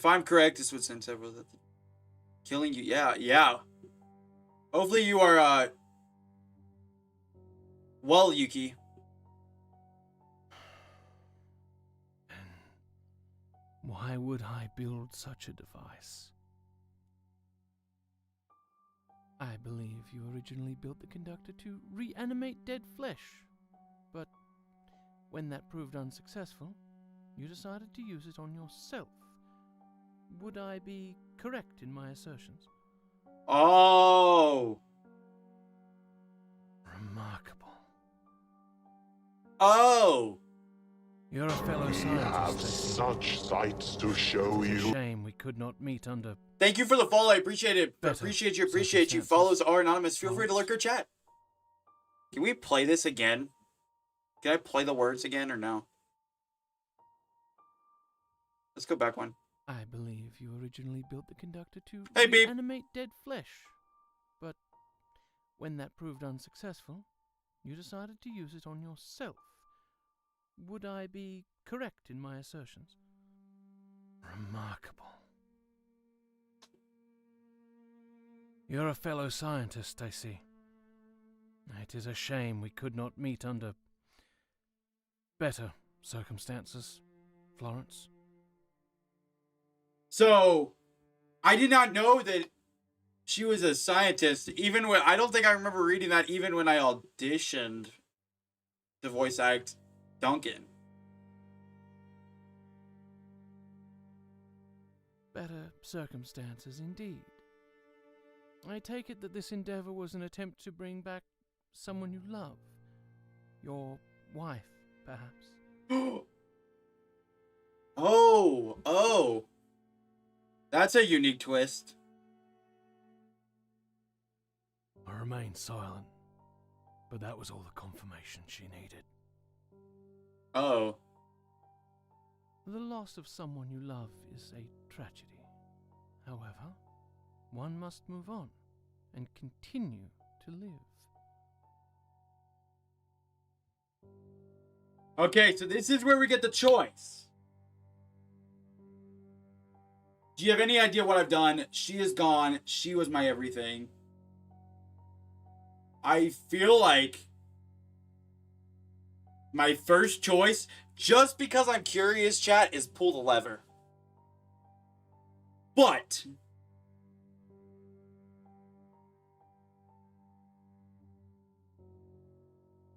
If I'm correct, this would send several that killing you. Yeah, yeah. Hopefully you are well, Yuki. Why would I build such a device? I believe you originally built the conductor to reanimate dead flesh, but when that proved unsuccessful, you decided to use it on yourself. Would I be correct in my assertions? Oh. Remarkable. Oh. You're a fellow We have scientist. such sights to show you. Shame we could not meet under. Thank you for the follow. I appreciate it. Better Appreciate you. circumstances. Follows are anonymous. Feel free to lurk or chat. Can we play this again? Can I play the words again or no? Let's go back one. I believe you originally built the conductor to Hey, beep. reanimate dead flesh, but when that proved unsuccessful, you decided to use it on yourself. Would I be correct in my assertions? Remarkable. You're a fellow scientist, I see. It is a shame we could not meet under better circumstances, Florence. So, I did not know that she was a scientist. Even when I don't think I remember reading that. Even when I auditioned to voice act Duncan. Better circumstances indeed. I take it that this endeavor was an attempt to bring back someone you love. Your wife, perhaps. Oh. That's a unique twist. I remained silent, but that was all the confirmation she needed. Oh. The loss of someone you love is a tragedy. However, one must move on and continue to live. Okay, so this is where we get the choice. Do you have any idea what I've done? She is gone. She was my everything. I feel like my first choice, just because I'm curious, chat, is pull the lever. But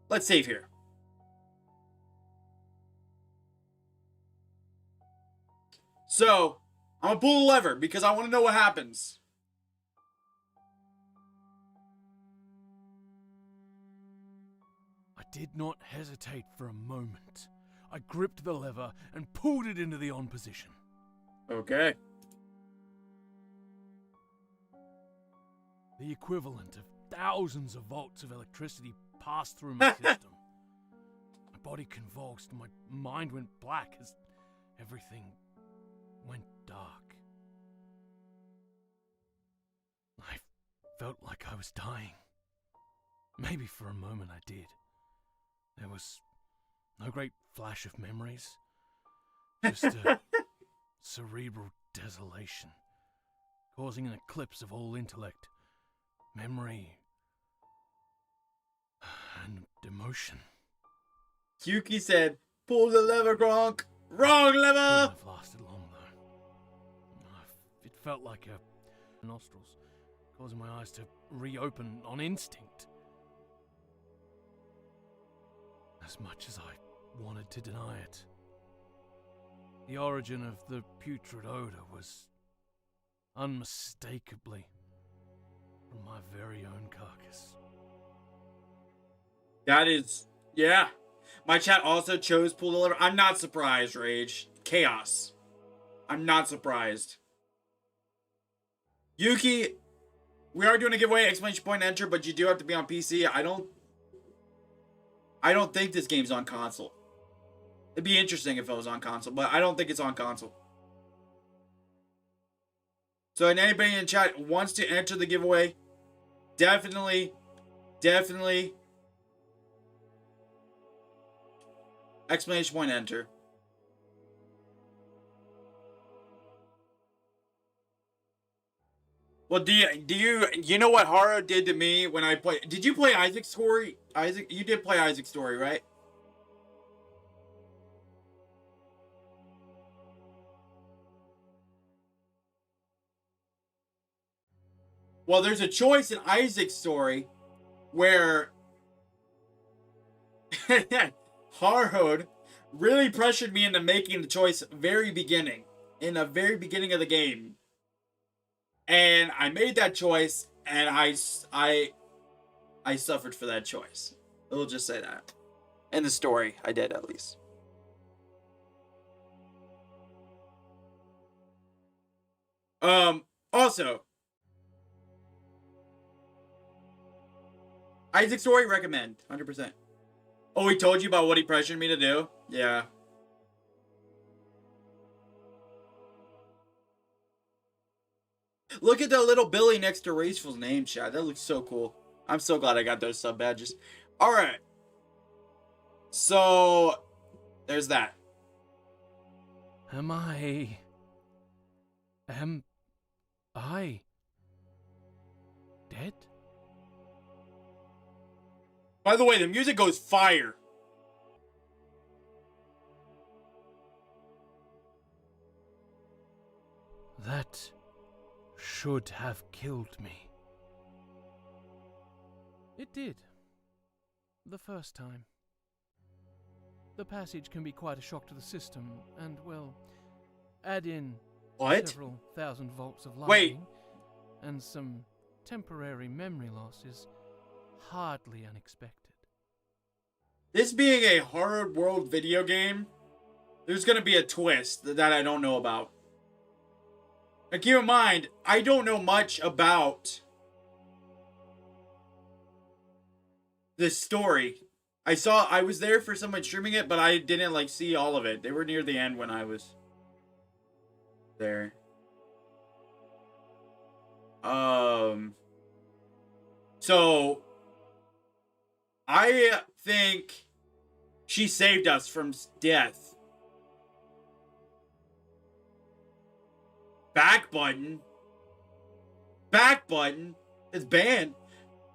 let's save here. So, I'm gonna pull the lever because I want to know what happens. I did not hesitate for a moment. I gripped the lever and pulled it into the on position. Okay. The equivalent of thousands of volts of electricity passed through my system. My body convulsed and my mind went black as everything went dark. I felt like I was dying. Maybe for a moment I did. There was no great flash of memories, just a cerebral desolation, causing an eclipse of all intellect, memory, and emotion. Yuki said, pull the lever, Gronk. Wrong lever! Couldn't have lasted long, though. It felt like a nostrils, causing my eyes to reopen on instinct. As much as I wanted to deny it, the origin of the putrid odor was unmistakably from my very own carcass. That is, yeah. My chat also chose pull the lever. I'm not surprised, Rage. Chaos. I'm not surprised. Yuki, we are doing a giveaway, exclamation point enter, but you do have to be on PC. I don't think this game's on console. It'd be interesting if it was on console, but I don't think it's on console. So, and anybody in the chat wants to enter the giveaway, definitely, exclamation point enter. Well, you know what Haro did to me when I played? Did you play Isaac's Story? Isaac, you did play Isaac's Story, right? Well, there's a choice in Isaac's Story where Harrod really pressured me into making the choice very beginning, in the very beginning of the game. And I made that choice, and I suffered for that choice. We'll just say that. In the story, I did at least. Also, Isaac's Story, recommend, 100%. Oh, he told you about what he pressured me to do? Yeah. Look at the little Billy next to Raceful's name, Chad. That looks so cool. I'm so glad I got those sub badges. Alright. So, there's that. Am I dead? By the way, the music goes fire. That should have killed me. It did. The first time. The passage can be quite a shock to the system, and, well, add in What? several thousand volts of Wait. lightning and some temporary memory loss is hardly unexpected. This being a horror world video game, there's gonna be a twist that I don't know about. Now keep in mind, I don't know much about the story. I was there for someone streaming it, but I didn't see all of it. They were near the end when I was there. So I think she saved us from death. Back button. Back button. It's banned.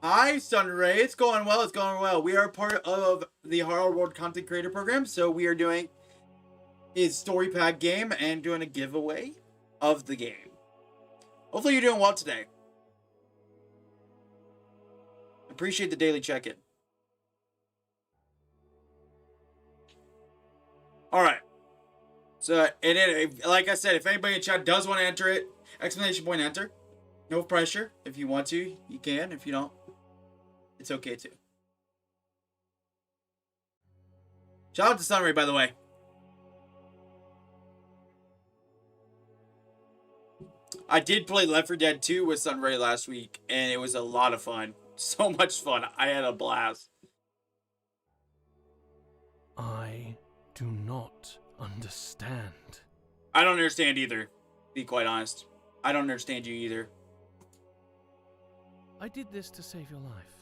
Hi, Sunray. It's going well. It's going well. We are part of the Horror World Content Creator Program, so we are doing his story pack game and doing a giveaway of the game. Hopefully you're doing well today. Appreciate the daily check-in. Alright. So, and then, like I said, if anybody in chat does want to enter it, exclamation point enter. No pressure. If you want to, you can. If you don't, it's okay too. Shout out to Sunray, by the way. I did play Left 4 Dead 2 with Sunray last week, and it was a lot of fun. So much fun. I had a blast. I do not understand. I don't understand either, to be quite honest. I don't understand you either. I did this to save your life.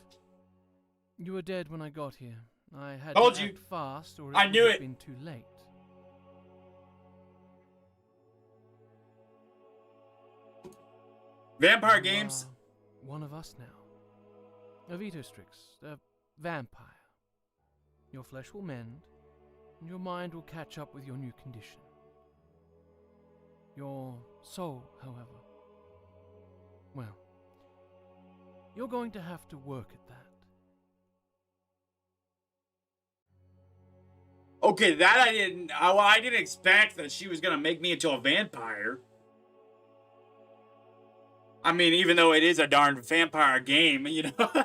You were dead when I got here. I had Told to you. act fast, or it I would knew have it. been too late. Vampire You games. are one of us now. A Vitostrix, a vampire. Your flesh will mend, and your mind will catch up with your new condition. Your soul, however, well, you're going to have to work at that. Okay, that I didn't expect that she was gonna make me into a vampire. I mean, even though it is a darn vampire game, you know.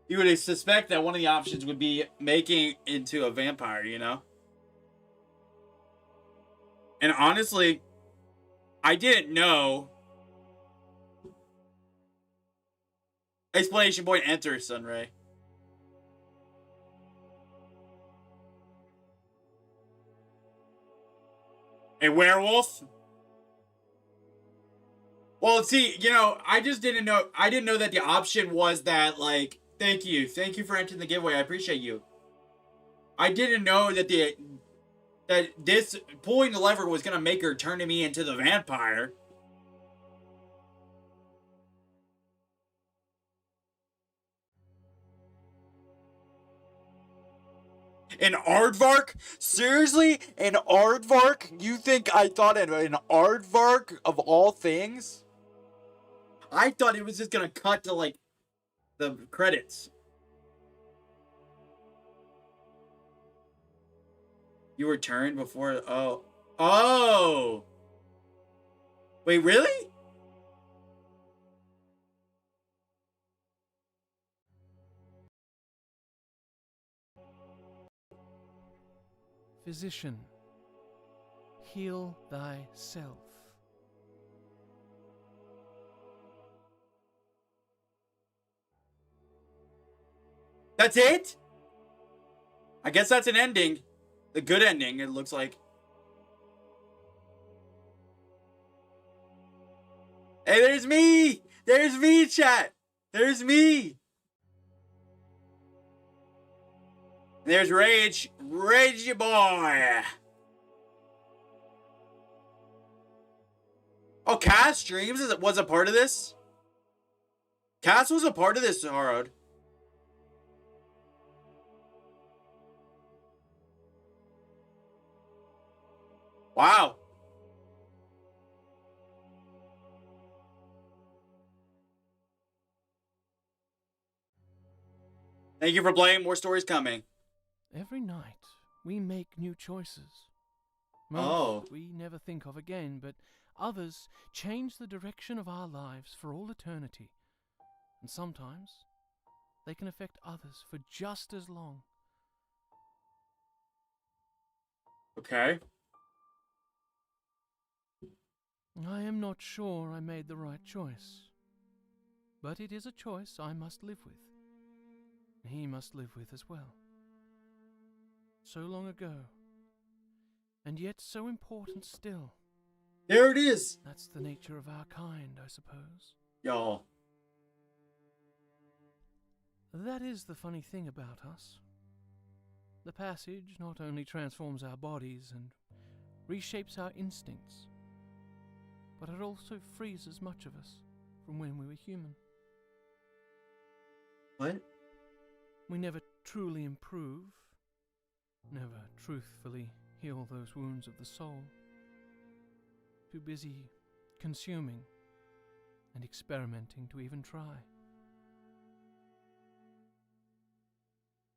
You would suspect that one of the options would be making into a vampire, you know? And honestly, I didn't know. Explanation point enter, Sunray. A werewolf? Well, see, you know, I didn't know that the option was that, like, thank you for entering the giveaway, I appreciate you. I didn't know that that this pulling the lever was gonna make her turn me into the vampire. An aardvark? Seriously? An aardvark? You think I thought an aardvark of all things? I thought it was just gonna cut to like the credits. You returned before. Oh. Oh! Wait, really? Physician, heal thyself. That's it? I guess that's an ending. The good ending, it looks like. Hey, there's me! There's me, chat! There's me! There's Rage. Rage boy! Oh, Cass streams was a part of this? Cass was a part of this, Harrod. Wow. Thank you for playing. More stories coming. Every night, we make new choices. Oh. Most we never think of again, but others change the direction of our lives for all eternity. And sometimes, they can affect others for just as long. Okay. I am not sure I made the right choice. But it is a choice I must live with. He must live with as well. So long ago, and yet so important still. There it is. That's the nature of our kind, I suppose. Y'all. That is the funny thing about us. The passage not only transforms our bodies and reshapes our instincts, but it also freezes much of us from when we were human. What? We never truly improve, never truthfully heal those wounds of the soul. Too busy consuming and experimenting to even try.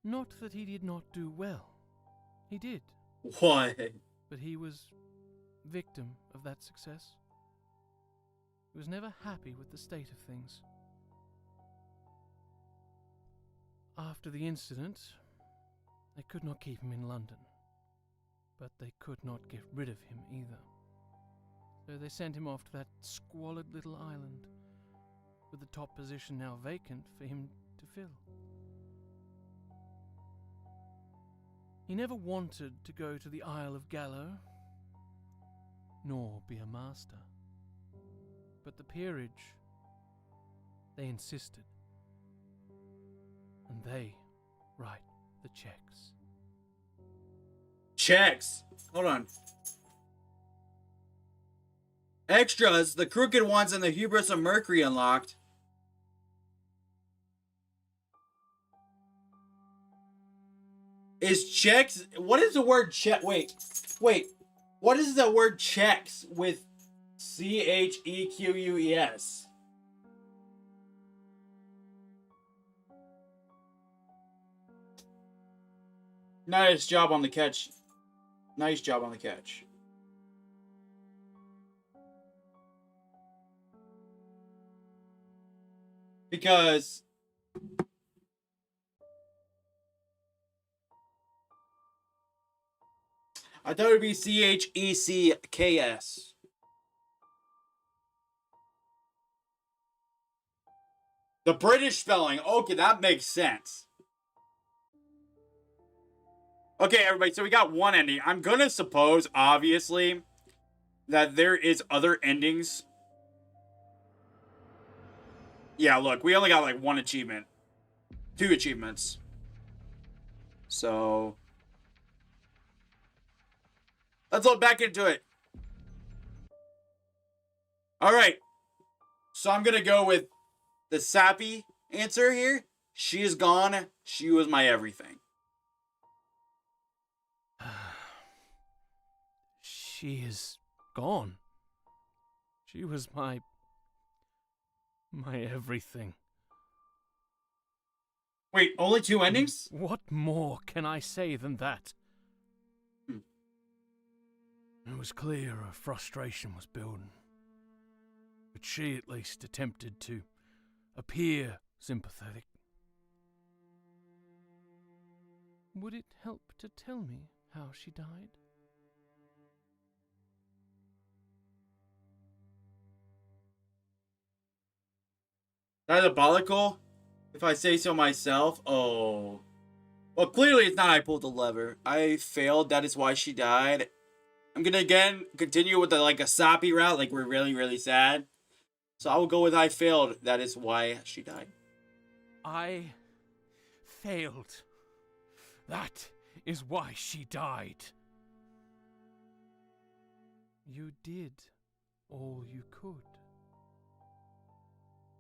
Not that he did not do well. He did. What? But he was victim of that success. He was never happy with the state of things. After the incident, they could not keep him in London, but they could not get rid of him either. So they sent him off to that squalid little island, with the top position now vacant for him to fill. He never wanted to go to the Isle of Gallo, nor be a master. But the peerage, they insisted. And they write the checks. Checks. Hold on. Extras, the crooked ones and the hubris of Mercury unlocked. Is checks... What is the word check? Wait. What is the word checks with CHEQUES? Nice job on the catch. Nice job on the catch. Because... I thought it would be CHECKS. The British spelling. Okay, that makes sense. Okay, everybody, so we got one ending. I'm gonna suppose, obviously, that there is other endings. Yeah, look, we only got like one achievement. 2 achievements. So... Let's look back into it. All right. So I'm gonna go with the sappy answer here. She is gone. She was my everything. She is gone. She was my everything. Wait, only 2 endings? What more can I say than that? Hmm. It was clear her frustration was building. But she at least attempted to appear sympathetic. Would it help to tell me how she died? Diabolical? If I say so myself. Oh. Well, clearly it's not I pulled the lever. I failed. That is why she died. I'm gonna again continue with a sappy route. Like, we're really, really sad. So I will go with I failed. That is why she died. I failed. That is why she died. You did all you could.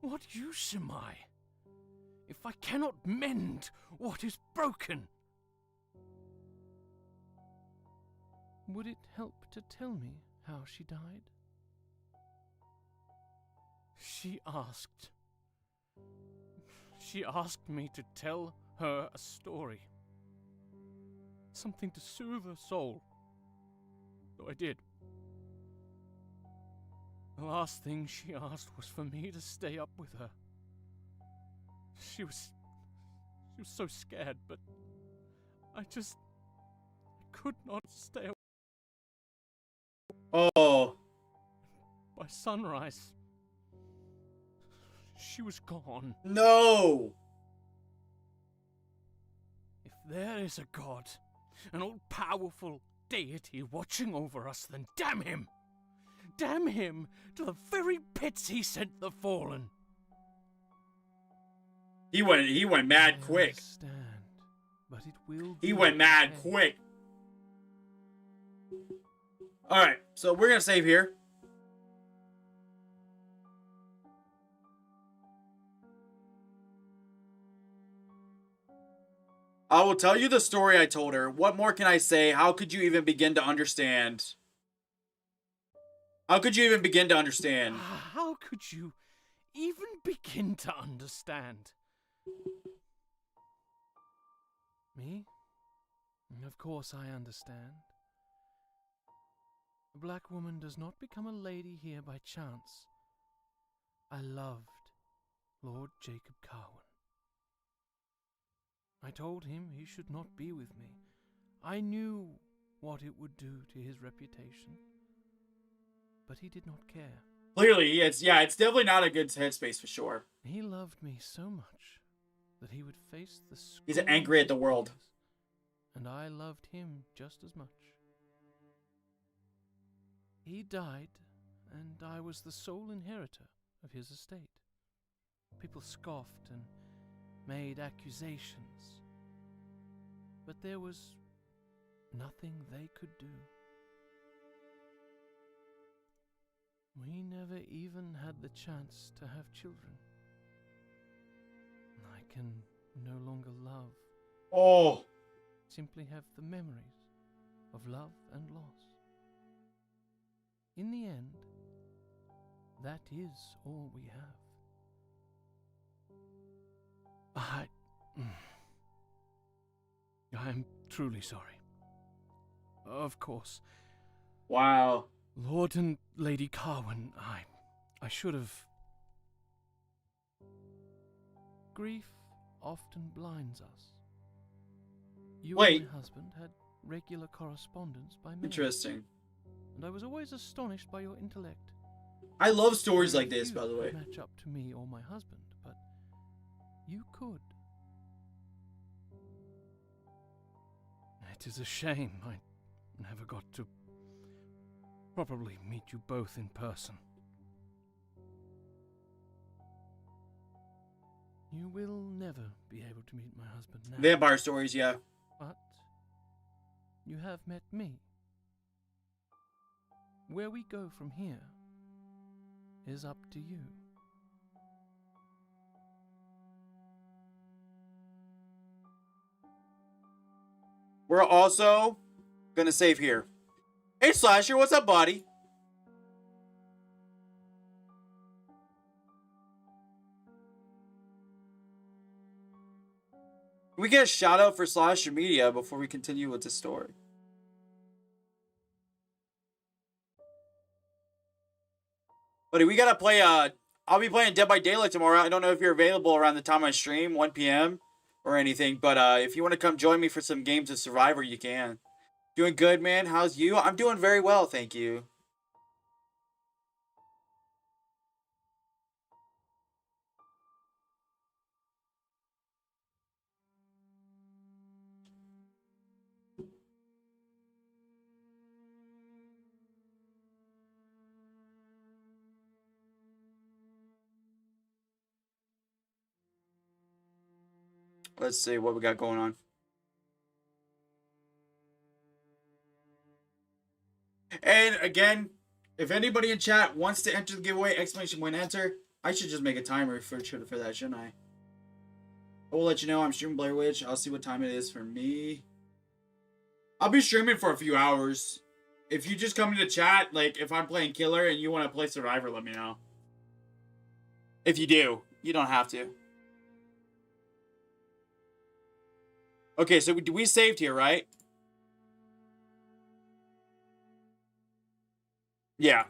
What use am I, if I cannot mend what is broken? Would it help to tell me how she died? She asked me to tell her a story. Something to soothe her soul. So I did. The last thing she asked was for me to stay up with her. She was so scared, but I could not stay away. Oh. By sunrise, she was gone. No. If there is a God, an all-powerful deity watching over us, then damn him! Damn him to the very pits he sent the fallen. He went mad I quick. understand, but it will He be went mad okay. quick. Alright, so we're gonna save here. I will tell you the story I told her. What more can I say? How could you even begin to understand? How could you even begin to understand? How could you even begin to understand? Me? Of course I understand. A black woman does not become a lady here by chance. I loved Lord Jacob Carwin. I told him he should not be with me. I knew what it would do to his reputation. But he did not care. Clearly, it's definitely not a good headspace for sure. He loved me so much that he would face the He's scorn angry of at the his world. peers, and I loved him just as much. He died, and I was the sole inheritor of his estate. People scoffed and made accusations, but there was nothing they could do. We never even had the chance to have children. I can no longer love, Oh. simply have the memories of love and loss. In the end, that is all we have. I am truly sorry. Of course, Wow. Lord and Lady Carwin, I should have. Grief often blinds us. You Wait. and my husband had regular correspondence by mail, Interesting. and I was always astonished by your intellect. I love stories Very like this, few by the way. could match up to me or my husband, but you could. It is a shame I never got to properly meet you both in person. You will never be able to meet my husband now. Vampire stories, yeah. But you have met me. where we go from here is up to you. We're also gonna save here. Hey Slasher, what's up, buddy? Can we get a shout out for Slasher Media before we continue with the story? Buddy, we gotta play, I'll be playing Dead by Daylight tomorrow. I don't know if you're available around the time I stream, 1 p.m. or anything, but if you want to come join me for some games of Survivor, you can. Doing good, man. How's you? I'm doing very well, thank you. Let's see what we got going on. And again, if anybody in chat wants to enter the giveaway, exclamation point enter. I should just make a timer for that, shouldn't I? I will let you know I'm streaming Blair Witch. I'll see what time it is for me. I'll be streaming for a few hours. If you just come into chat, like if I'm playing Killer and you want to play Survivor, let me know. If you do, you don't have to. Okay, so we saved here, right? Yeah.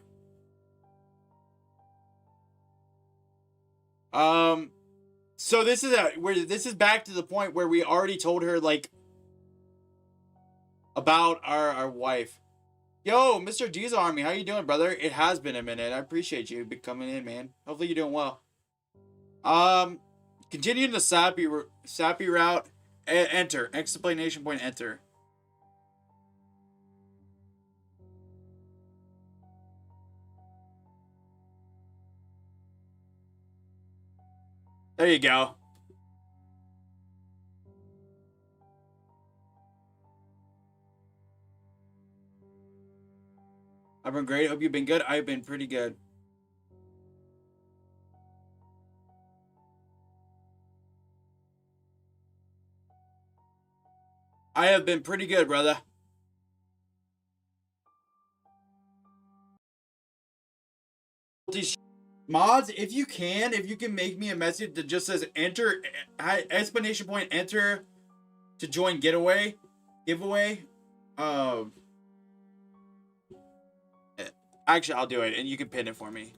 So this is back to the point where we already told her like about our wife. Yo, Mr. Diesel Army, how you doing, brother? It has been a minute. I appreciate you coming in, man. Hopefully you're doing well. Continuing the sappy route. Enter. Explanation point. Enter. There you go. I've been great. Hope you've been good. I've been pretty good. I have been pretty good, brother. Mods, if you can make me a message that just says enter, explanation point, enter to join giveaway. Actually, I'll do it, and you can pin it for me.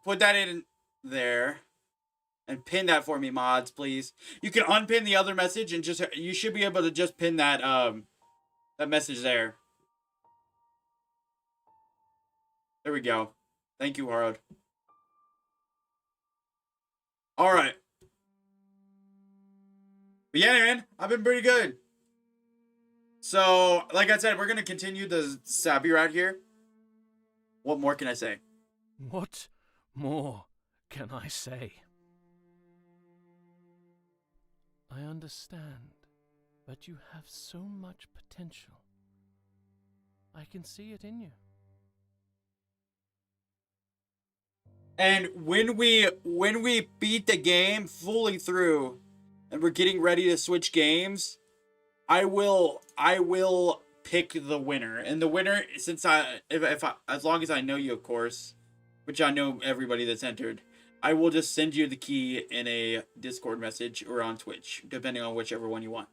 Put that in there. And pin that for me, mods, please. You can unpin the other message and just you should be able to just pin that that message there. There we go. Thank you, Harrod. Alright. But yeah, man, I've been pretty good. So, like I said, we're gonna continue the sappy route here. What more can I say? What more can I say? I understand, but you have so much potential. I can see it in you. And when we beat the game fully through and we're getting ready to switch games, I will pick the winner. And the winner, since as long as I know you, of course, which I know everybody that's entered, I will just send you the key in a Discord message or on Twitch, depending on whichever one you want.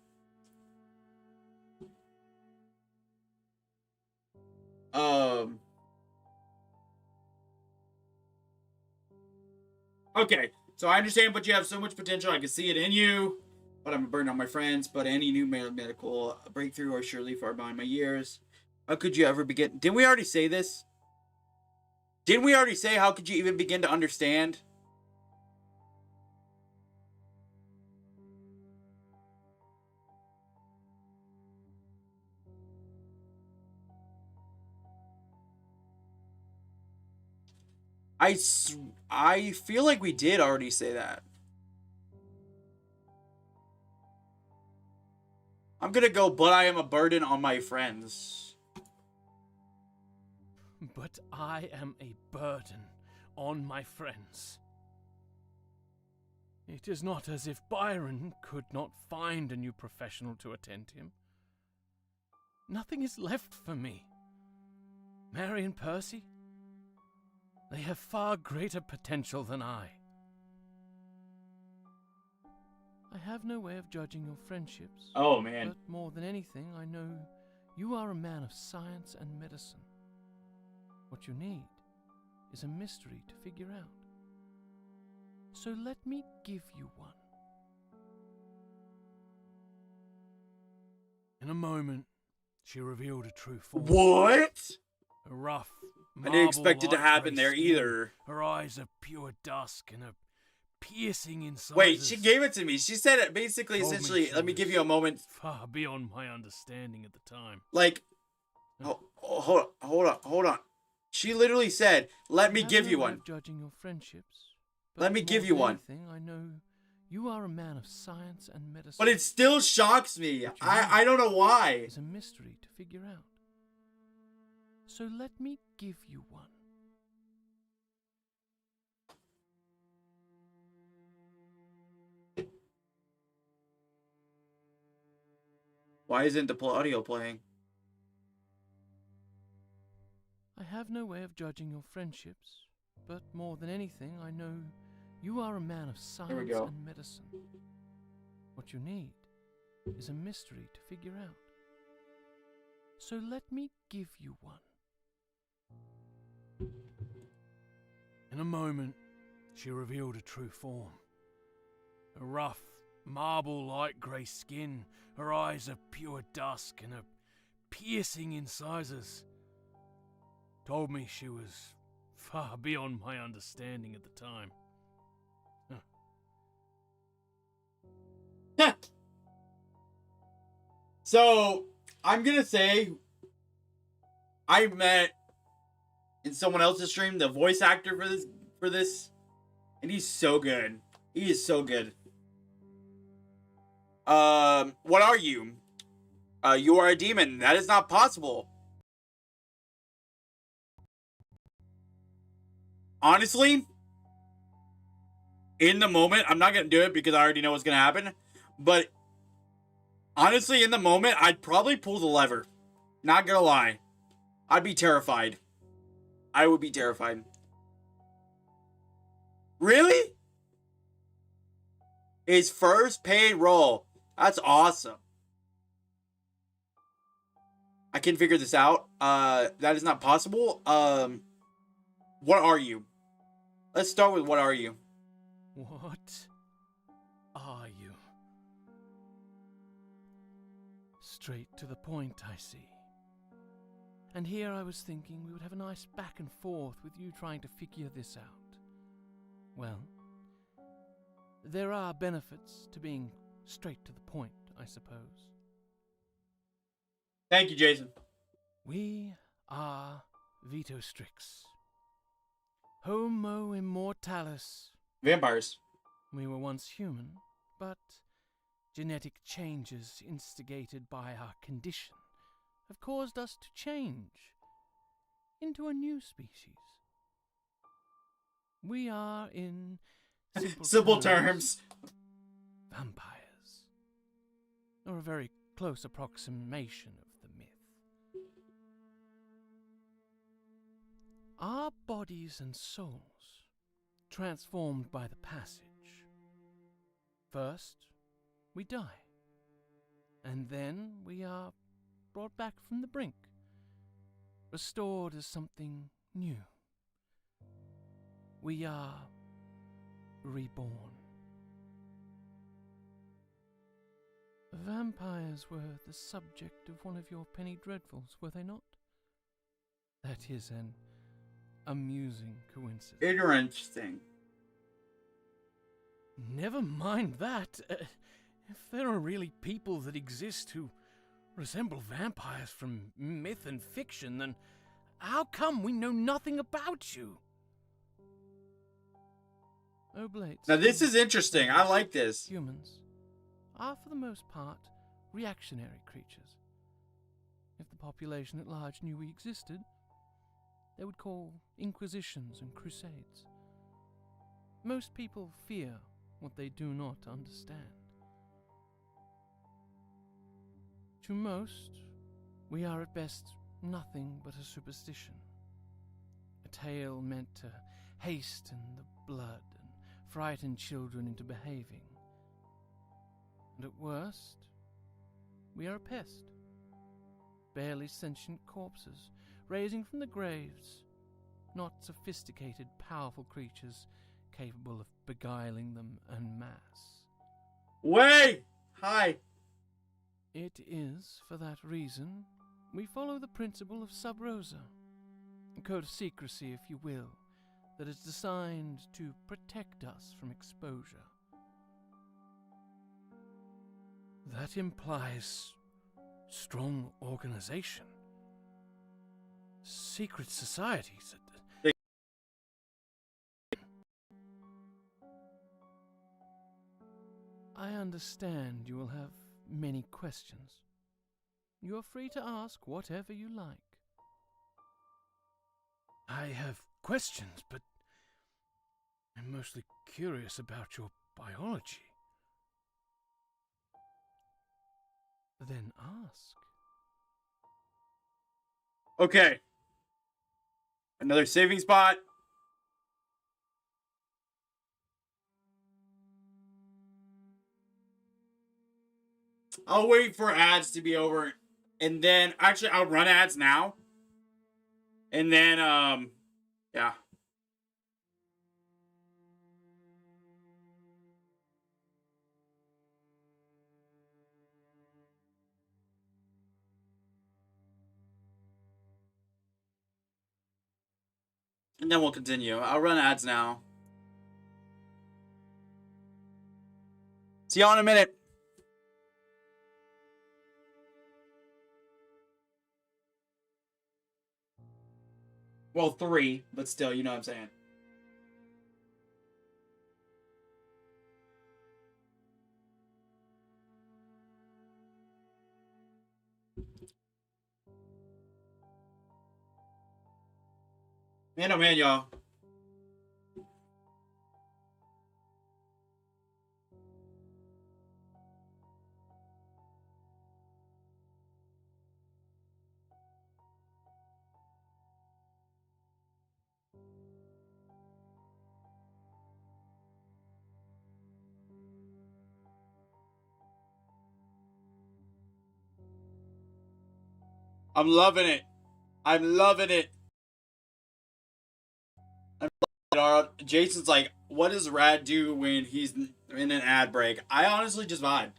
Okay, so I understand, but you have so much potential. I can see it in you, but I'm a burden on my friends. But any new medical breakthrough are surely far behind my years. How could you ever begin? Didn't we already say this? Didn't we already say how could you even begin to understand? I feel like we did already say that. I'm gonna go, but I am a burden on my friends. But I am a burden on my friends. It is not as if Byron could not find a new professional to attend him. Nothing is left for me. Mary and Percy, they have far greater potential than I. I have no way of judging your friendships. Oh, man. But more than anything, I know you are a man of science and medicine. What you need is a mystery to figure out. So let me give you one. In a moment, she revealed a true form. What? A rough, I didn't expect it to marble-like happen grey there skin, either. Her eyes of pure dusk and a piercing incisors. Wait, she gave it to me. She said it basically, Told me essentially, she let me was give you a moment. Far beyond my understanding at the time. Like, hold on. She literally said, let me give you one. Judging your friendships. Let me give you one. I know you are a man of science and medicine. But it still shocks me. I don't know why. It's a mystery to figure out. So let me give you one. Why isn't the audio playing? I have no way of judging your friendships, but more than anything, I know you are a man of science and medicine. What you need is a mystery to figure out. So let me give you one. In a moment, she revealed a true form. A rough, marble-like grey skin, her eyes of pure dusk and a piercing incisors. Told me she was far beyond my understanding at the time. So, I'm gonna say, I met in someone else's stream the voice actor for this, and he's so good. He is so good. What are you? You are a demon. That is not possible. Honestly, in the moment, I'm not gonna do it because I already know what's gonna happen, but honestly, in the moment, I'd probably pull the lever. Not gonna lie. I'd be terrified. I would be terrified. Really? His first paid role. That's awesome. I can figure this out. That is not possible. What are you? Let's start with what are you? What are you? Straight to the point, I see. And here I was thinking we would have a nice back and forth with you trying to figure this out. Well, there are benefits to being straight to the point, I suppose. Thank you, Jason. We are Vito Strix. Homo immortalis. Vampires. We were once human, but genetic changes instigated by our condition have caused us to change into a new species. We are, in simple terms, vampires, or a very close approximation of the myth. Our bodies and souls, transformed by the passage. First, we die, and then we are brought back from the brink, restored as something new. We are reborn. Vampires were the subject of one of your penny dreadfuls, were they not? That is an amusing coincidence. interesting. Never mind that. If there are really people that exist who resemble vampires from myth and fiction, then how come we know nothing about you? Oblates. Now this is interesting. I like this. Humans are, for the most part, reactionary creatures. If the population at large knew we existed, they would call inquisitions and crusades. Most people fear what they do not understand. To most, we are at best nothing but a superstition. A tale meant to hasten the blood and frighten children into behaving. And at worst, we are a pest. Barely sentient corpses, raising from the graves, not sophisticated, powerful creatures capable of beguiling them en masse. Way! Hi. It is, for that reason, we follow the principle of sub rosa, a code of secrecy, if you will, that is designed to protect us from exposure. That implies strong organization. Secret societies. I understand you will have many questions. You are free to ask whatever you like. I have questions, but I'm mostly curious about your biology. Then ask. Okay. Another saving spot. I'll wait for ads to be over. And then, actually, I'll run ads now. And then, yeah. And then we'll continue. I'll run ads now. See y'all in a minute. Well, 3, but still, you know what I'm saying. Man, oh man, y'all. I'm loving it. I'm loving it. Jason's like, what does Rad do when he's in an ad break? I honestly just vibe.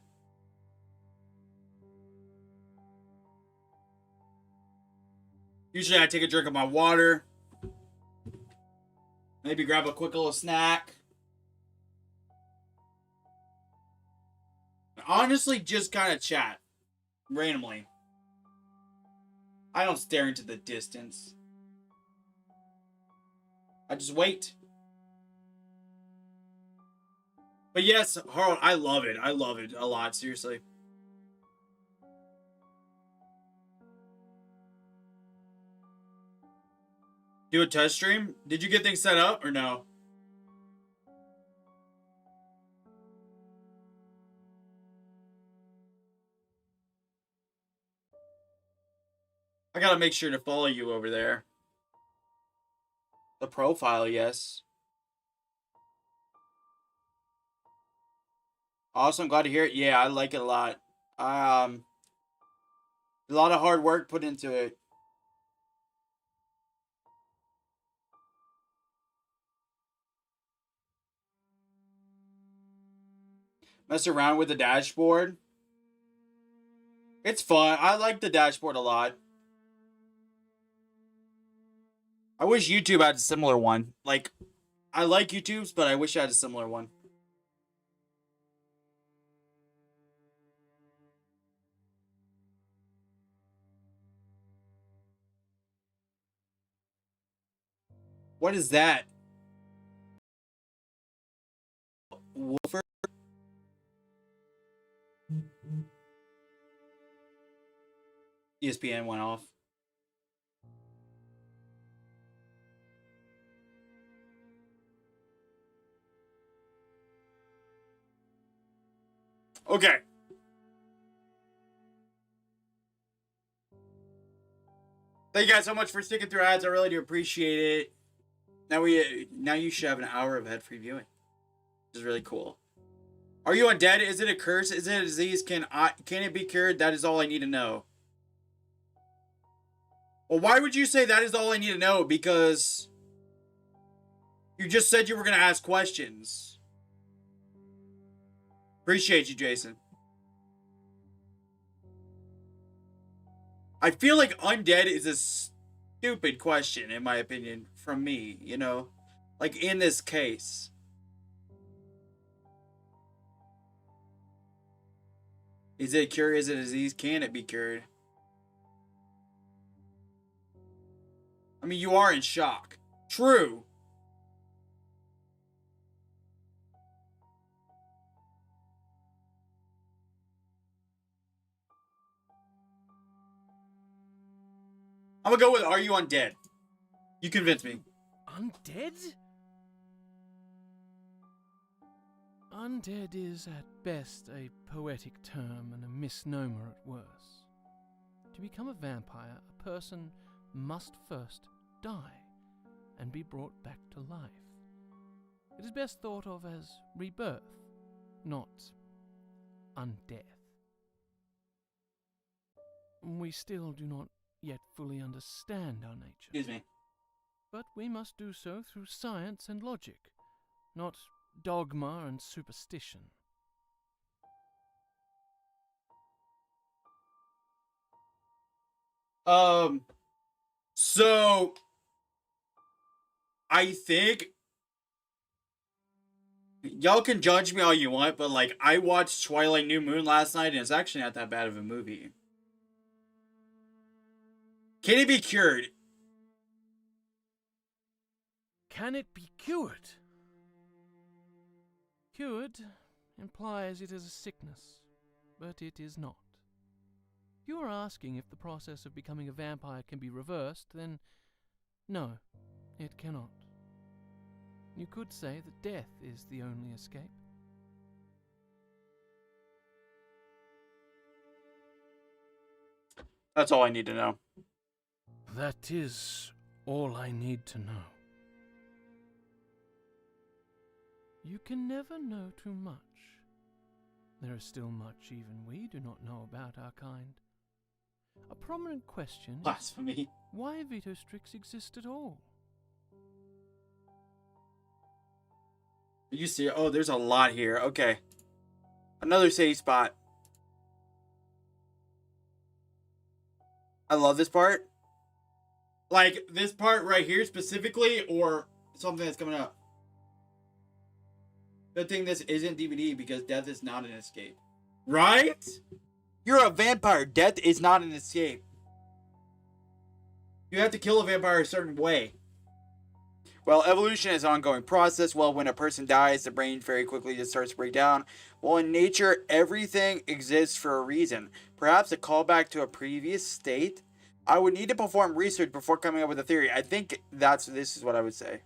Usually I take a drink of my water. Maybe grab a quick little snack. Honestly, just kind of chat. Randomly. I don't stare into the distance. I just wait. But yes, Harold, I love it. I love it a lot, seriously. Do a test stream? Did you get things set up or no? I gotta make sure to follow you over there. The profile, yes. Awesome, glad to hear it. Yeah, I like it a lot. A lot of hard work put into it. Mess around with the dashboard. It's fun. I like the dashboard a lot. I wish YouTube had a similar one. Like, I like YouTube's, but I wish I had a similar one. What is that? Woofer? ESPN went off. Okay. Thank you guys so much for sticking through ads. I really do appreciate it. Now you should have an hour of head-free viewing, which is really cool. Are you undead? Is it a curse? Is it a disease? Can it be cured? That is all I need to know. Well, why would you say that is all I need to know? Because you just said you were going to ask questions. Appreciate you, Jason. I feel like undead is a stupid question, in my opinion, from me, you know? Like, in this case. Is it a cure? Is it a disease? Can it be cured? I mean, you are in shock. True. I'm gonna go with, are you undead? You convinced me. Undead? Undead is at best a poetic term and a misnomer at worst. To become a vampire, a person must first die and be brought back to life. It is best thought of as rebirth, not undeath. We still do not yet fully understand our nature. Excuse me. But we must do so through science and logic, not dogma and superstition. So I think y'all can judge me all you want, but like I watched Twilight New Moon last night and it's actually not that bad of a movie. Can it be cured? Can it be cured? Cured implies it is a sickness, but it is not. If you are asking if the process of becoming a vampire can be reversed, then no, it cannot. You could say that death is the only escape. That's all I need to know. That is all I need to know. You can never know too much. There is still much even we do not know about our kind. A prominent question Blasphemy. is why Veto Strix exist at all. You see, oh, there's a lot here. Okay. Another safe spot. I love this part. Like, this part right here specifically, or something that's coming up. Good thing this isn't DVD because death is not an escape. Right? You're a vampire. Death is not an escape. You have to kill a vampire a certain way. Well, evolution is an ongoing process. Well, when a person dies, the brain very quickly just starts to break down. Well, in nature, everything exists for a reason. Perhaps a callback to a previous state. I would need to perform research before coming up with a theory. I think this is what I would say.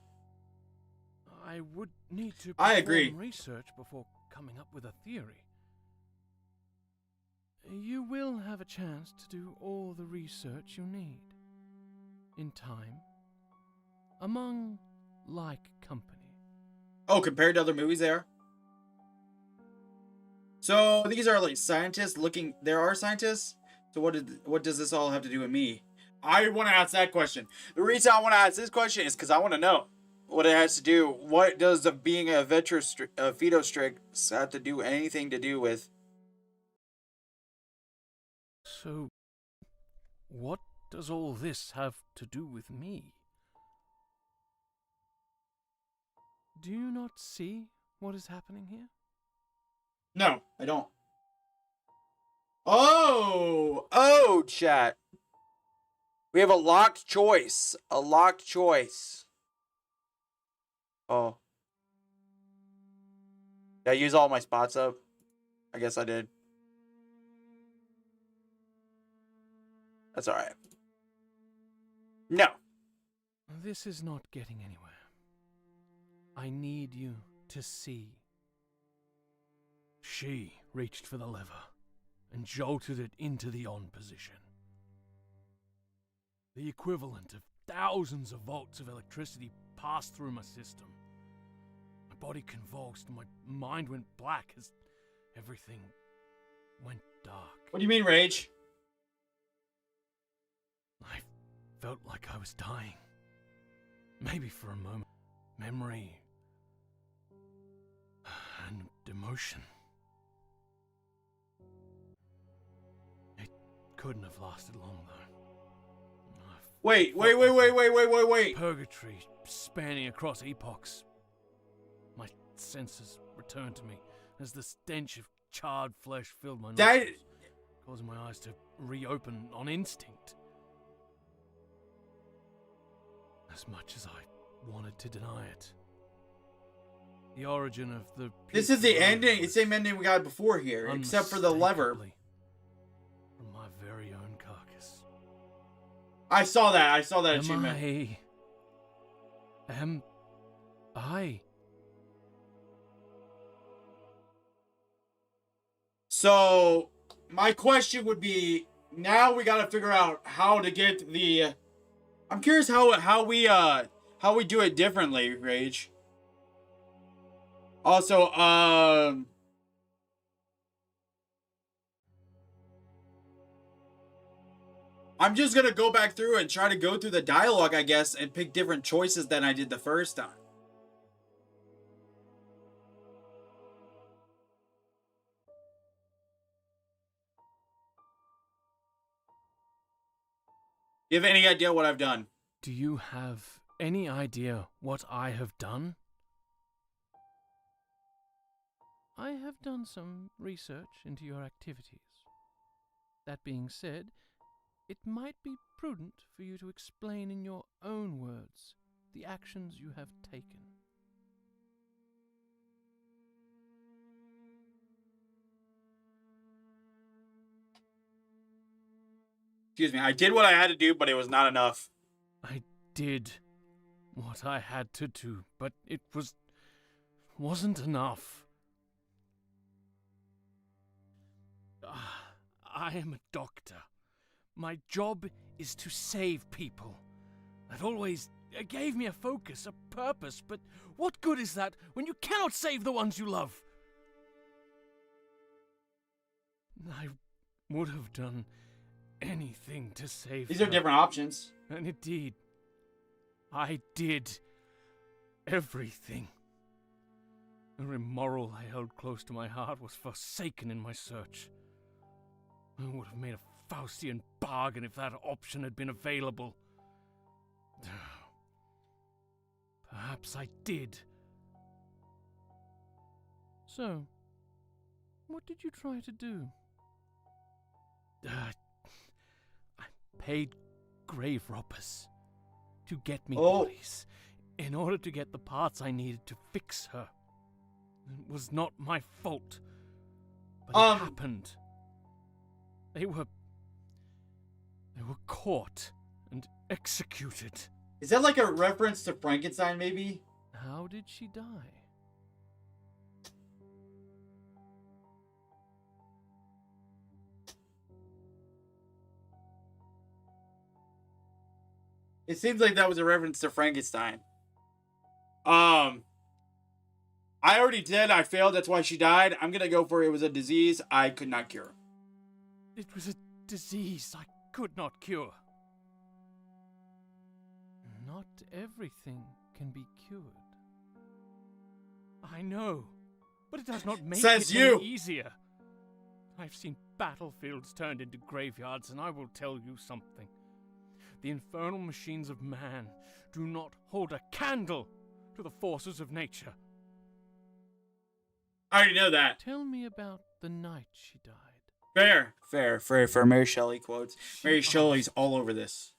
I would need to I agree. perform research before coming up with a theory. You will have a chance to do all the research you need. In time. Among like company. Oh, compared to other movies there? So these are like scientists looking. There are scientists. So what does this all have to do with me? I want to ask that question. The reason I want to ask this question is because I want to know what it has to do. What does being a Veto Strix have to do anything to do with? So, what does all this have to do with me? Do you not see what is happening here? No, I don't. Oh, chat. We have a locked choice. A locked choice. Oh. Did I use all my spots up? I guess I did. That's all right. No. This is not getting anywhere. I need you to see. She reached for the lever and jolted it into the on position. The equivalent of thousands of volts of electricity passed through my system. My body convulsed and my mind went black as everything went dark. What do you mean, Rage? I felt like I was dying. Maybe for a moment. Memory and emotion. It couldn't have lasted long, though. Wait. Purgatory spanning across epochs. My senses returned to me as the stench of charred flesh filled my nostrils, causing my eyes to reopen on instinct. As much as I wanted to deny it. The origin of the... This is the ending, same ending we got before here, except for the lever. From my very own carcass. I saw that achievement. Am I? So, my question would be, now we gotta figure out how to get the... I'm curious how we do it differently, Rage. Also, I'm just gonna go back through and try to go through the dialogue, I guess, and pick different choices than I did the first time. You have any idea what I've done? Do you have any idea what I have done? I have done some research into your activities. That being said, it might be prudent for you to explain in your own words the actions you have taken. Excuse me, I did what I had to do, but it was not enough. I did what I had to do, but it wasn't enough. I am a doctor. My job is to save people. That always gave me a focus, a purpose, but what good is that when you cannot save the ones you love? I would have done anything to save These are her. different options. And indeed, I did everything. Every moral I held close to my heart was forsaken in my search. I would have made a Faustian bargain if that option had been available. Perhaps I did. So, what did you try to do? I paid grave robbers to get me bodies in order to get the parts I needed to fix her. It was not my fault, but it happened. They were caught and executed. Is that like a reference to Frankenstein, maybe? How did she die? It seems like that was a reference to Frankenstein. I already did. I failed. That's why she died. I'm gonna go for it was a disease I could not cure. It was a disease I could not cure. Not everything can be cured. I know, but it does not make Says it you. any easier. I've seen battlefields turned into graveyards, and I will tell you something. The infernal machines of man do not hold a candle to the forces of nature. I already know that. Tell me about the night she died. Fair. Mary Shelley quotes. Mary Shelley's all over this.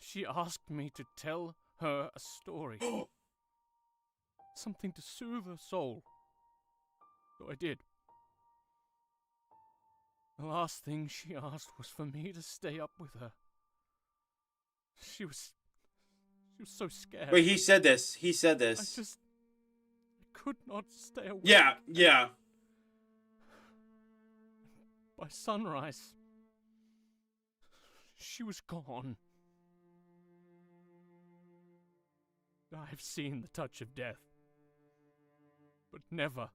She asked me to tell her a story. Something to soothe her soul. So I did. The last thing she asked was for me to stay up with her. She was so scared. Wait, he said this. He said I this. could not stay away. Yeah, yeah. By sunrise, she was gone. I've seen the touch of death, but never,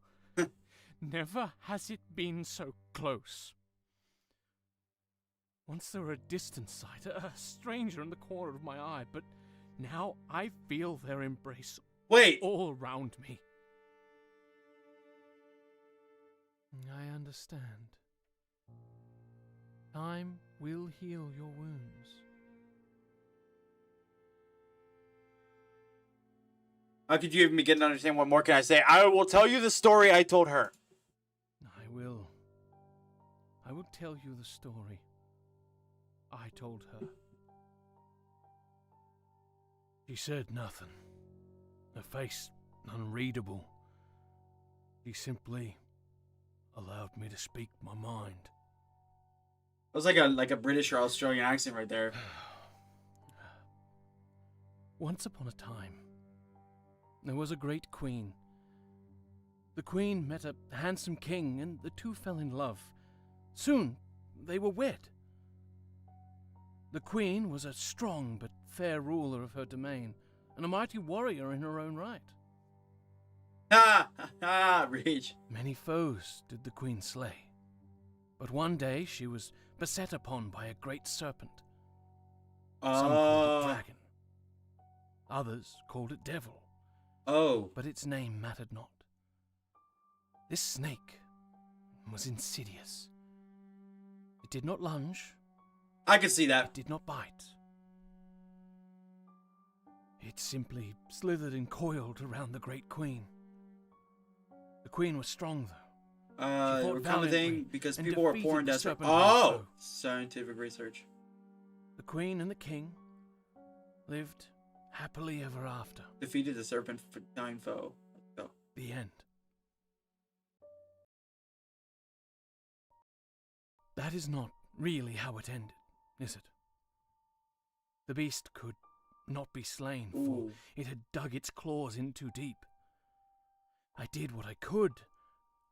never has it been so close. Once they were a distant sight, a stranger in the corner of my eye, but now I feel their embrace Wait. all around me. I understand. Time will heal your wounds. How could you even begin to understand? What more can I say? I will tell you the story I told her. I will. I will tell you the story I told her. She said nothing. Her face unreadable. She simply allowed me to speak my mind. That was like a British or Australian accent right there. Once upon a time, there was a great queen. The queen met a handsome king, and the two fell in love. Soon, they were wed. The queen was a strong but fair ruler of her domain, and a mighty warrior in her own right. Ha ha ha! Reach. Many foes did the queen slay, but one day she was beset upon by a great serpent. Some called it dragon. Others called it devil. Oh. But its name mattered not. This snake was insidious. It did not lunge. I can see It that. did not bite. It simply slithered and coiled around the great queen. The queen was strong, though. She fought Common thing valiantly because and people were defeated poor and the desperate. serpent-eyed Oh, foe. scientific research. The queen and the king lived happily ever after. Defeated the serpent for nine foe. Let's go. The end. That is not really how it ended, is it? The beast could not be slain, for Ooh. it had dug its claws in too deep. I did what I could,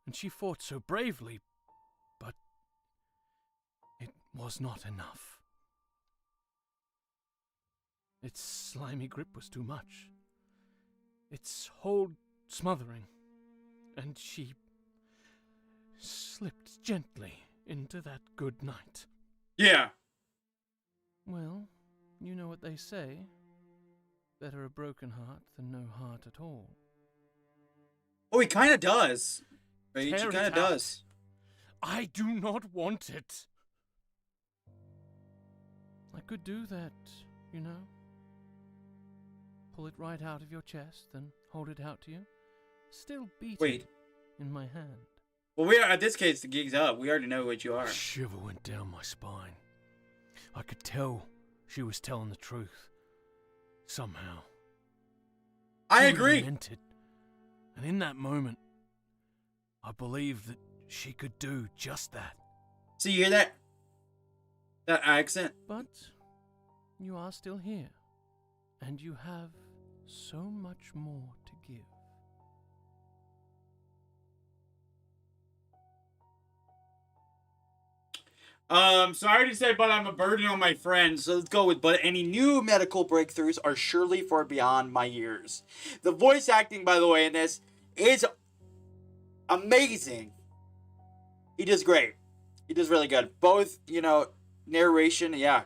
and she fought so bravely, but it was not enough. Its slimy grip was too much. Its hold smothering, and she slipped gently into that good night. Yeah. Well, you know what they say. Better a broken heart than no heart at all. Oh, he kind of does. Right? He Tear kind of it out. does. I do not want it. I could do that, you know. Pull it right out of your chest, then hold it out to you. Still beating Wait. in my hand. Well, we are at this case. The gig's up. We already know what you are. A shiver went down my spine. I could tell she was telling the truth. Somehow. I She agree. really meant it. And in that moment, I believed that she could do just that. So you hear that? That accent? But you are still here, and you have so much more to give. Sorry to say, but I'm a burden on my friends. So let's go with, but any new medical breakthroughs are surely far beyond my years. The voice acting, by the way, in this is amazing. He does great. He does really good. Both, narration, yeah.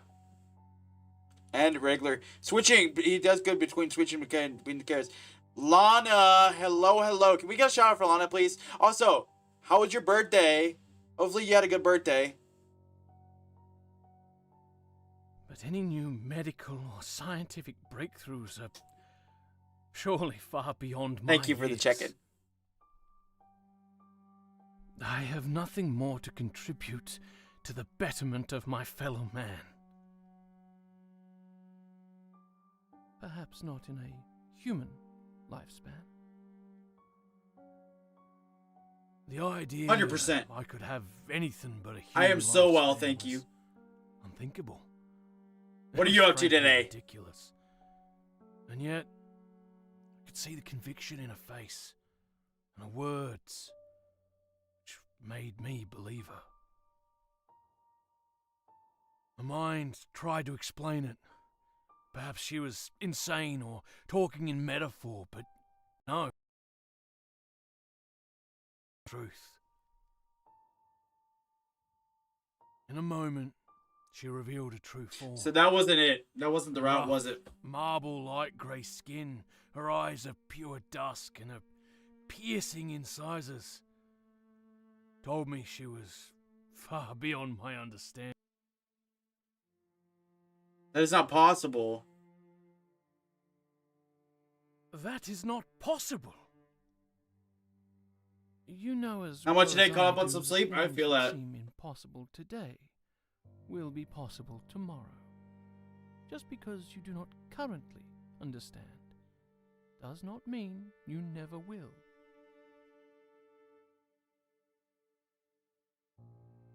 And regular. Switching, he does good between switching between the characters. Lana, hello. Can we get a shout out for Lana, please? Also, how was your birthday? Hopefully you had a good birthday. But any new medical or scientific breakthroughs are surely far beyond my Thank you for the years. check-in. I have nothing more to contribute to the betterment of my fellow man. Perhaps not in a human lifespan. The idea 100%. I could have anything but a human I am so well, lifespan thank was you. Unthinkable. What It are you was up to frankly today? Ridiculous. And yet, I could see the conviction in her face and her words, which made me believe her. My mind tried to explain it. Perhaps she was insane or talking in metaphor, but no. Truth. In a moment, she revealed her true form. So that wasn't it. That wasn't the route, was it? Marble light grey skin, her eyes of pure dusk, and her piercing incisors told me she was far beyond my understanding. That is not possible. That is not possible. You know as How much well today? as Caught I up on do some that sleep? I things feel that that. seem impossible today will be possible tomorrow. Just because you do not currently understand does not mean you never will.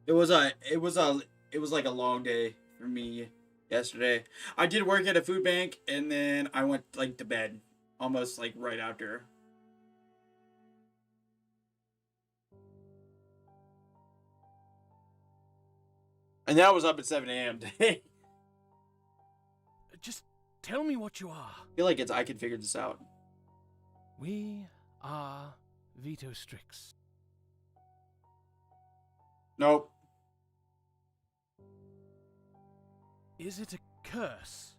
It was like a long day for me yesterday. I did work at a food bank and then I went like to bed almost like right after. And then I was up at 7 a.m. today. Just tell me what you are. I feel like I can figure this out. We are Veto Strix. Nope. Is it a curse?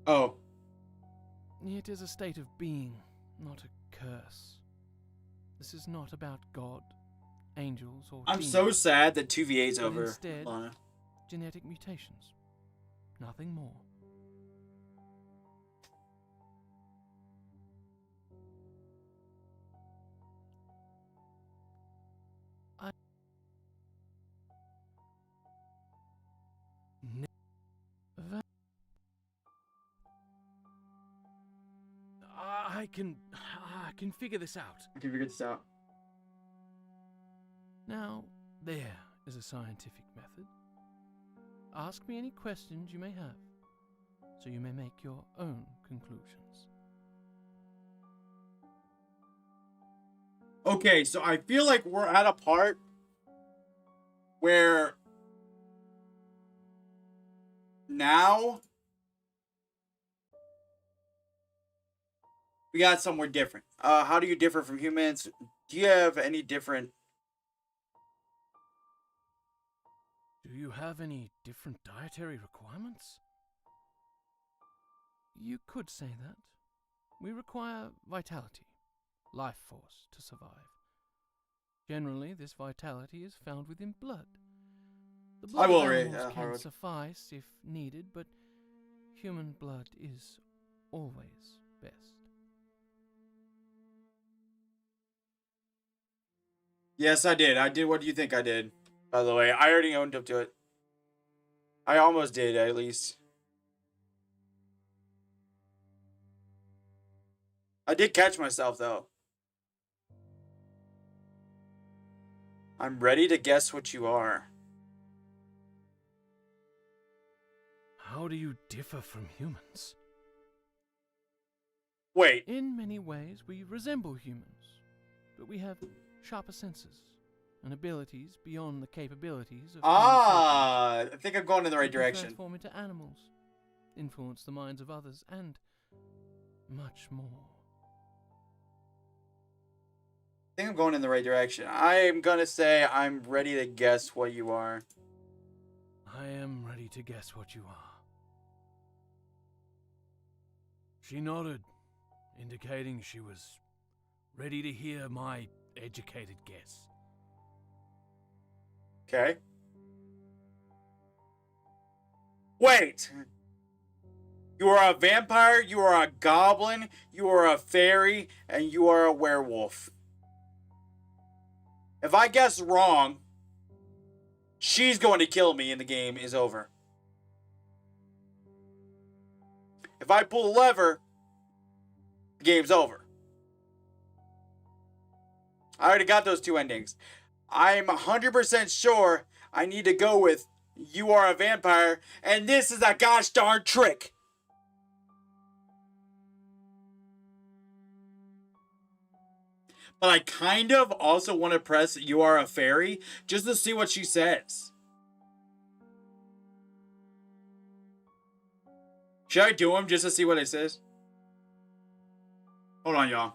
Oh. It is a state of being, not a curse. This is not about God, angels, or I'm demons, so sad that 2v8's but over. instead, Lana. genetic mutations. Nothing more. I can figure this out. I can figure this out. Now, there is a scientific method. Ask me any questions you may have, so you may make your own conclusions. Okay, so I feel like we're at a part where now we got somewhere different. How do you differ from humans? Do you have any different? Do you have any different dietary requirements? You could say that. We require vitality, life force, to survive. Generally, this vitality is found within blood. The blood will of read, animals can Howard. suffice if needed, but human blood is always best. Yes, I did. I did. What do you think I did? By the way, I already owned up to it. I almost did, at least. I did catch myself, though. I'm ready to guess what you are. How do you differ from humans? Wait. In many ways, we resemble humans, but we have sharper senses and abilities beyond the capabilities of I think I'm going in the right we can direction. transform into animals, influence the minds of others, and much more. I think I'm going in the right direction. I'm gonna say I'm ready to guess what you are. I am ready to guess what you are. She nodded, indicating she was ready to hear my educated guess. Okay. Wait. You are a vampire, you are a goblin, you are a fairy, and you are a werewolf. If I guess wrong, she's going to kill me and the game is over. If I pull a lever, the game's over. I already got those two endings. I'm 100% sure I need to go with you are a vampire, and this is a gosh darn trick. But I kind of also want to press you are a fairy just to see what she says. Should I do them just to see what it says? Hold on, y'all.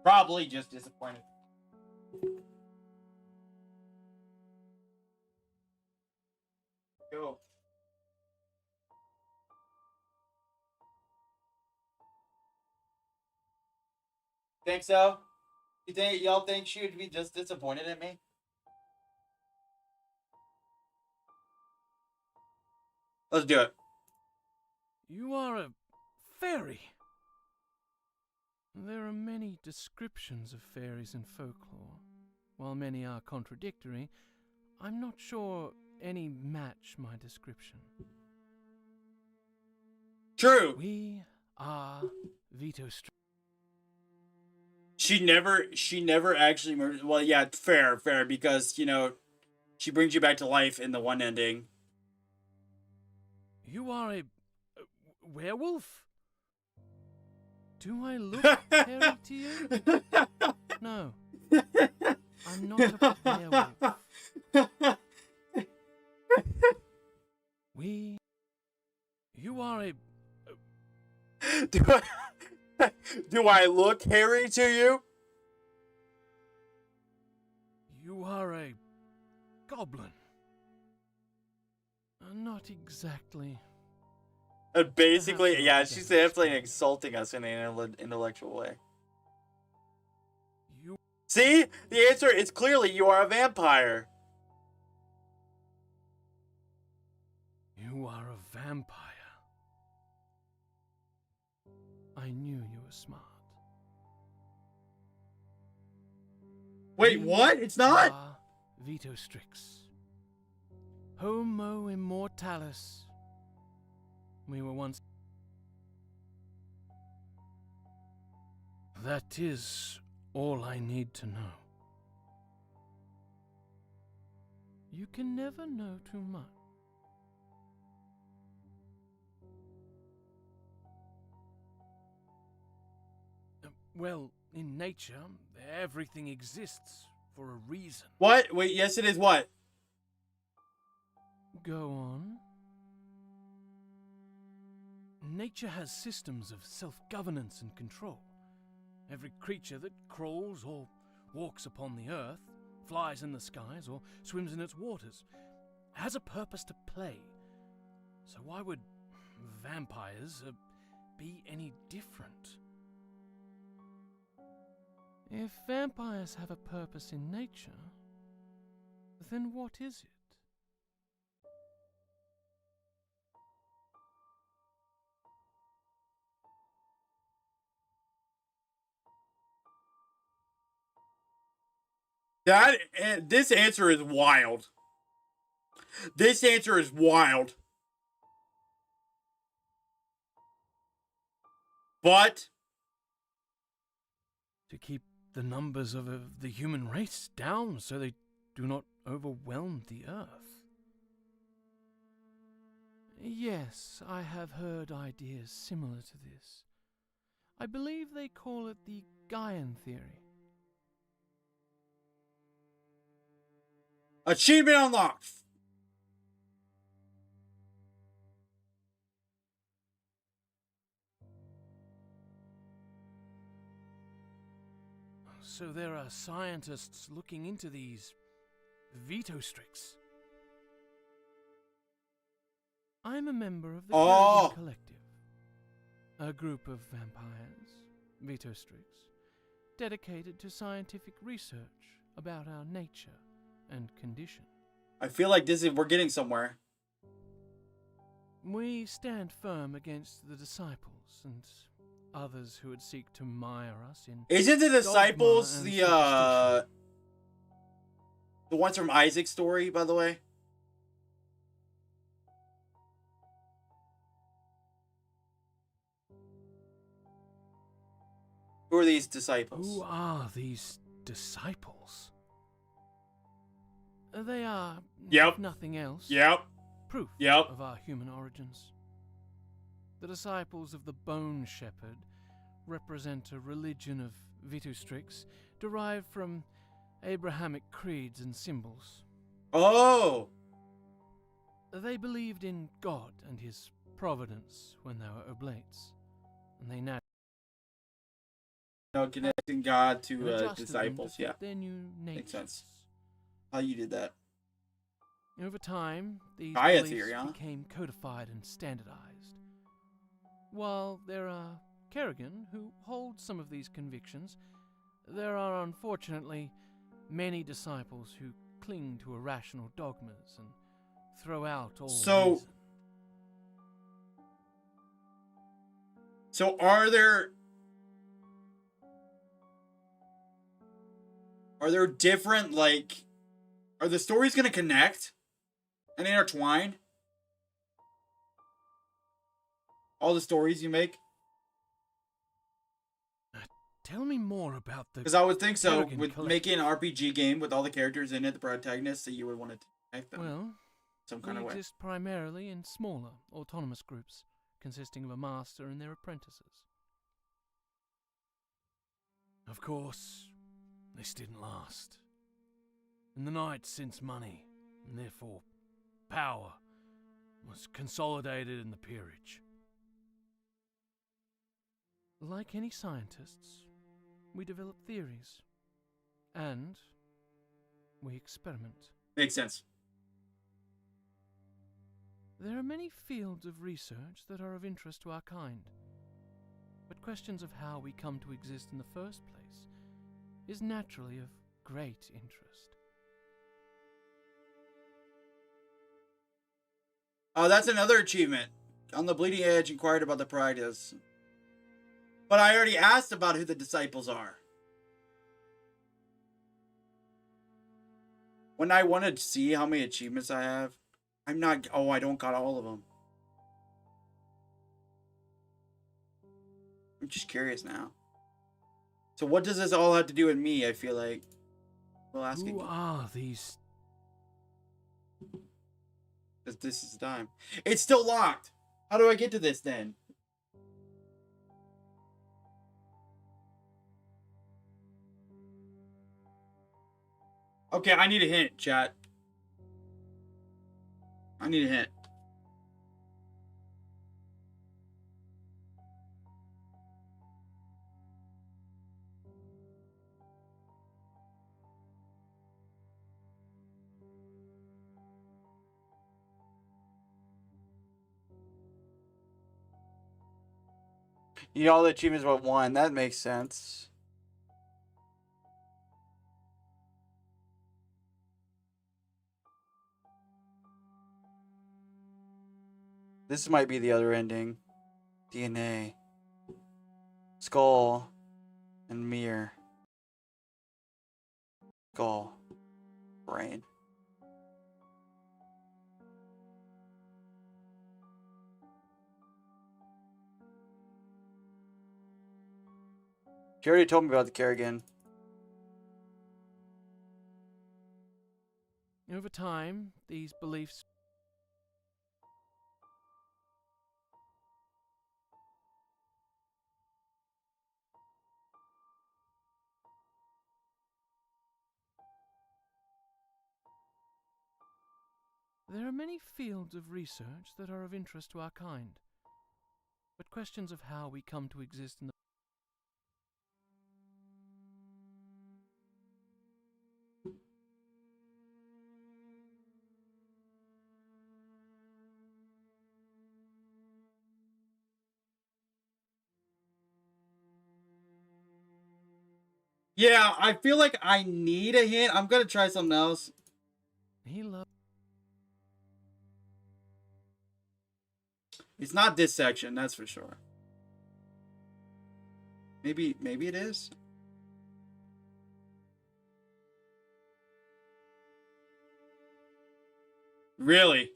Probably just disappointed. Go. Think so? You think y'all think she would be just disappointed in me? Let's do it. You are a fairy. There are many descriptions of fairies in folklore. While many are contradictory, I'm not sure any match my description. True. We are Veto Street. She never actually murdered. Well, yeah, fair, because, you know, she brings you back to life in the one ending. You are a werewolf? Do I look hairy to you? No. I'm not a werewolf. You are a... Do I look hairy to you? You are a goblin. Not exactly. Basically, yeah, she's definitely insulting us in an intellectual way. You... See? The answer is clearly you are a vampire. You are a vampire. I knew you were smart. Wait, what? It's not? Are Veto Strix. Homo immortalis. We were once... That is all I need to know. You can never know too much. Well, in nature, everything exists for a reason. What? Wait, yes it is what? Go on. Nature has systems of self-governance and control. Every creature that crawls or walks upon the earth, flies in the skies or swims in its waters, has a purpose to play. So why would vampires be any different? If vampires have a purpose in nature, then what is it? This answer is wild. This answer is wild. But To keep the numbers of the human race down so they do not overwhelm the earth. Yes, I have heard ideas similar to this. I believe they call it the Gaian theory. achievement unlocked. So there are scientists looking into these Veto Strix. I'm a member of the Oh. Caribbean Collective, a group of vampires, Veto Strix, dedicated to scientific research about our nature and condition. I feel like we're getting somewhere. We stand firm against the disciples and others who would seek to mire us in... Isn't the dogma disciples and the ones from Isaac's story, by the way? are these disciples? Who are these disciples? They are, Yep. if nothing else, Yep. proof Yep. of our human origins. The disciples of the Bone Shepherd represent a religion of Vitustrix derived from Abrahamic creeds and symbols. Oh. They believed in God and his providence when they were oblates, and they naturally No, connecting God to adjusted disciples. them to Yeah. fit their new natures. Makes sense. How you did that? Over time, these Gaia beliefs theory, huh? became codified and standardized. While there are Kerrigan who hold some of these convictions, there are unfortunately many disciples who cling to irrational dogmas and throw out all reason. So are there different, like, are the stories going to connect and intertwine? All the stories you make? Tell me more about the... Because I would think so, Kerrigan with Collective. making an RPG game with all the characters in it, the protagonists, that you would want to connect them Well, some kind we of way. exist primarily in smaller, autonomous groups, consisting of a master and their apprentices. Of course, this didn't last. In the night, since money, and therefore power, was consolidated in the peerage. Like any scientists, we develop theories, and we experiment. Makes sense. There are many fields of research that are of interest to our kind, but questions of how we come to exist in the first place is naturally of great interest. Oh, that's another achievement. On the Bleeding Edge, inquired about the practice. But I already asked about who the disciples are. When I wanted to see how many achievements I have, I'm not... Oh, I don't got all of them. I'm just curious now. So what does this all have to do with me, I feel like? We'll ask Who again. are these? Because this is the time. It's still locked. How do I get to this then? Okay, I need a hint, chat. I need a hint. You know, all the achievements but one. That makes sense. This might be the other ending. DNA. Skull. And mirror. Skull. Brain. She already told me about the Kerrigan. Over time, these beliefs... There are many fields of research that are of interest to our kind, but questions of how we come to exist in the... Yeah, I feel like I need a hint. I'm gonna try something else. He loved... It's not this section, that's for sure. Maybe it is. Really?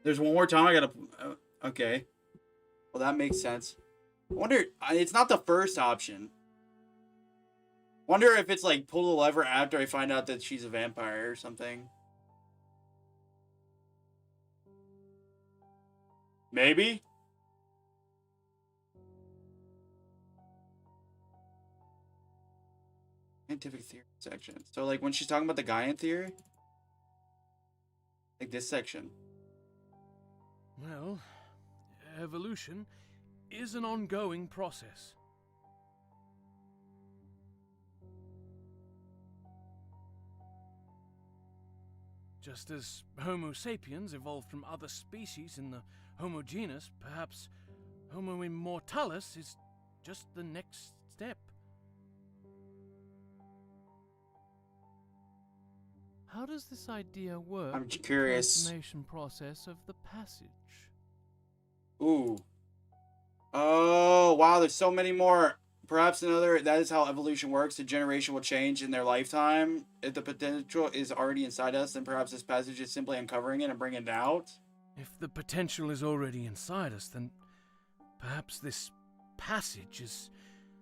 There's one more time I gotta... okay. Well, that makes sense. I wonder, it's not the first option. Wonder if it's like pull the lever after I find out that she's a vampire or something. Maybe? Scientific theory section. So, like, when she's talking about the Gaian theory? Like this section. Well, evolution is an ongoing process. Just as Homo sapiens evolved from other species in the Homo genus, perhaps Homo immortalis is just the next step. How does this idea work? I'm with the curious. transformation process of the passage. Ooh. Oh, wow, there's so many more. Perhaps another, that is how evolution works. A generation will change in their lifetime. If the potential is already inside us, then perhaps this passage is simply uncovering it and bringing it out. If the potential is already inside us, then perhaps this passage is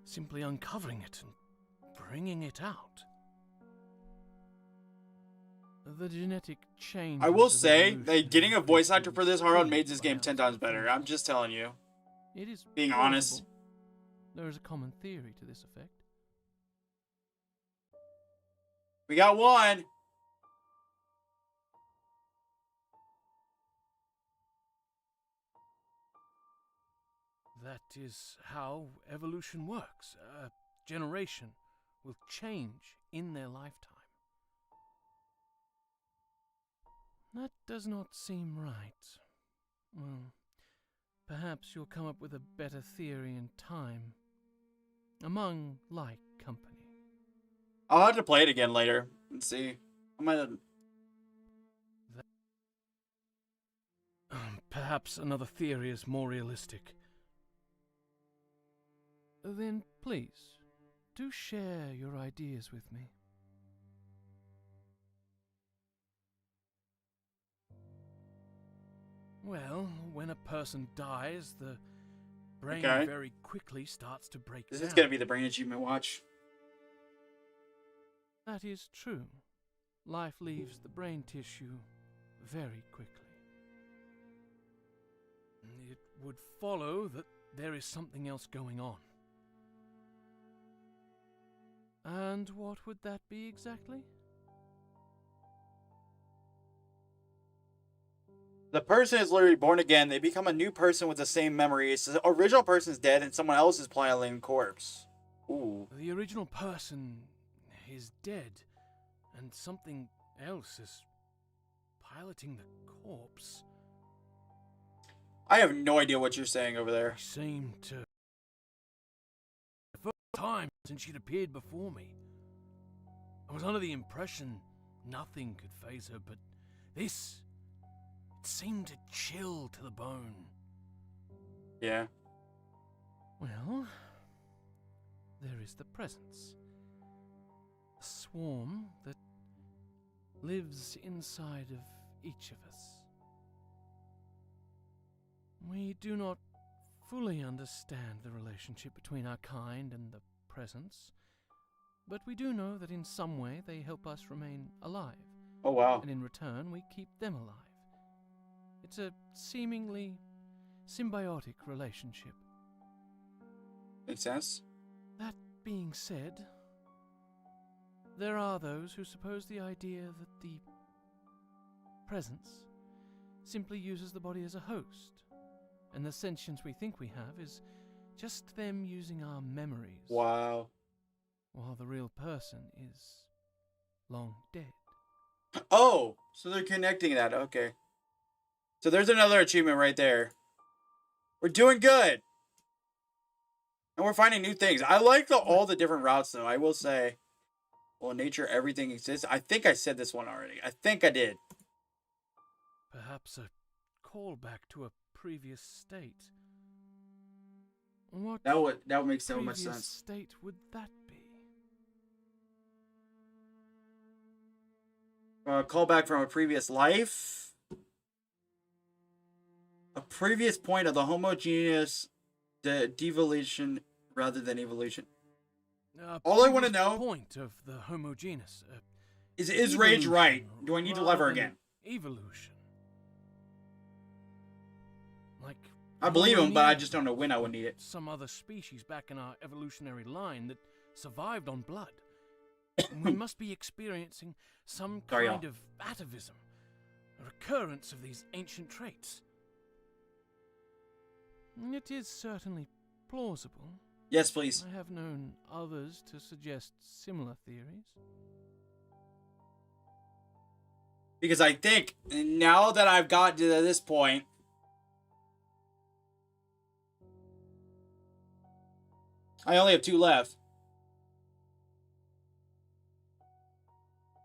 simply uncovering it and bringing it out. The genetic change. I will say that getting a voice actor for this hard made this game 10 times better. I'm just telling you. It is being plausible. honest. There is a common theory to this effect. We got one. That is how evolution works. A generation will change in their lifetime. That does not seem right. Well, perhaps you'll come up with a better theory in time. Among like company. I'll have to play it again later and see. I might. Perhaps another theory is more realistic. Then please, do share your ideas with me. Well, when a person dies, the brain Okay. very quickly starts to break This down. is gonna be the Brain Achievement Watch. That is true. Life leaves the brain tissue very quickly. It would follow that there is something else going on. And what would that be exactly? The person is literally born again. They become a new person with the same memories. The original person's dead and someone else is piling corpse. Ooh. The original person is dead, and something else is piloting the corpse. I have no idea what you're saying over there. I seemed to... The first time since she'd appeared before me. I was under the impression nothing could faze her, but this... It seemed to chill to the bone. Yeah. Well, there is the presence. A swarm that lives inside of each of us. We do not fully understand the relationship between our kind and the presence, but we do know that in some way they help us remain alive, Oh, wow. and in return we keep them alive. It's a seemingly symbiotic relationship. Makes sense. That being said, there are those who suppose the idea that the presence simply uses the body as a host, and the sentience we think we have is just them using our memories, Wow. while the real person is long dead. Oh, so they're connecting that. Okay. So there's another achievement right there. We're doing good. And we're finding new things. I like all the different routes, though. I will say, well, in nature, everything exists. I think I said this one already. I think I did. Perhaps a callback to a previous state. What That would make so much previous sense. state would that be? Callback from a previous life. A previous point of the homogeneous devolution rather than evolution. A All I wanna previous know- point of the Homo genus. Is Rage right? Evolution Do I need to rather lever than again? Evolution. Like I believe him, but I Homo just don't know when I would need it. some other species back in our evolutionary line that survived on blood. We must be experiencing some Sorry, kind y'all. of atavism, a recurrence of these ancient traits. It is certainly plausible. Yes, please. I have known others to suggest similar theories. Because I think now that I've got to this point, I only have 2 left.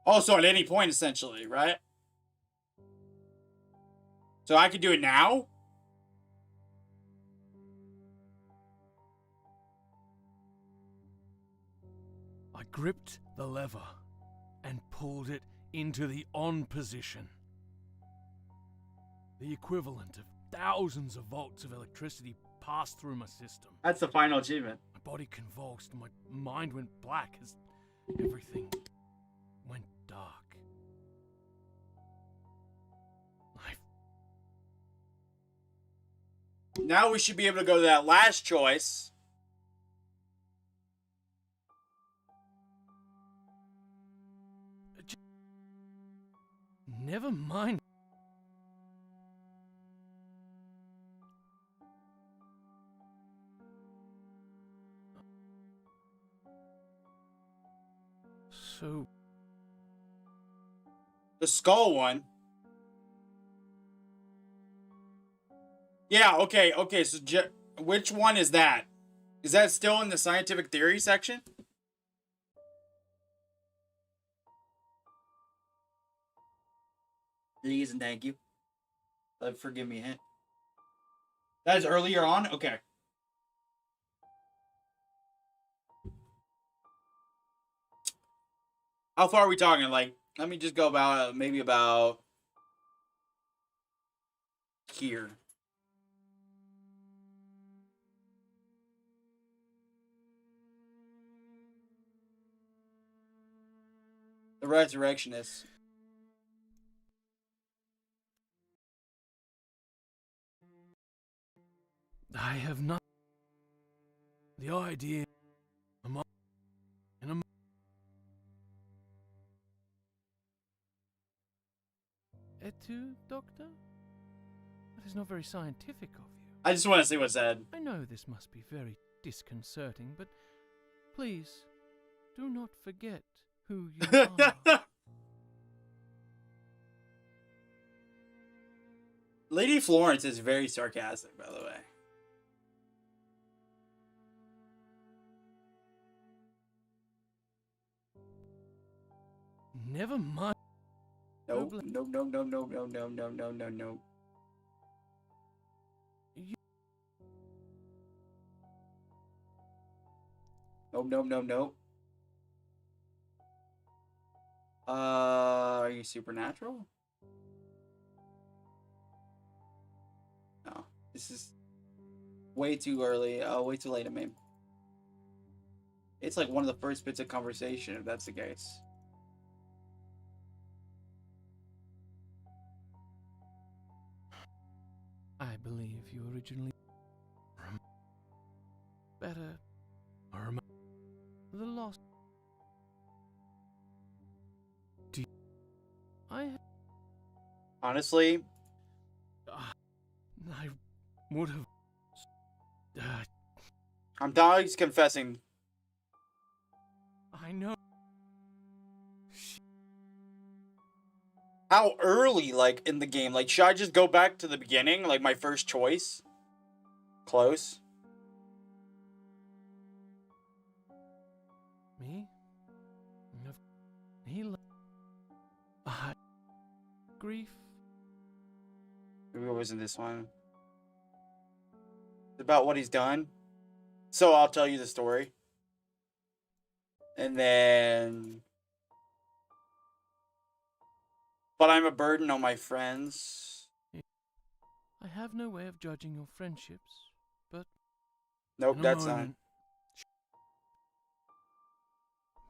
Oh, so at any point, essentially, right? So I could do it now? I gripped the lever and pulled it into the on position. The equivalent of thousands of volts of electricity passed through my system. That's the final achievement. My body convulsed and my mind went black as everything went dark. Now we should be able to go to that last choice. Never mind. So, The skull one. Yeah, okay, so which one is that? Is that still in the scientific theory section? Please and thank you. Forgive me a hint. That is earlier on? Okay. How far are we talking? Like, let me just go about, maybe about here. The Resurrectionist. I have not. The idea. Et tu, Doctor? That is not very scientific of you. I just want to see what's said. I know this must be very disconcerting, but please, do not forget who you are. Lady Florence is very sarcastic, by the way. Never mind. Nope. No. No. Are you supernatural? No. This is way too early. Way too late, I mean. It's like one of the first bits of conversation, if that's the case. I believe you originally better or remember the lost. Do you... I Honestly, I would have. I'm always confessing. I know. How early, like, in the game? Like, should I just go back to the beginning? Like, my first choice? Close. Me? He. Grief. Maybe it wasn't this one. It's about what he's done. So I'll tell you the story. And then... But I'm a burden on my friends. I have no way of judging your friendships, but Nope, In a that's not. moment.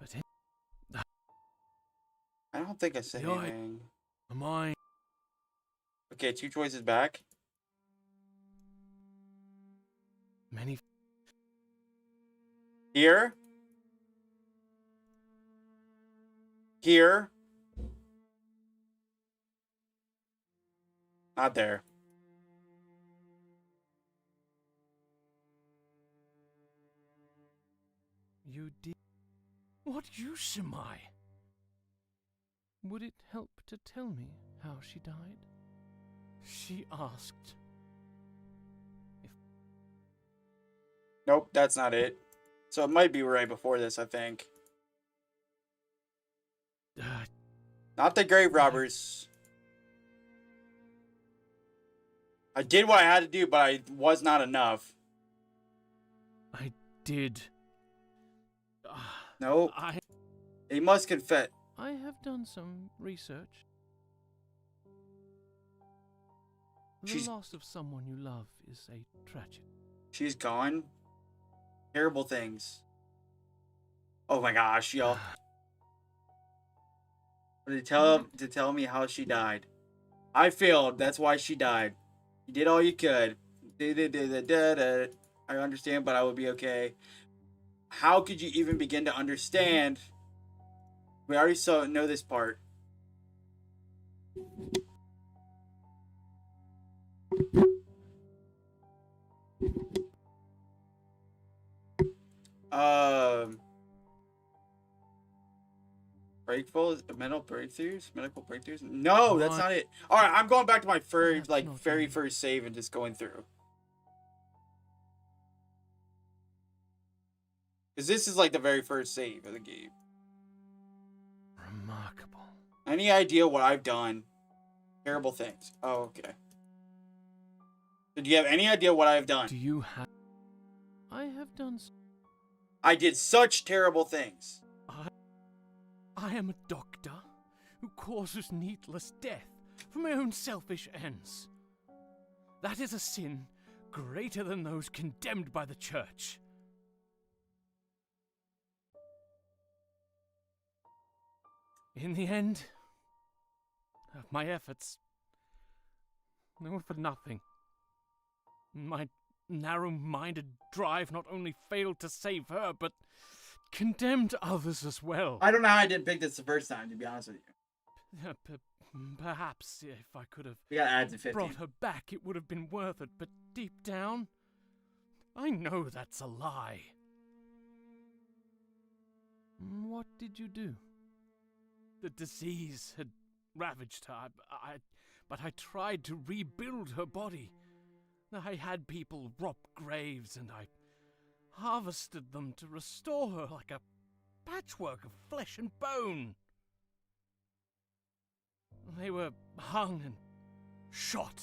But in I don't think I said The eye- anything. my mind, Okay, 2 choices back. many Here. Here. Not there. you did. What use am I? Would it help to tell me how she died? She asked. Nope, that's not it. So it might be right before this, I think. Uh, Not the grave robbers. I did what I had to do, but I was not enough. I did. Nope. He must confess. I have done some research. The loss of someone you love is a tragedy. She's gone. Terrible things. Oh my gosh, yo. To tell me how she died. I failed. That's why she died. You did all you could. I understand, but I will be okay. How could you even begin to understand? We already know this part. Medical breakthroughs? No, that's not it. Alright, I'm going back to my very first save and just going through. Because this is like the very first save of the game. Remarkable. Any idea what I've done? Terrible things. Oh, okay. So do you have any idea what I've done? Do you have... I have done... I did such terrible things. I am a doctor who causes needless death for my own selfish ends. That is a sin greater than those condemned by the church. In the end, my efforts, they were for nothing. My narrow-minded drive not only failed to save her, but condemned others as well. I don't know how I didn't pick this the first time, to be honest with you. Perhaps if I could have We gotta add to 50. brought her back, it would have been worth it. But deep down, I know that's a lie. What did you do? The disease had ravaged her, but I tried to rebuild her body. I had people rob graves, and I harvested them to restore her like a patchwork of flesh and bone. They were hung and shot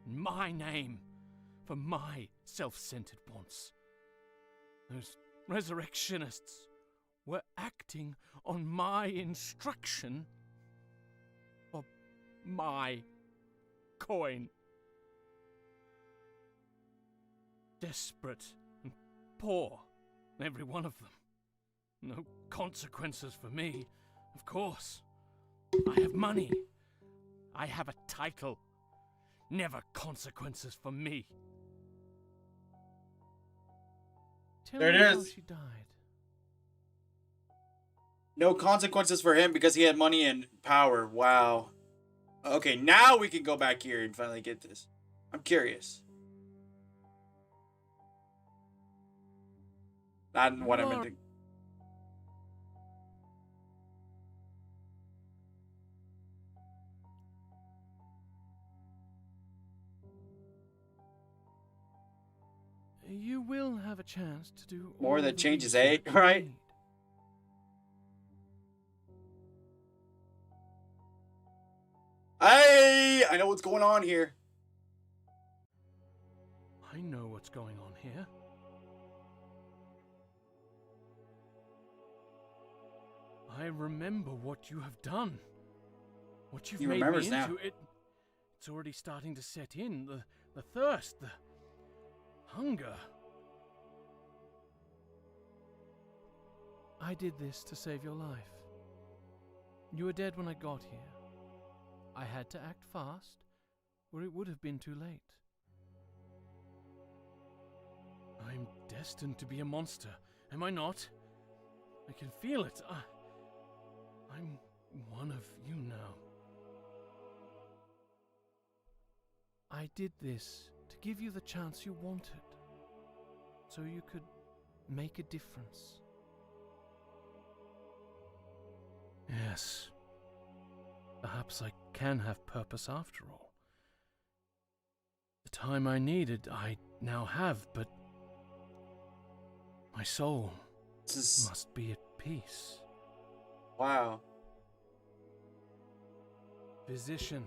in my name for my self-centered wants. Those resurrectionists were acting on my instruction for my coin. Desperate and poor, every one of them. No consequences for me, of course. I have money. I have a title. Never consequences for me. Tell There me it how is. she died. No consequences for him because he had money and power. Wow. Okay, now we can go back here and finally get this. I'm curious. Not what I meant to... You will have a chance to do More all that the changes, research eh? you Right? need. Hey! I know what's going on here. I know what's going on here. I remember what you have done. What you've He made me remembers into. now. It's already starting to set in. The thirst, the hunger. I did this to save your life. You were dead when I got here. I had to act fast, or it would have been too late. I'm destined to be a monster, am I not? I can feel it. I'm one of you now. I did this to give you the chance you wanted, so you could make a difference. Yes. Perhaps I can have purpose after all. The time I needed, I now have, but my soul must be at peace. Wow. Physician,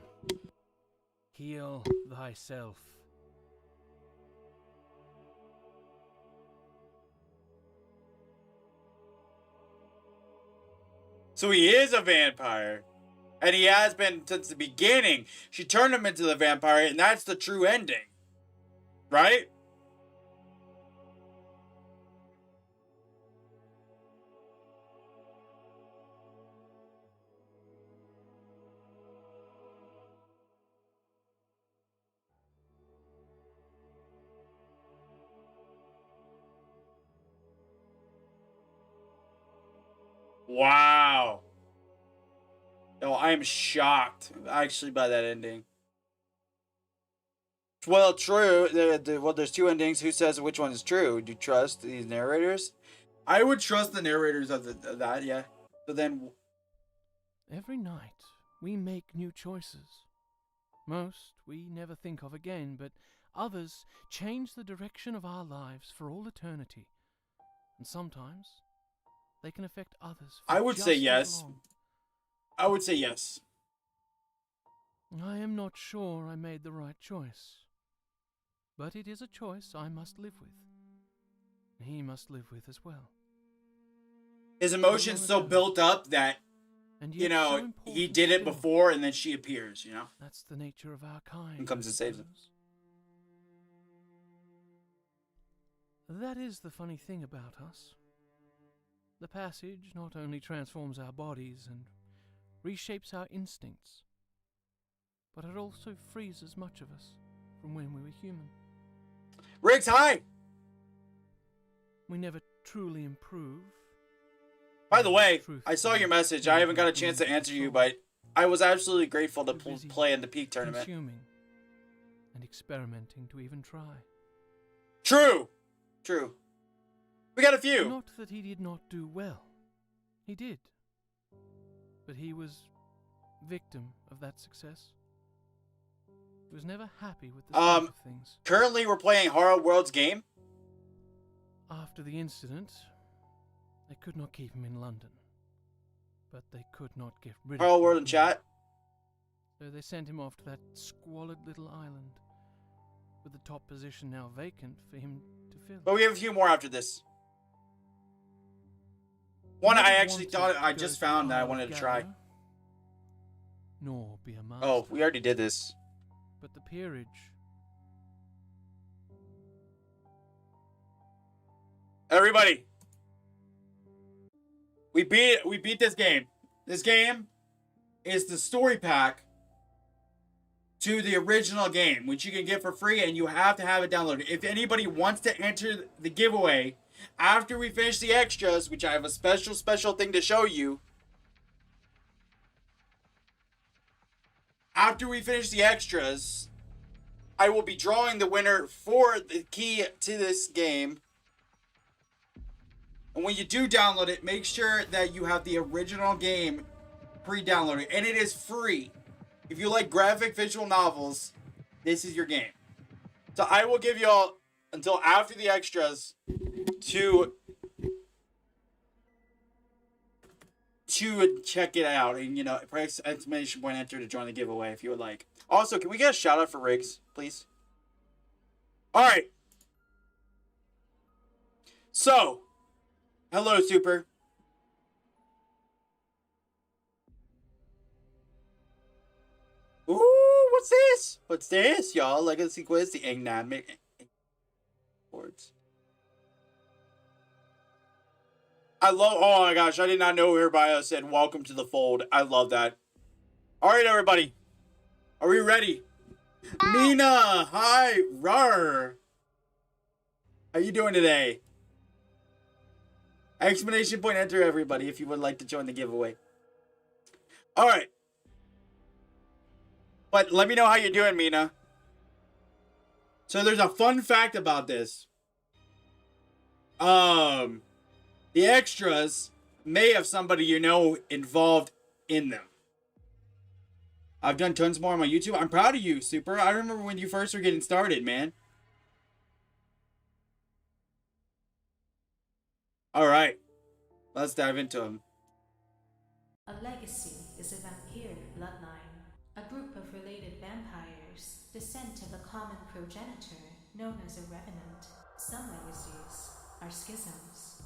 heal thyself. So he is a vampire. And he has been since the beginning. She turned him into the vampire, and that's the true ending. Right? Wow. No, I am shocked, actually, by that ending. Well, true. Well, there's two endings. Who says which one is true? Do you trust these narrators? I would trust the narrators of that, yeah. So then... Every night, we make new choices. Most we never think of again, but others change the direction of our lives for all eternity. And sometimes, they can affect others for I would just say as yes. long. I would say yes. I am not sure I made the right choice. But it is a choice I must live with. He must live with as well. His emotions so built up that, And you yet know, so he important did it still. before and then she appears, you know? That's the nature of our kind. And comes and saves him. That is the funny thing about us. The passage not only transforms our bodies and reshapes our instincts, but it also freezes much of us from when we were human. Riggs, hi! We never truly improve. By the way, Truth I saw your is message. I haven't got a never chance to into answer you, soul. but I was absolutely grateful to Too busy play in the Peak tournament. Consuming and experimenting to even try. True! True. We got a few. Not that he did not do well. He did. But he was victim of that success. He was never happy with the state of things. Currently, we're playing Horror World's game. After the incident, they could not keep him in London. But they could not get rid of him. Horror World in chat. So they sent him off to that squalid little island, with the top position now vacant for him to fill. But we have a few more after this. One I actually thought I just found that I wanted to try. Nor be a master. Oh, we already did this. But the peerage. Everybody, we beat this game. This game is the story pack to the original game, which you can get for free, and you have to have it downloaded. If anybody wants to enter the giveaway after we finish the extras, which I have a special thing to show you. After we finish the extras, I will be drawing the winner for the key to this game. And when you do download it, make sure that you have the original game pre-downloaded. And it is free. If you like graphic visual novels, this is your game. So I will give you all until after the extras to check it out. And, you know, press exclamation point enter to join the giveaway if you would like. Also, can we get a shout out for Riggs, please? All right. So, hello, Super. Ooh, what's this? What's this, y'all? Legacy quiz, the enigmatic words. I love, oh my gosh, I did not know her bio said welcome to the fold. I love that. All right, everybody. Are we ready? Mina, hi, rar. How you doing today? Exclamation point, enter everybody if you would like to join the giveaway. All right. But let me know how you're doing, Mina. So there's a fun fact about this. The extras may have somebody you know involved in them. I've done tons more on my YouTube. I'm proud of you, Super. I remember when you first were getting started, man. All right. Let's dive into them. A legacy is a vampire bloodline, a group of related vampires, descent of a common progenitor known as a revenant. Some legacies are schisms,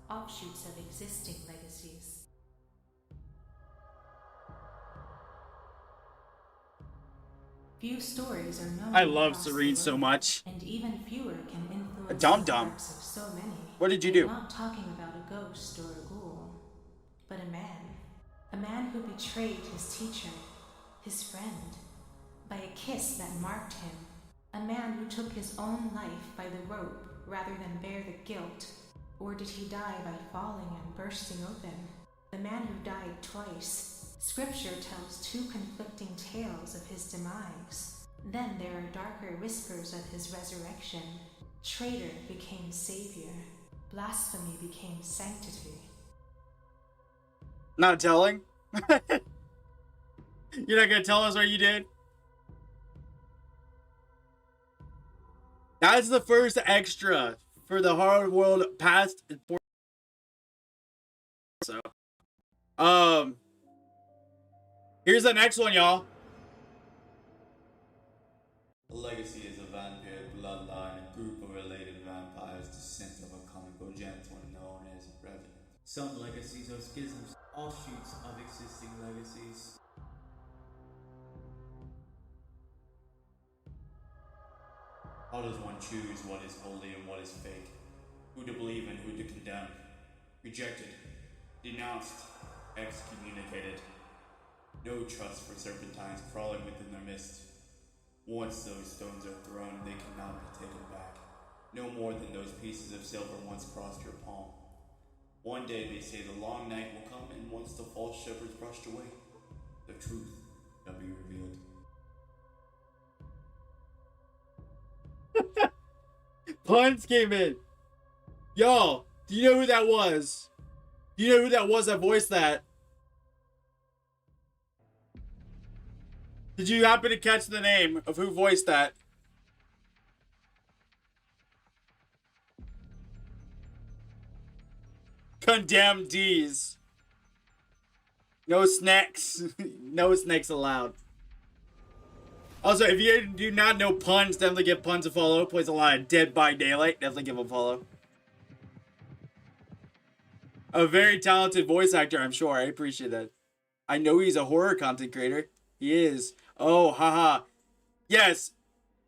offshoots of existing legacies. Few stories are known. I love across the Serene world, so much. and even fewer can influence A dum-dum. the hearts of so many. What did you We're do? not talking about a ghost or a ghoul, but a man who betrayed his teacher, his friend, by a kiss that marked him, a man who took his own life by the rope rather than bear the guilt. Or did he die by falling and bursting open? The man who died twice. Scripture tells two conflicting tales of his demise. Then there are darker whispers of his resurrection. Traitor became savior. Blasphemy became sanctity. Not telling? You're not gonna tell us what you did? That's the first extra for the Horror World past. So, here's the next one, y'all. A legacy is a vampire bloodline, a group of related vampires, descent of a common progenitor known as a revenant. Some legacies are schisms, offshoots of existing legacies. How does one choose what is holy and what is fake? Who to believe and who to condemn? Rejected, denounced, excommunicated. No trust for serpentines crawling within their midst. Once those stones are thrown, they cannot be taken back. No more than those pieces of silver once crossed your palm. One day they say the long night will come, and once the false shepherds brushed away, the truth shall be revealed. Puns came in. Y'all, do you know who that was? Do you know who that was that voiced that? Did you happen to catch the name of who voiced that? Condemned D's. No snacks. No snacks allowed. Also, if you do not know Puns, definitely give Puns a follow. Plays a lot of Dead by Daylight. Definitely give him a follow. A very talented voice actor, I'm sure. I appreciate that. I know he's a horror content creator. He is. Oh, haha. Yes,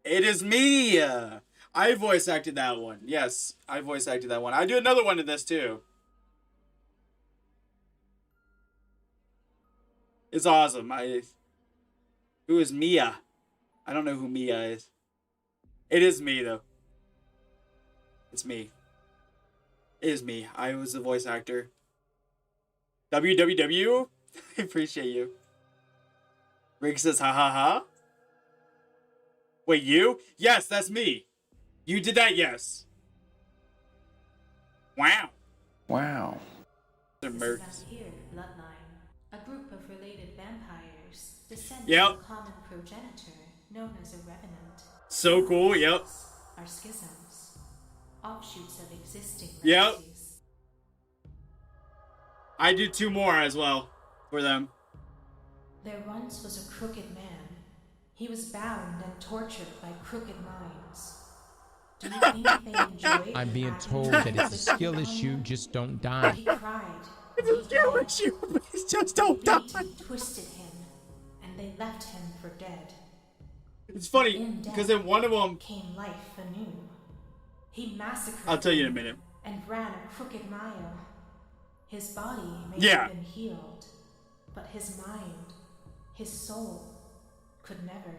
it is me. I voice acted that one. Yes, I voice acted that one. I do another one in this too. It's awesome. Who is Mia? I don't know who Mia is. It is me though. It's me. It is me. I was the voice actor. WWW? I appreciate you. Rick says, ha ha ha. Wait, you? Yes, that's me. You did that, yes. Wow. Wow. Is a vampire bloodline, a group of related vampires, descent Yep. from a common progenitor known as a revenant. So cool, yep. Are schisms, offshoots of existing Yep. legacies. I do two more as well for them. There once was a crooked man. He was bound and tortured by crooked minds. Do you think they enjoyed I'm being acting told that it's a with skill them? issue, just don't But die. he cried. It's a skill issue, please just don't They die. beat and twisted him, and they left him for dead. It's funny, In death because in one of them, came life anew. He massacred I'll tell you in a them minute. and ran a crooked mile. His body may Yeah. have been healed, but his mind, his soul, could never.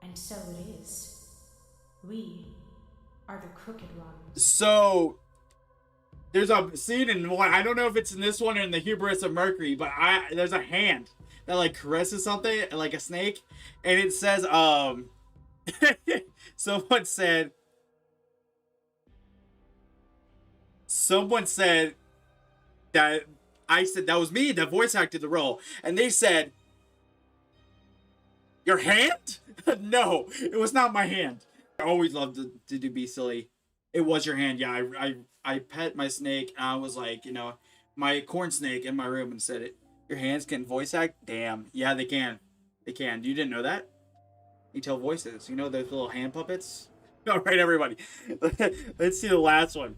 And so it is. We are the crooked ones. So there's a scene in one. I don't know if it's in this one or in the Hubris of Mercury, but there's a hand that like caresses something like a snake, and it says someone said that I said that was me that voice acted the role, and they said, "Your hand?" No, it was not my hand. I always loved to be silly. It was your hand. Yeah, I pet my snake, and I was like, my corn snake in my room, and said it. Your hands can voice act? Damn. Yeah, they can. They can. You didn't know that? You tell voices. You know those little hand puppets? All right, everybody. Let's see the last one.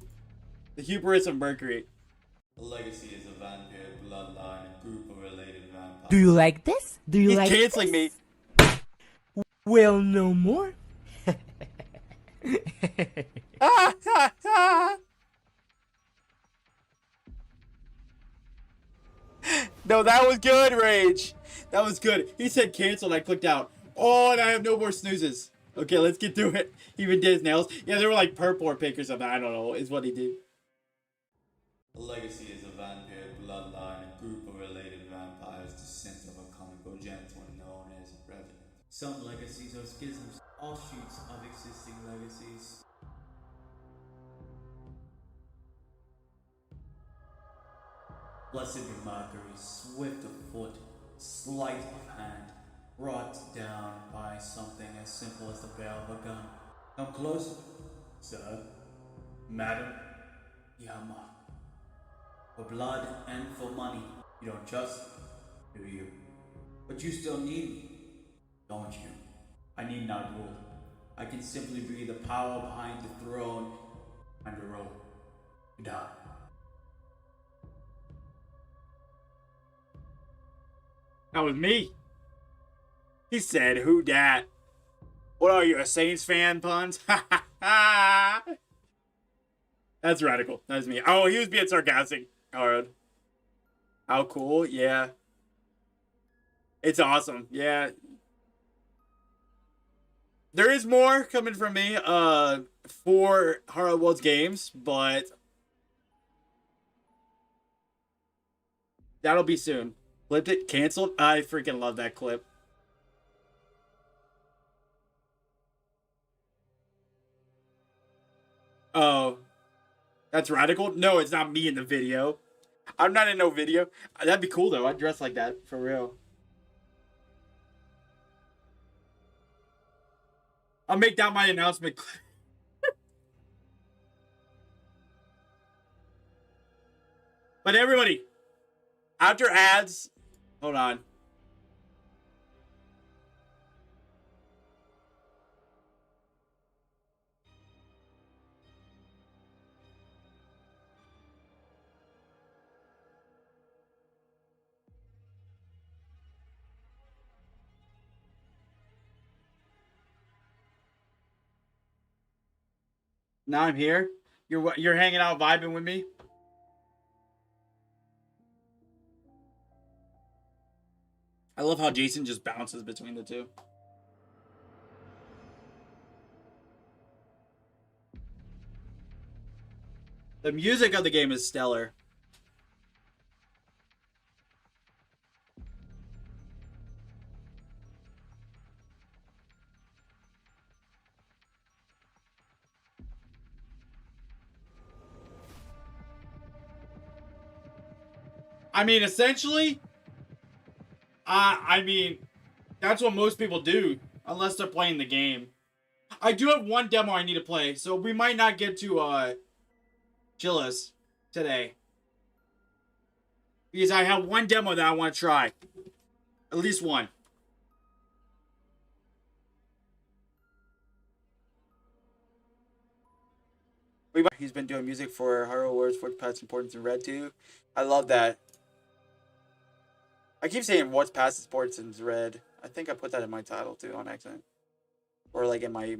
The Hubris of Mercury. The legacy is a vampire bloodline, a group of related vampires. Do you like this? Do you He's like canceling this? me. Well, no more. No, that was good, Rage. That was good. He said cancel, and I clicked out. Oh, and I have no more snoozes. Okay, let's get through it. He even did his nails. Yeah, they were like purple or pink or something. I don't know. Is what he did. The legacy is a vampire bloodline, a group of related vampires, descent of a comical gentleman known as Revenant. Some legacies are schisms, offshoots of existing legacies. Blessed be Mercury, swift of foot, sleight of hand, brought down by something as simple as the barrel of a gun. Come closer, sir, madam, Yama. For blood and for money, you don't trust me, do you? But you still need me, don't you? I need not rule. I can simply be the power behind the throne and the role. You die. That was me. He said, "Who dat? What are you, a Saints fan, Puns?" That's radical. That's me. Oh, he was being sarcastic. Alright. How cool? Yeah. It's awesome. Yeah. There is more coming from me for Horror Worlds games, but that'll be soon. Flipped it, canceled. I freaking love that clip. Oh, that's radical? No, it's not me in the video. I'm not in no video. That'd be cool though. I'd dress like that for real. I'll make that my announcement. But everybody, after ads, hold on. Now I'm here. You're hanging out vibing with me. I love how Jason just bounces between the two. The music of the game is stellar. I mean, essentially, I mean, that's what most people do, unless they're playing the game. I do have one demo I need to play, so we might not get to, Chillis today. Because I have one demo that I want to try. At least one. He's been doing music for Hero Wars, for Past Importance in Red 2. I love that. I keep saying what's past sports in red. I think I put that in my title too on accident. Or like in my...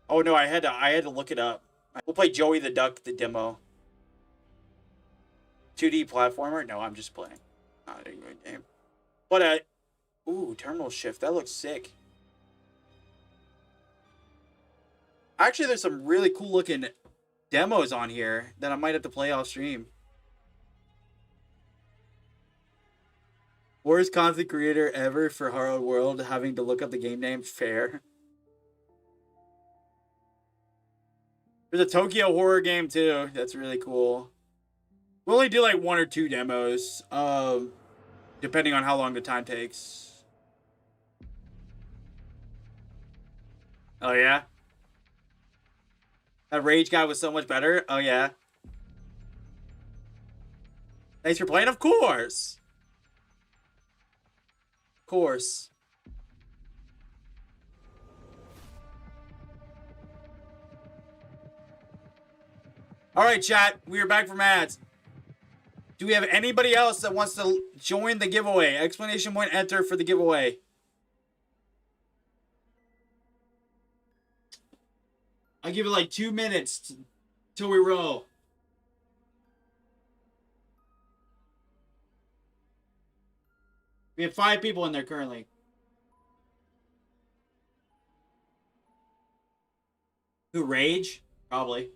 Oh no, I had to look it up. We'll play Joey the Duck, the demo. 2D platformer? No, I'm just playing. Not a good game. But, ooh, terminal shift. That looks sick. Actually, there's some really cool looking demos on here that I might have to play off stream. Worst content creator ever for Horror World having to look up the game name? Fair. There's a Tokyo horror game too. That's really cool. We'll only do like 1 or 2 demos, depending on how long the time takes. Oh yeah? That Rage guy was so much better? Oh yeah? Thanks for playing? Of course! Of course. Alright, chat. We are back from ads. Do we have anybody else that wants to join the giveaway? Explanation point enter for the giveaway. I'll give it like 2 minutes till we roll. We have 5 people in there currently. Who, Rage? Probably.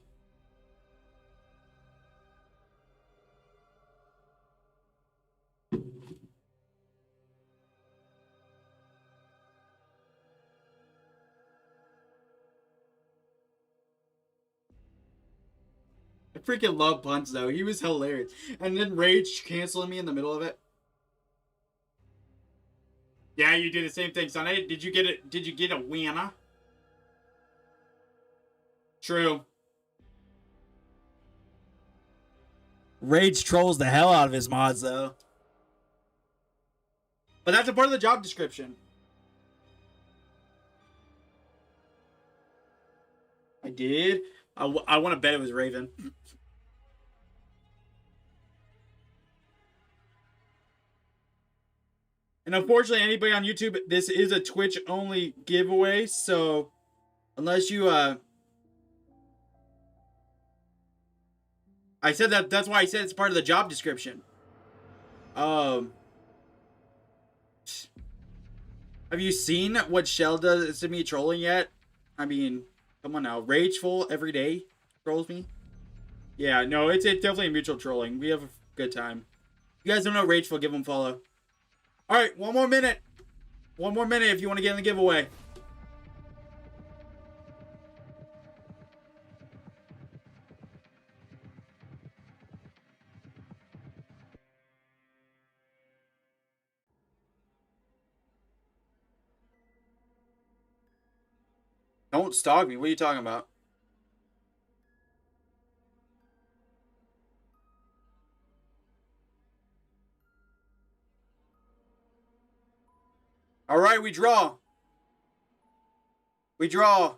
I freaking love Punch though. He was hilarious. And then Rage canceling me in the middle of it. Yeah, you do the same thing, Sonny. Did you get it? Did you get a winner? True. Rage trolls the hell out of his mods though. But that's a part of the job description. I did. I want to bet it was Raven. And unfortunately, anybody on YouTube, this is a Twitch only giveaway. So unless you, I said that. That's why I said it's part of the job description. Have you seen what Shell does to me trolling yet? I mean, come on now. Rageful every day trolls me. Yeah, no, it's definitely mutual trolling. We have a good time. If you guys don't know Rageful, give him a follow. All right, 1 more minute. 1 more minute if you want to get in the giveaway. Don't stalk me. What are you talking about? All right, we draw. We draw.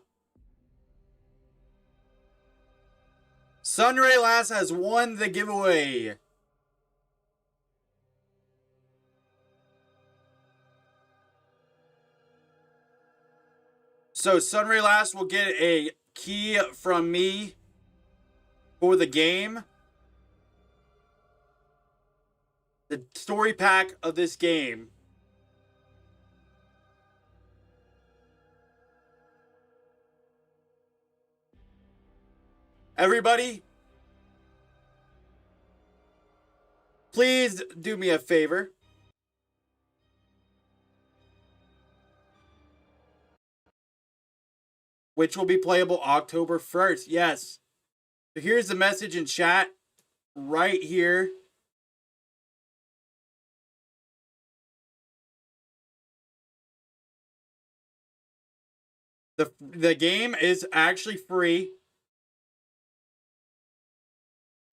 Sunray Lass has won the giveaway. So Sunray Lass will get a key from me for the game. The story pack of this game. Everybody, please do me a favor. Which will be playable October 1st. Yes. So here's the message in chat right here. The game is actually free.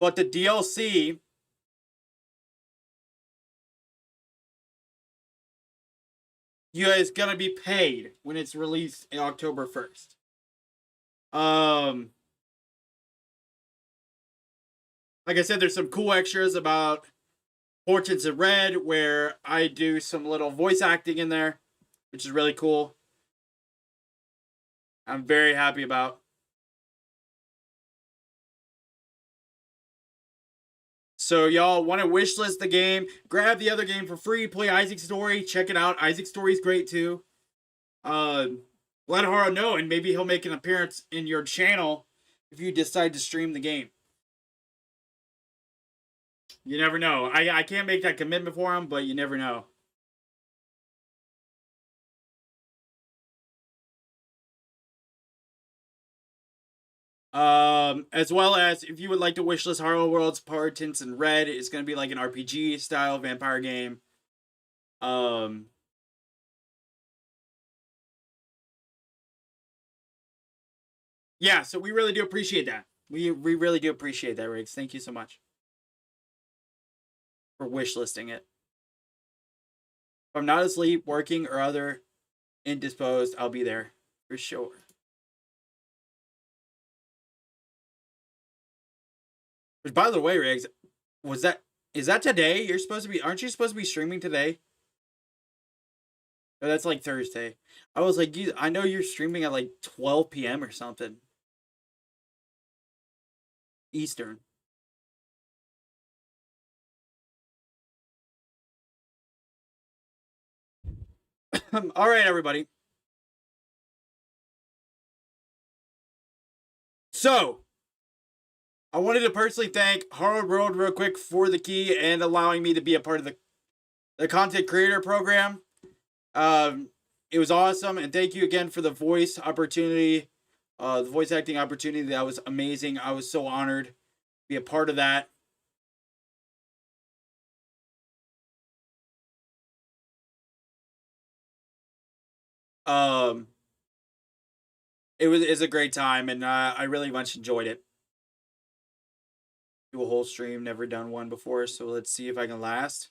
But the DLC is gonna be paid when it's released in October 1st. Like I said, there's some cool extras about Portraits in Red where I do some little voice acting in there, which is really cool. I'm very happy about. So y'all want to wishlist the game, grab the other game for free, play Isaac's Story, check it out. Isaac's Story's great too. Let Haro know, and maybe he'll make an appearance in your channel if you decide to stream the game. You never know. I can't make that commitment for him, but you never know. As well as if you would like to wishlist Harlow World's Power Tints in Red, it's gonna be like an RPG style vampire game. Yeah, so we really do appreciate that. We really do appreciate that, Riggs. Thank you so much for wishlisting it. If I'm not asleep, working, or other indisposed, I'll be there for sure. Which, by the way, Riggs, is that today? Aren't you supposed to be streaming today? Or that's like Thursday. I was like, I know you're streaming at like 12 p.m. or something. Eastern. All right, everybody. So, I wanted to personally thank Hard World real quick for the key and allowing me to be a part of the content creator program. It was awesome, and thank you again for the voice opportunity, the voice acting opportunity. That was amazing. I was so honored to be a part of that. It's a great time, and I really much enjoyed it. Do a whole stream, never done one before, so let's see if I can last.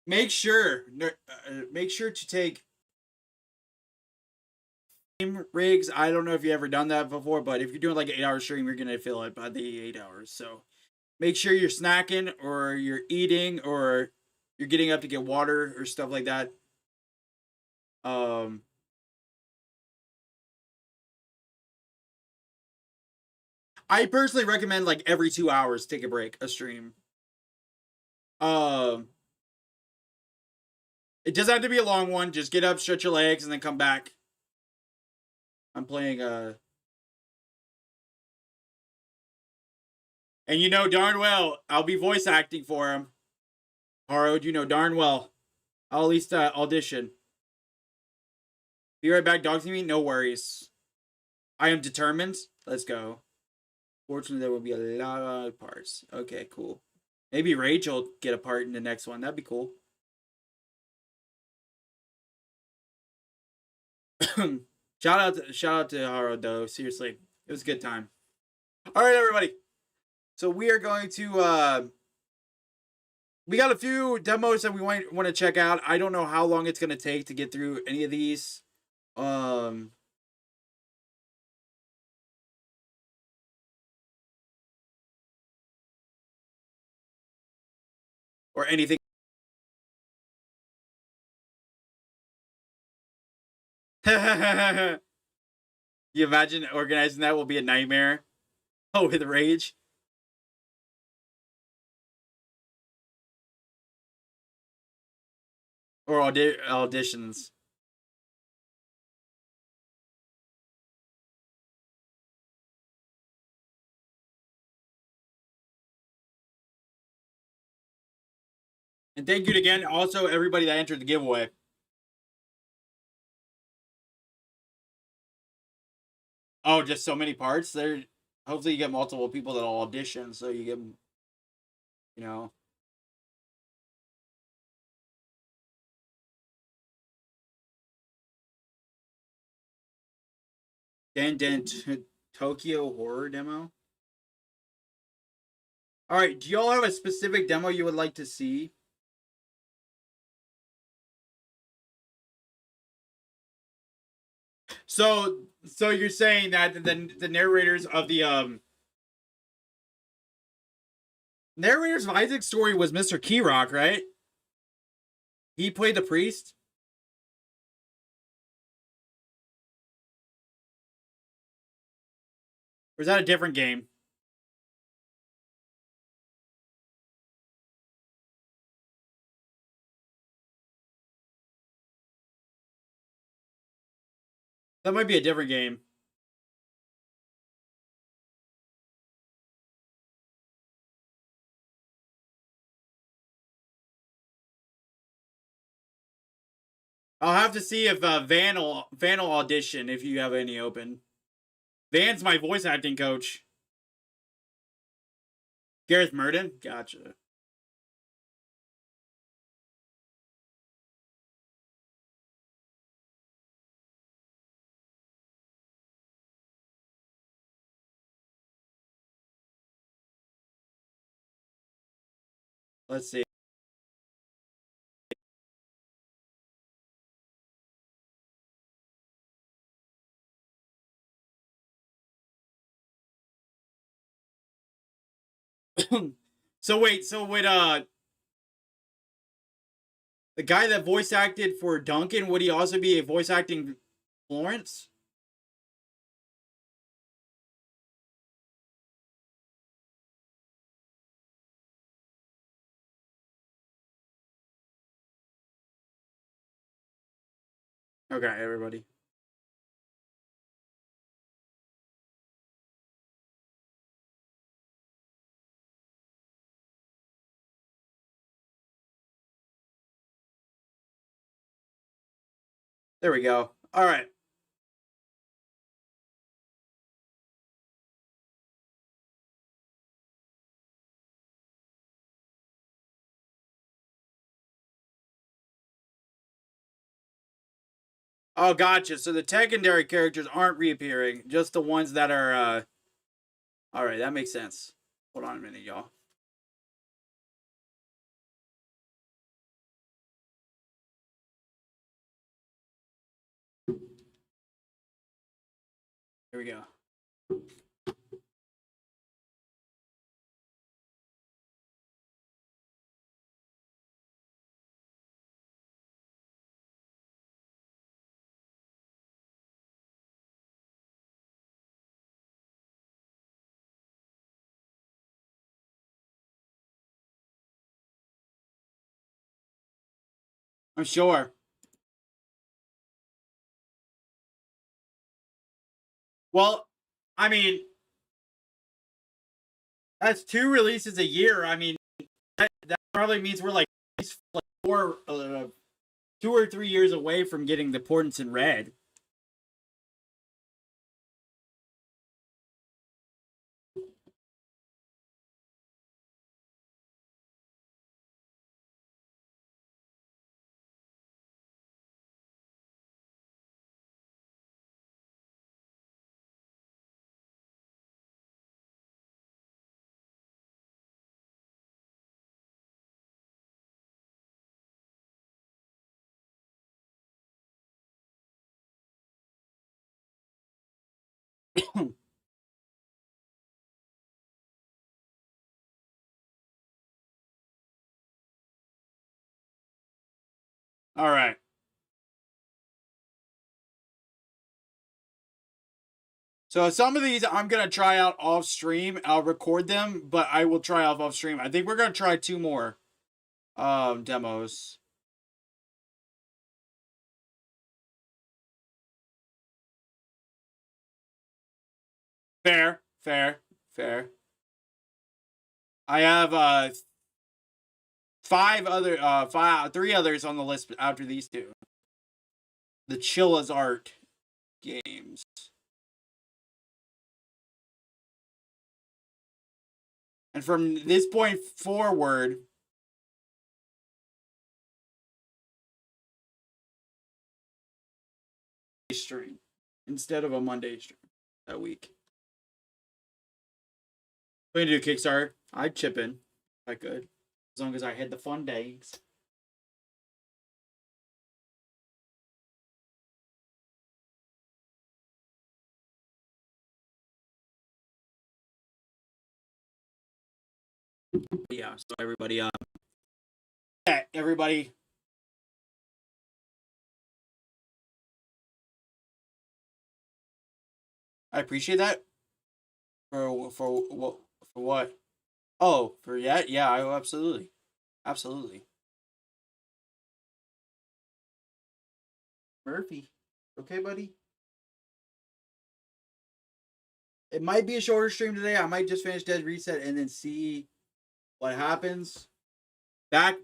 Make sure to take rigs. I don't know if you ever done that before, but if you're doing like an 8-hour stream, you're gonna feel it by the 8 hours. So make sure you're snacking or you're eating or you're getting up to get water or stuff like that. I personally recommend like every 2 hours take a break, a stream. It doesn't have to be a long one. Just get up, stretch your legs, and then come back. I'm playing and you know darn well I'll be voice acting for him. Haro, you know darn well. I'll at least audition. Be right back, dog to me. No worries. I am determined. Let's go. Fortunately, there will be a lot of parts. Okay, cool. Maybe Rage will get a part in the next one. That'd be cool. Shout out to Haro though. Seriously, it was a good time. All right, everybody. So we are going to we got a few demos that we want to check out. I don't know how long it's going to take to get through any of these. Or anything. You imagine organizing that will be a nightmare. Oh, with Rage. Or auditions. And thank you again, also everybody that entered the giveaway. Oh, just so many parts. There, hopefully you get multiple people that'll audition, so you get, you know. Tokyo horror demo. All right, do y'all have a specific demo you would like to see? So you're saying that the narrators of narrators of Isaac's Story was Mr. Keyrock, right? He played the priest. Or is that a different game? That might be a different game. I'll have to see if Van will audition if you have any open. Van's my voice acting coach. Gareth Murden? Gotcha. Let's see. So wait, the guy that voice acted for Duncan, would he also be a voice acting Florence? Okay, everybody. There we go. All right. Oh, gotcha. So the secondary characters aren't reappearing, just the ones that are. All right, that makes sense. Hold on a minute, y'all. Here we go. I'm sure. Well, I mean, that's 2 releases a year. I mean, that probably means we're like 2 or 3 years away from getting the Portents in red. All right. So some of these I'm gonna try out off stream. I'll record them, but I will try off stream. I think we're gonna try 2 more demos. Fair, fair, fair. I have 3 others on the list after these 2. The Chilla's Art games. And from this point forward, stream instead of a Monday stream that week. We're gonna do Kickstarter. I'd chip in if I could, as long as I had the fun days. Yeah, so everybody, yeah, everybody. I appreciate that. For what? Oh, for yeah, absolutely, absolutely. Murphy, okay, buddy. It might be a shorter stream today. I might just finish Dead Reset and then see what happens.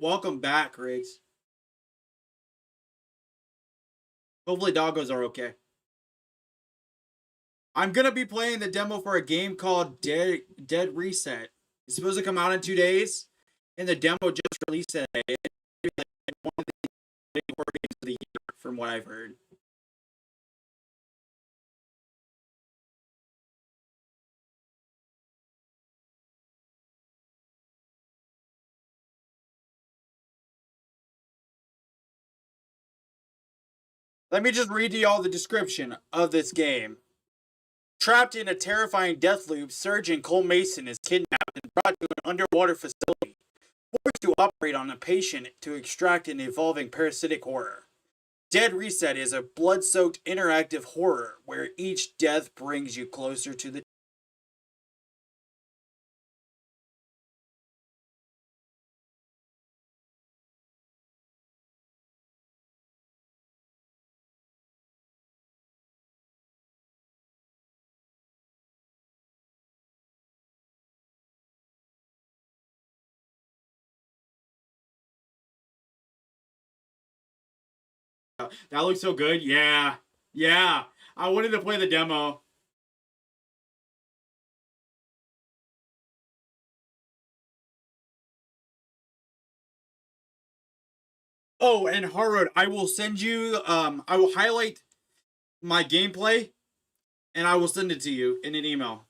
Welcome back, Riggs. Hopefully doggos are okay. I'm gonna be playing the demo for a game called Dead Reset. It's supposed to come out in 2 days, and the demo just released today. It's like one of the big horror games of the year, from what I've heard. Let me just read to y'all the description of this game. Trapped in a terrifying death loop, Surgeon Cole Mason is kidnapped and brought to an underwater facility, forced to operate on a patient to extract an evolving parasitic horror. Dead Reset is a blood-soaked interactive horror where each death brings you closer to the That looks so good. Yeah. Yeah. I wanted to play the demo. Oh, and Harrod, I will send you I will highlight my gameplay and I will send it to you in an email.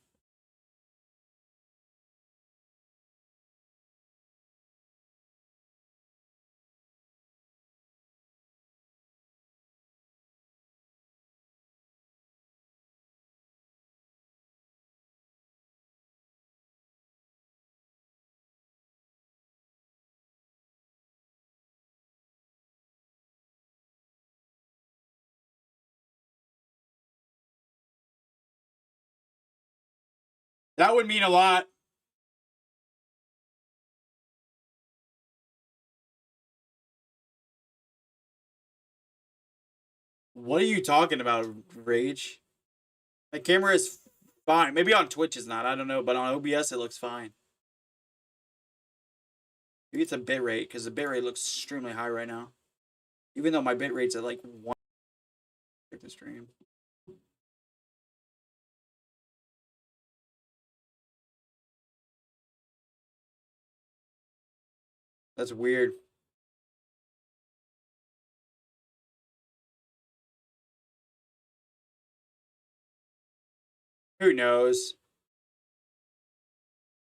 That would mean a lot. What are you talking about, Rage? My camera is fine. Maybe on Twitch it's not. I don't know, but on OBS it looks fine. Maybe it's a bitrate because the bitrate looks extremely high right now. Even though my bitrate's at like 1 the stream. That's weird. Who knows?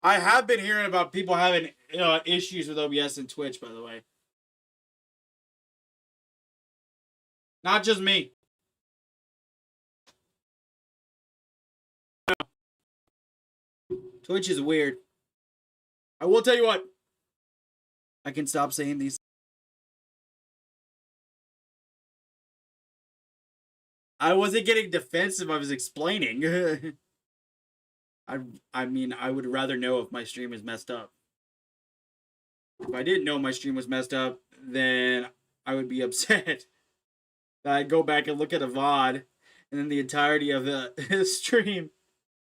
I have been hearing about people having issues with OBS and Twitch, by the way. Not just me. Twitch is weird. I will tell you what. I can stop saying these. I wasn't getting defensive. I was explaining. I mean, I would rather know if my stream is messed up. If I didn't know my stream was messed up, then I would be upset. I'd go back and look at a VOD and then the entirety of the stream.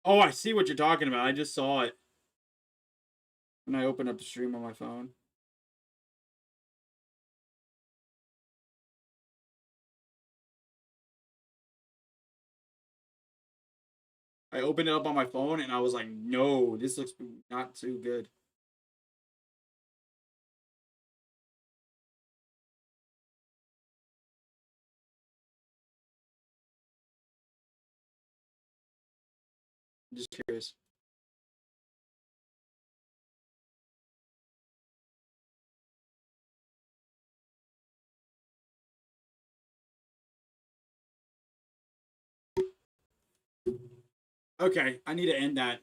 Oh, I see what you're talking about. I just saw it when I opened up the stream on my phone. I opened it up on my phone and I was like, no, this looks not too good. I'm just curious. Okay, I need to end that.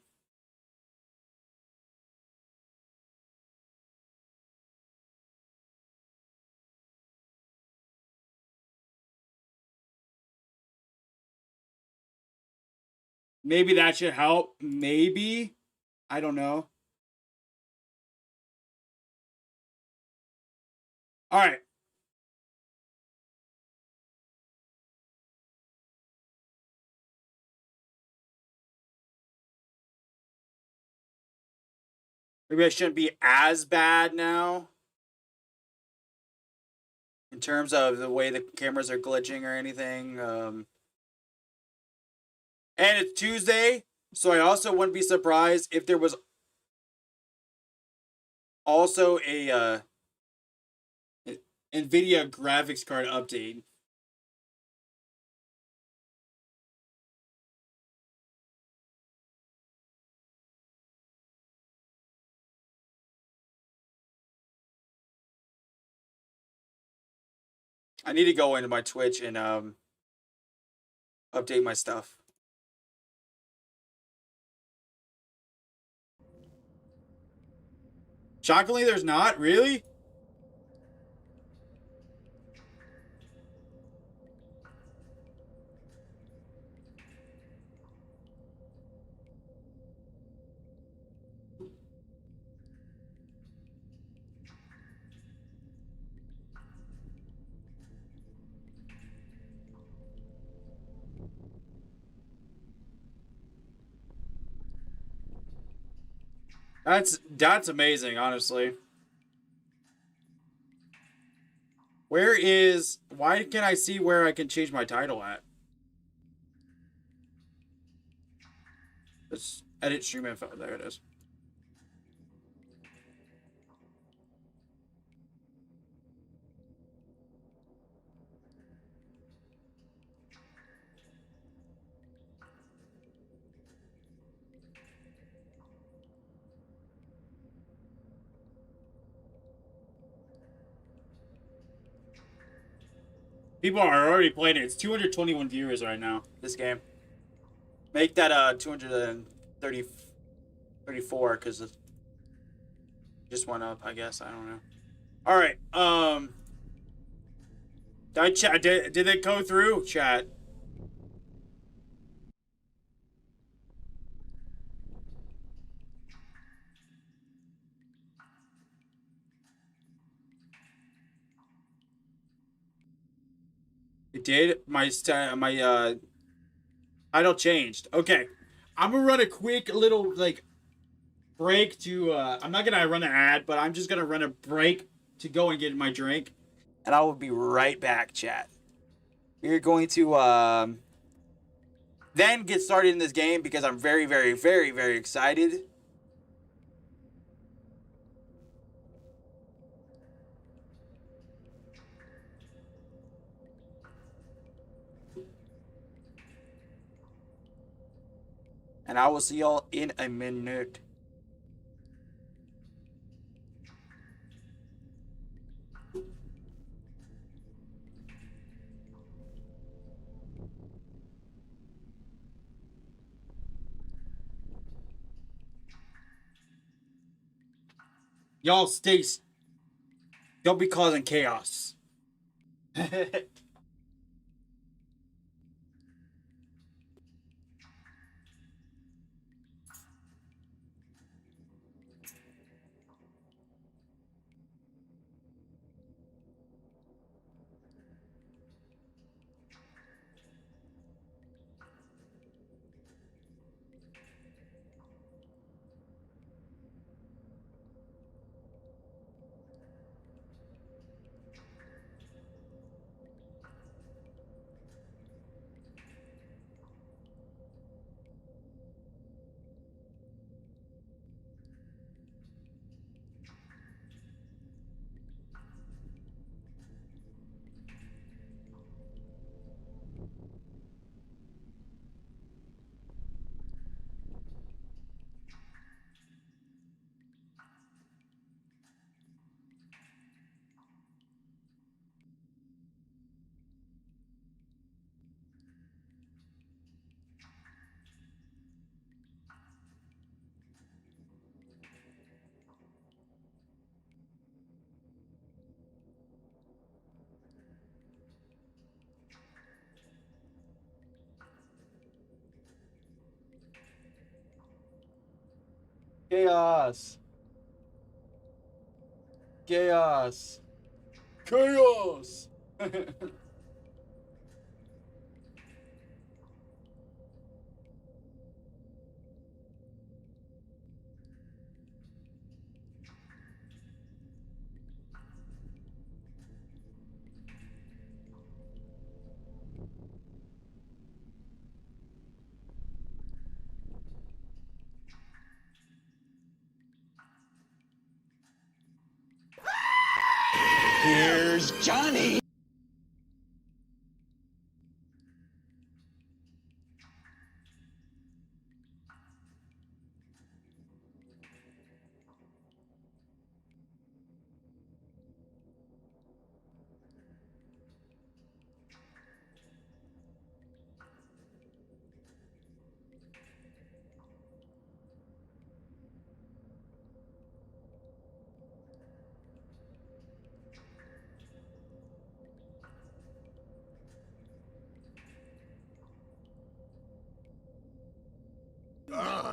Maybe that should help. Maybe. I don't know. All right. Maybe I shouldn't be as bad now in terms of the way the cameras are glitching or anything. And it's Tuesday, so I also wouldn't be surprised if there was also a NVIDIA graphics card update. I need to go into my Twitch and update my stuff. Shockingly, there's not really. That's amazing, honestly. Why can I see where I can change my title at? Let's edit stream info. There it is. People are already playing it. It's 221 viewers right now. This game. Make that 234 because it just went up. I guess I don't know. All right. Did it go through chat? It did. My title changed. Okay, I'm gonna run a quick little break to. I'm not gonna run an ad, but I'm just gonna run a break to go and get my drink, and I will be right back, chat. We're going to then get started in this game because I'm very, very, very, very excited. And I will see y'all in a minute. Y'all stay. Don't be causing chaos. Chaos. Chaos. Chaos.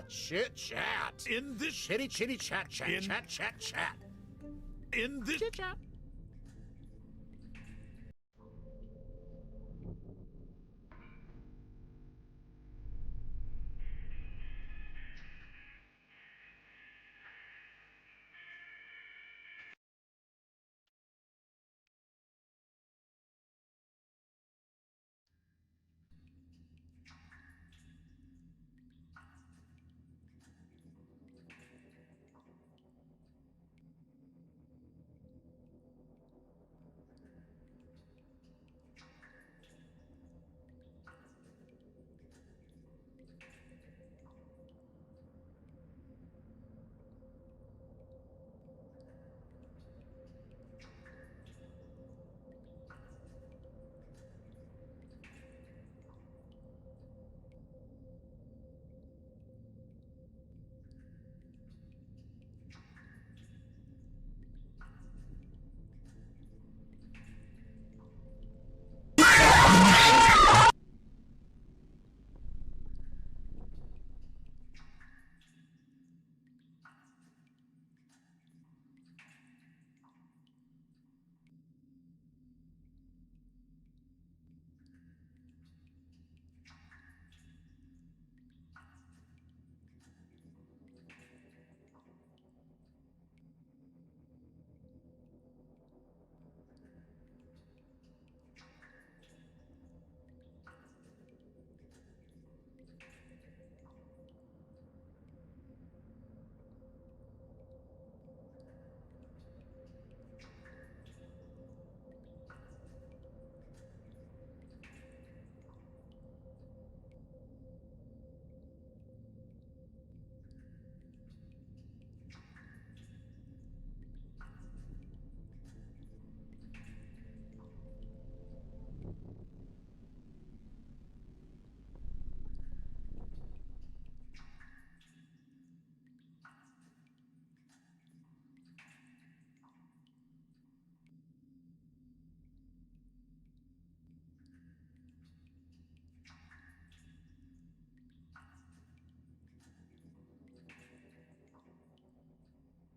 the chit chat. In this chitty chat. In this chit chat.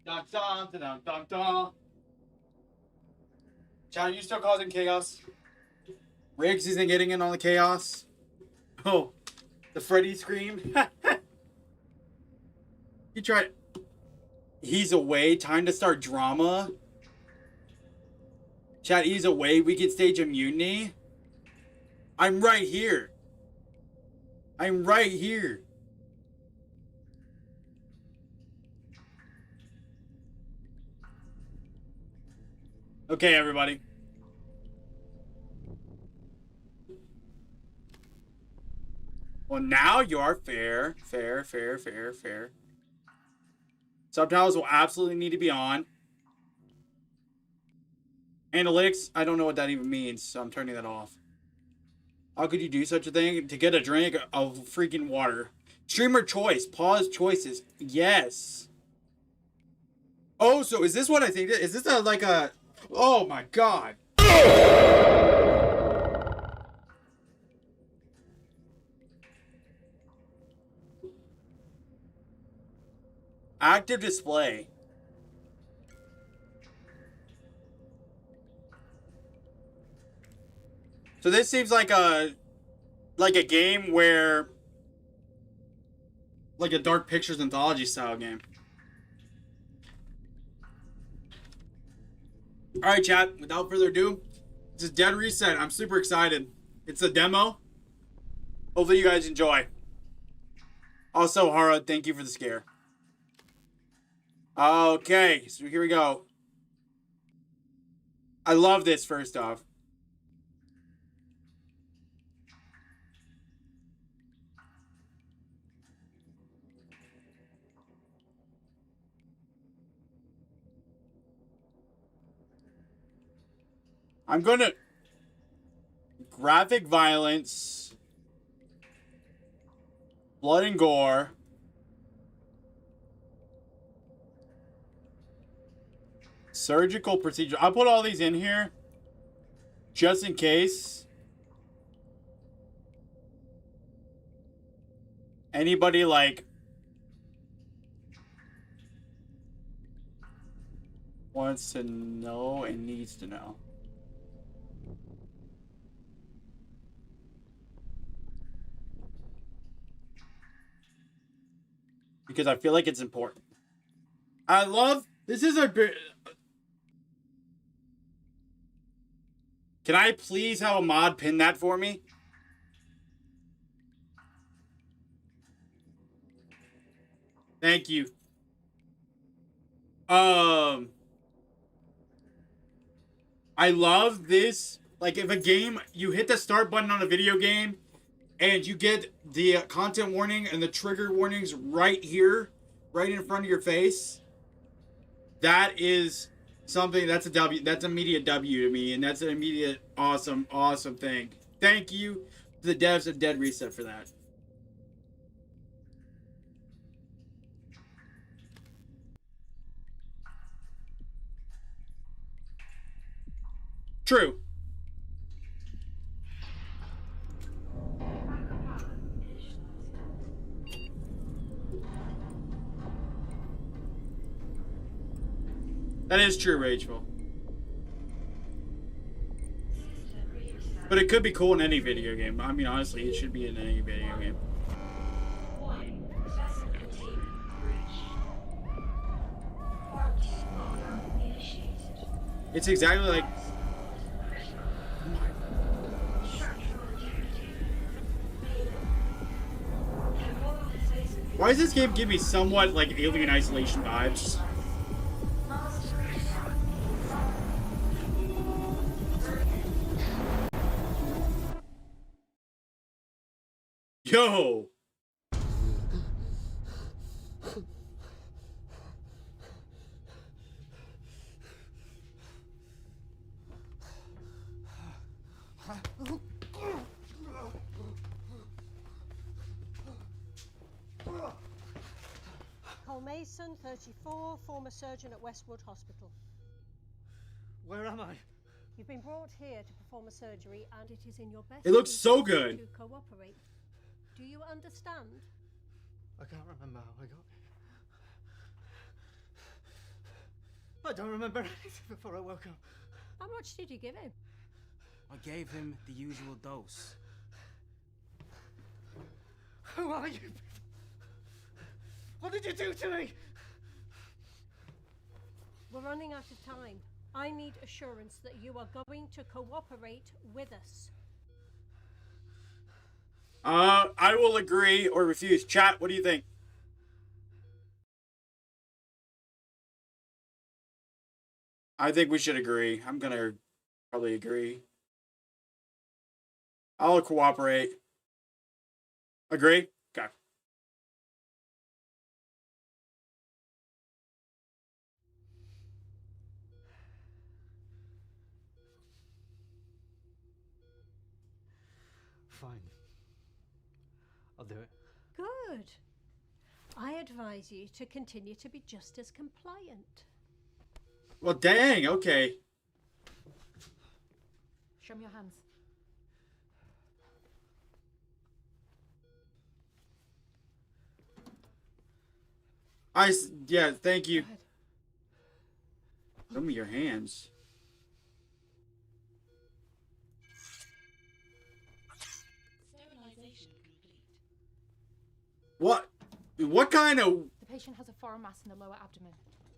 Dun, dun, dun, dun, dun, dun. Chad, are you still causing chaos? Riggs isn't getting in on the chaos. Oh, the Freddy scream. You tried. He's away. Time to start drama. Chad, he's away. We can stage a mutiny. I'm right here. I'm right here. Okay, everybody. Well, now you are fair. Fair. Subtitles will absolutely need to be on. Analytics, I don't know what that even means, so I'm turning that off. How could you do such a thing? To get a drink of freaking water. Streamer choice. Pause choices. Yes. Oh, so is this what I think? Is this like a... Oh my god. Active display. So this seems like a game where like a Dark Pictures anthology style game. Alright, chat, without further ado, this is Dead Reset. I'm super excited. It's a demo. Hopefully you guys enjoy. Also, Hara, thank you for the scare. Okay, so here we go. I love this first off. I'm gonna... Graphic violence. Blood and gore. Surgical procedure. I'll put all these in here. Just in case. Anybody, like, wants to know and needs to know. Because I feel like it's important. I love... This is a... Can I please have a mod pin that for me? Thank you. I love this. Like, if a game, you hit the start button on a video game, and you get the content warning and the trigger warnings right here, right in front of your face. That is something, that's a W. That's an immediate W to me, and that's an immediate awesome, awesome thing. Thank you to the devs of Dead Reset for that. True. That is true, Rachel. But it could be cool in any video game. I mean, honestly, it should be in any video game. It's exactly like... Why does this game give me somewhat like Alien Isolation vibes? Yo! Mason, 34, former surgeon at Westwood Hospital. Where am I? You've been brought here to perform a surgery, and it is in your best It looks so interest good. to cooperate. Do you understand? I can't remember how I got here. I don't remember anything before I woke up. How much did you give him? I gave him the usual dose. Who are you? What did you do to me? We're running out of time. I need assurance that you are going to cooperate with us. I will agree or refuse. Chat, what do you think? I think we should agree. I'm gonna probably agree. I'll cooperate. Agree? Okay. Fine. I'll do it. Good. I advise you to continue to be just as compliant. Well, dang, okay. Show me your hands. Yeah, thank you. Show me your hands. Sterilization complete. What kind of... The patient has a foreign mass in the lower abdomen.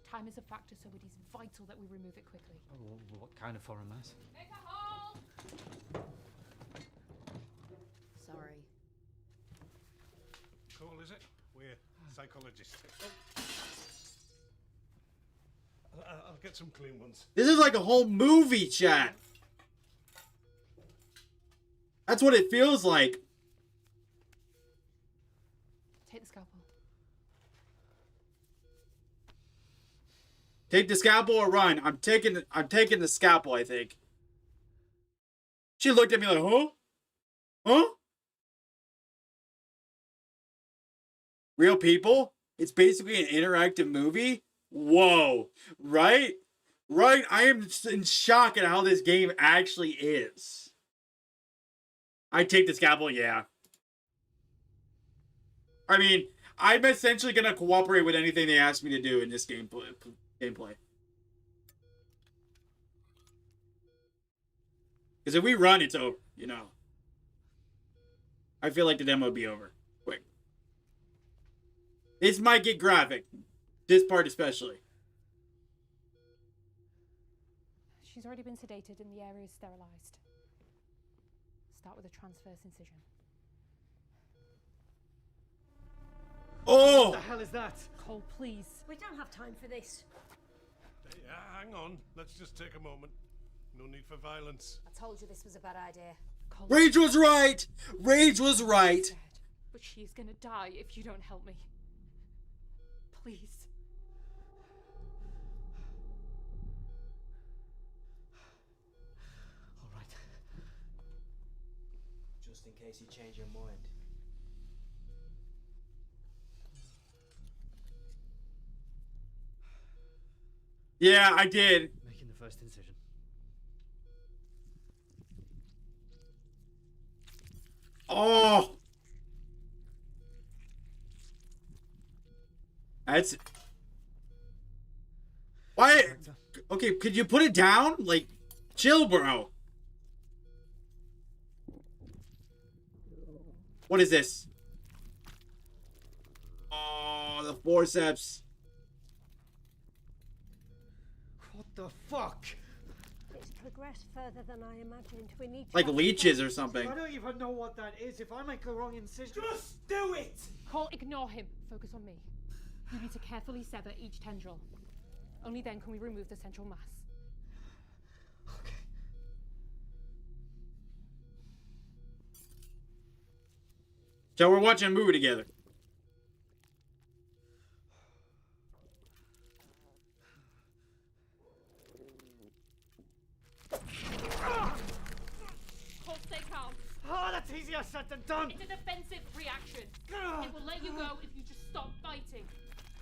Time is a factor, so it is vital that we remove it quickly. Oh, what kind of foreign mass? Make a hole! Sorry. Cool, is it? We're psychologists. I'll get some clean ones. This is like a whole movie, chat. That's what it feels like. Take the scalpel. Take the scalpel or run. I'm taking the scalpel, I think. She looked at me like, huh? Huh? Real people? It's basically an interactive movie? Whoa. Right? Right? I am in shock at how this game actually is. I take the scalpel, yeah. I mean, I'm essentially going to cooperate with anything they ask me to do in this gameplay. Because if we run, it's over, you know. I feel like the demo would be over quick. This might get graphic. This part especially. She's already been sedated and the area is sterilized. Start with a transverse incision. Oh! What the hell is that? Cole, please. We don't have time for this. Hang on. Let's just take a moment. No need for violence. I told you this was a bad idea. Cole, Rage was right! Rage was right! but she is gonna die if you don't help me. Please. All right. Just in case you change your mind. Yeah, I did. Making the first incision. Oh! That's... Why? Okay, could you put it down? Like, chill, bro. What is this? Oh, the forceps. What the fuck? It's progressed further than I imagined. We need to Like leeches or something. I don't even know what that is. If I make a wrong incision... Just do it! Cole, ignore him. Focus on me. You need to carefully sever each tendril. Only then can we remove the central mass. Okay. So we're watching a movie together. Cole, stay calm. Oh, that's easier said than done! It's a defensive reaction. It will let you go if you just stop fighting.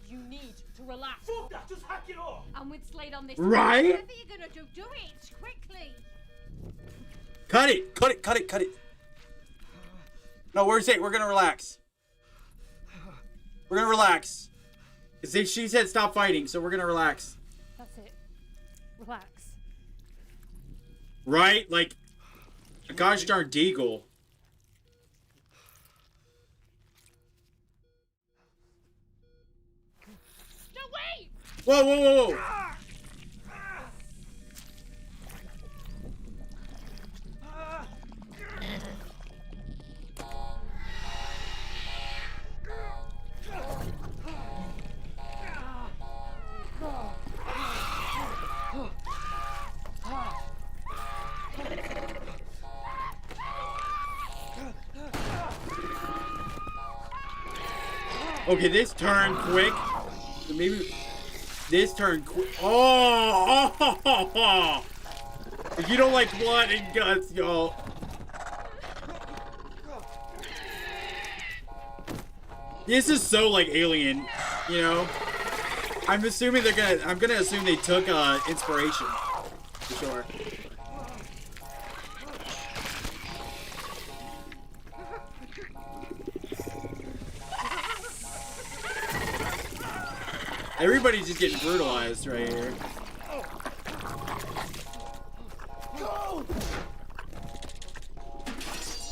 You need to relax. Fuck that! Just hack it off! And with Slade on this, Right? whatever you're gonna do, do it quickly. Cut it! Cut it! Cut it! Cut it! No, we're saying we're gonna relax. We're gonna relax. She said stop fighting, so we're gonna relax. That's it. Relax. Right? Like a gosh darn deagle. No, wait! Whoa, whoa, whoa, whoa! Okay, this turn quick. Maybe this turn quick. Oh! If you don't like blood and guts, y'all. This is so like Alien, you know. I'm assuming they're gonna. I'm gonna assume they took inspiration for sure. Everybody's just getting brutalized right here.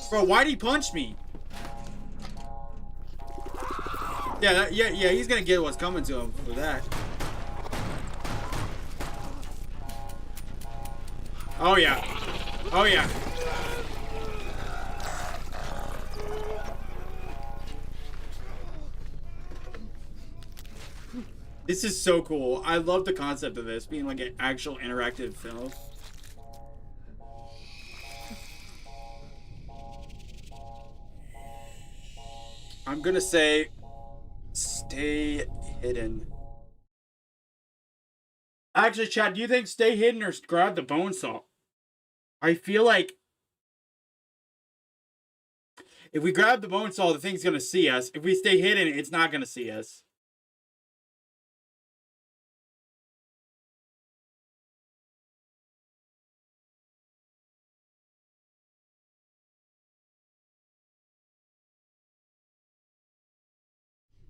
Bro, why'd he punch me? Yeah, yeah, he's gonna get what's coming to him for that. Oh yeah. Oh yeah. This is so cool. I love the concept of this being like an actual interactive film. I'm gonna say stay hidden. Actually, Chad, do you think stay hidden or grab the bone saw? I feel like if we grab the bone saw, the thing's gonna see us. If we stay hidden, it's not gonna see us.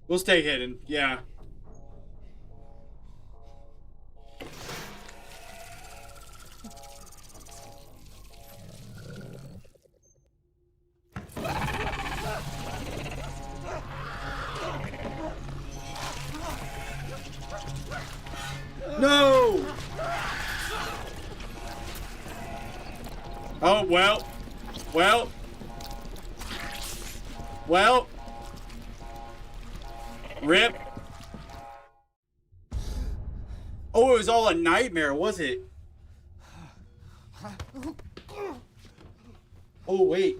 We'll stay hidden, yeah. No! Oh, well. Well. Well. Rip. Oh, it was all a nightmare, was it? Oh, wait.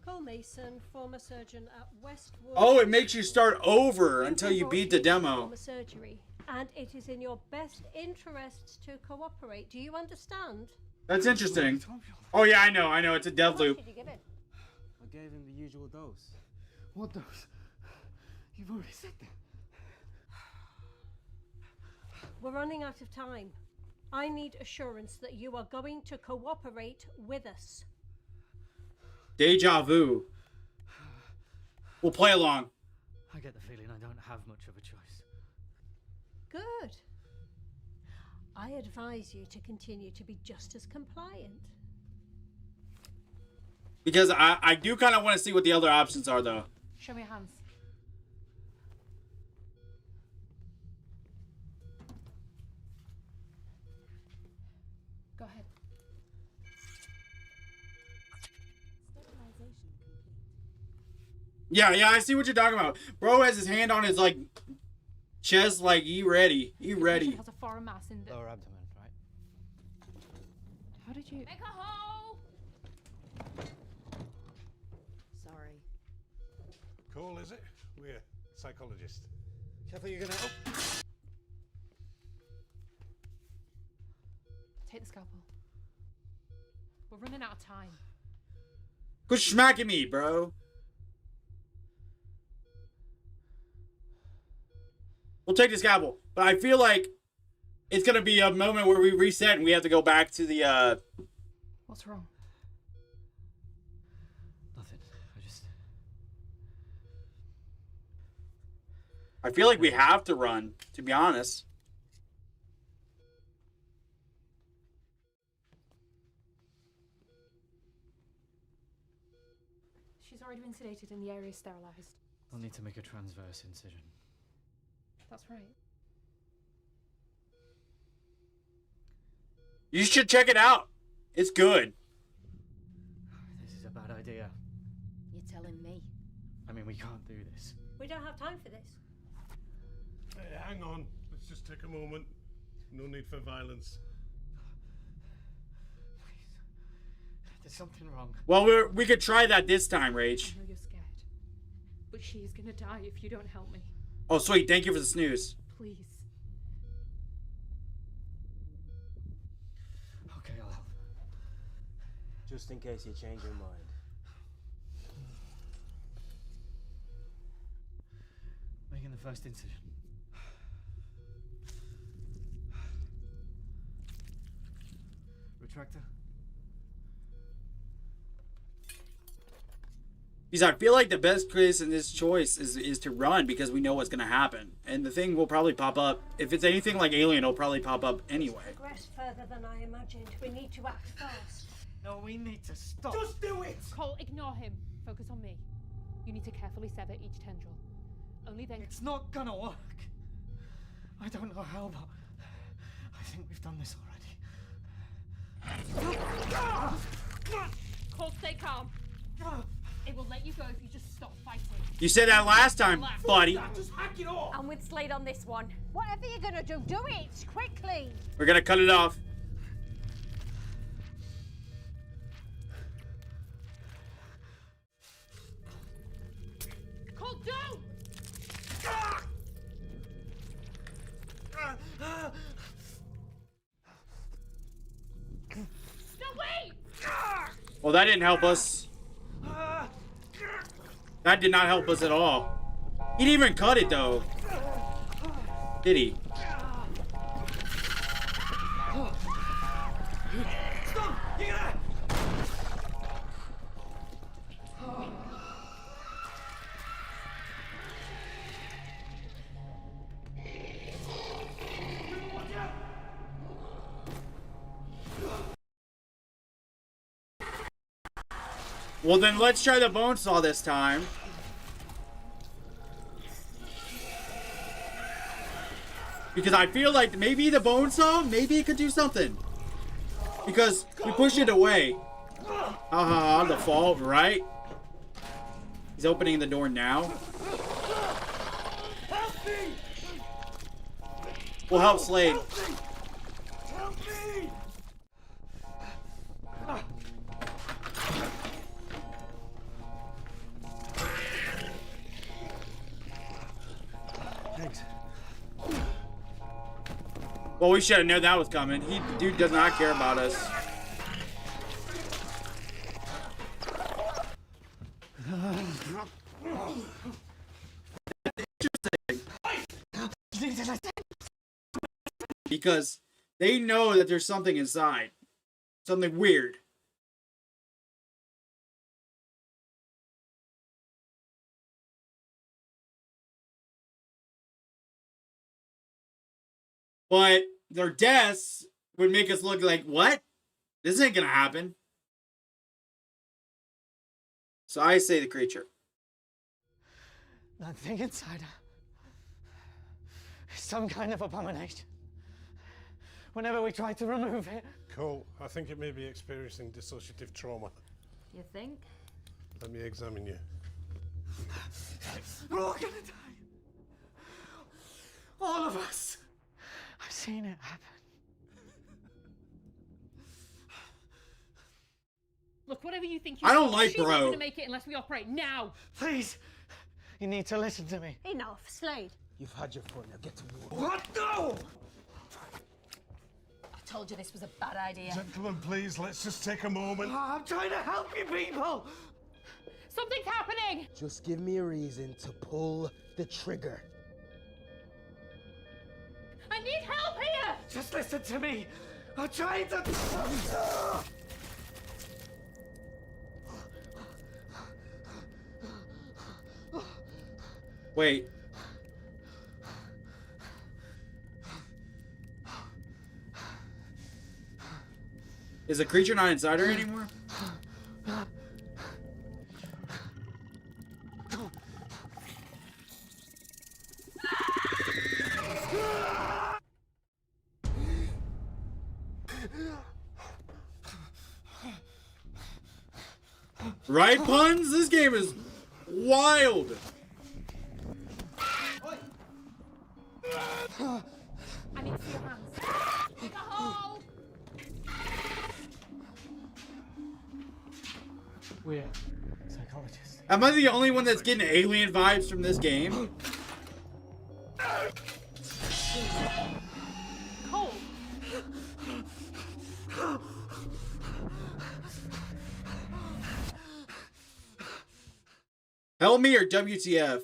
Cole Mason, former surgeon at Westwood. Oh, it makes you start over You've until been you brought beat the here to demo. perform a surgery, and it is in your best interests to cooperate. Do you understand? That's interesting. Oh, yeah, I know. It's a dev loop. Did you give it? I gave him the usual dose. What dose? You've already said that. We're running out of time. I need assurance that you are going to cooperate with us. Deja vu. We'll play along. I get the feeling I don't have much of a choice. Good. I advise you to continue to be just as compliant. Because I do kind of want to see what the other options are, though. Show me your hands. Go ahead. Yeah, I see what you're talking about. Bro has his hand on his, like, chest, like, he ready. He ready. She has a foreign mass in the Lower abdomen, right? How did you? Make a hole! Sorry. Cole, is it? We're psychologist. Careful, you're gonna. Take the scalpel. We're running out of time. Quit smacking me, bro. We'll take the scalpel. But I feel like it's going to be a moment where we reset and we have to go back to the, What's wrong? Nothing. I feel like we have to run, to be honest. She's already been sedated and the area is sterilized. I'll need to make a transverse incision. That's right. You should check it out. It's good. This is a bad idea. You're telling me. I mean, we can't do this. We don't have time for this. Hey, hang on. Let's just take a moment. No need for violence. There's something wrong. Well, we could try that this time, Rach. I know you're scared, but she is gonna die if you don't help me. Oh, sweet. Thank you for the snooze. Please. Okay, I'll help. Just in case you change your mind. Making the first incision. Retractor. Because I feel like the best case in this choice is to run because we know what's going to happen. And the thing will probably pop up. If it's anything like Alien, it'll probably pop up anyway. Progress further than I imagined. We need to act fast. No, we need to stop. Just do it! Cole, ignore him. Focus on me. You need to carefully sever each tendril. Only then. It's not gonna work. I don't know how, but I think we've done this already. Cole, stay calm. It will let you go if you just stop fighting. You said that last time, buddy. Just hack it off! I'm with Slade on this one. Whatever you're gonna do, do it quickly. We're going to cut it off. Cole, don't! No, wait! Well, that didn't help us. That did not help us at all. He didn't even cut it, though. Did he? Well, then let's try the bone saw this time. Because I feel like maybe the bone saw, maybe it could do something. Because we pushed it away. Haha, the fall, right? He's opening the door now. We'll help Slade. Help me! Thanks. Well, we should have known that was coming. Dude does not care about us. Because they know that there's something inside. Something weird. But their deaths would make us look like, what? This ain't gonna happen. So I say the creature. That thing inside her is some kind of abomination. Whenever we try to remove it... Cole, I think it may be experiencing dissociative trauma. You think? Let me examine you. We're all gonna die. All of us. I've seen it happen. Look, whatever you think I don't like she's bro. not going to make it unless we operate now. Please. You need to listen to me. Enough, Slade. You've had your fun, now get to work. What? No! I told you this was a bad idea. Gentlemen, please, let's just take a moment. Oh, I'm trying to help you people. Something's happening! Just give me a reason to pull the trigger. I need help here! Just listen to me. I'm trying to... Wait. Is the creature not inside her anymore? Right, puns? This game is wild. I need to see your hands. Dig a hole! We're psychologists. Am I the only one that's getting alien vibes from this game? Cole! Help me or WTF?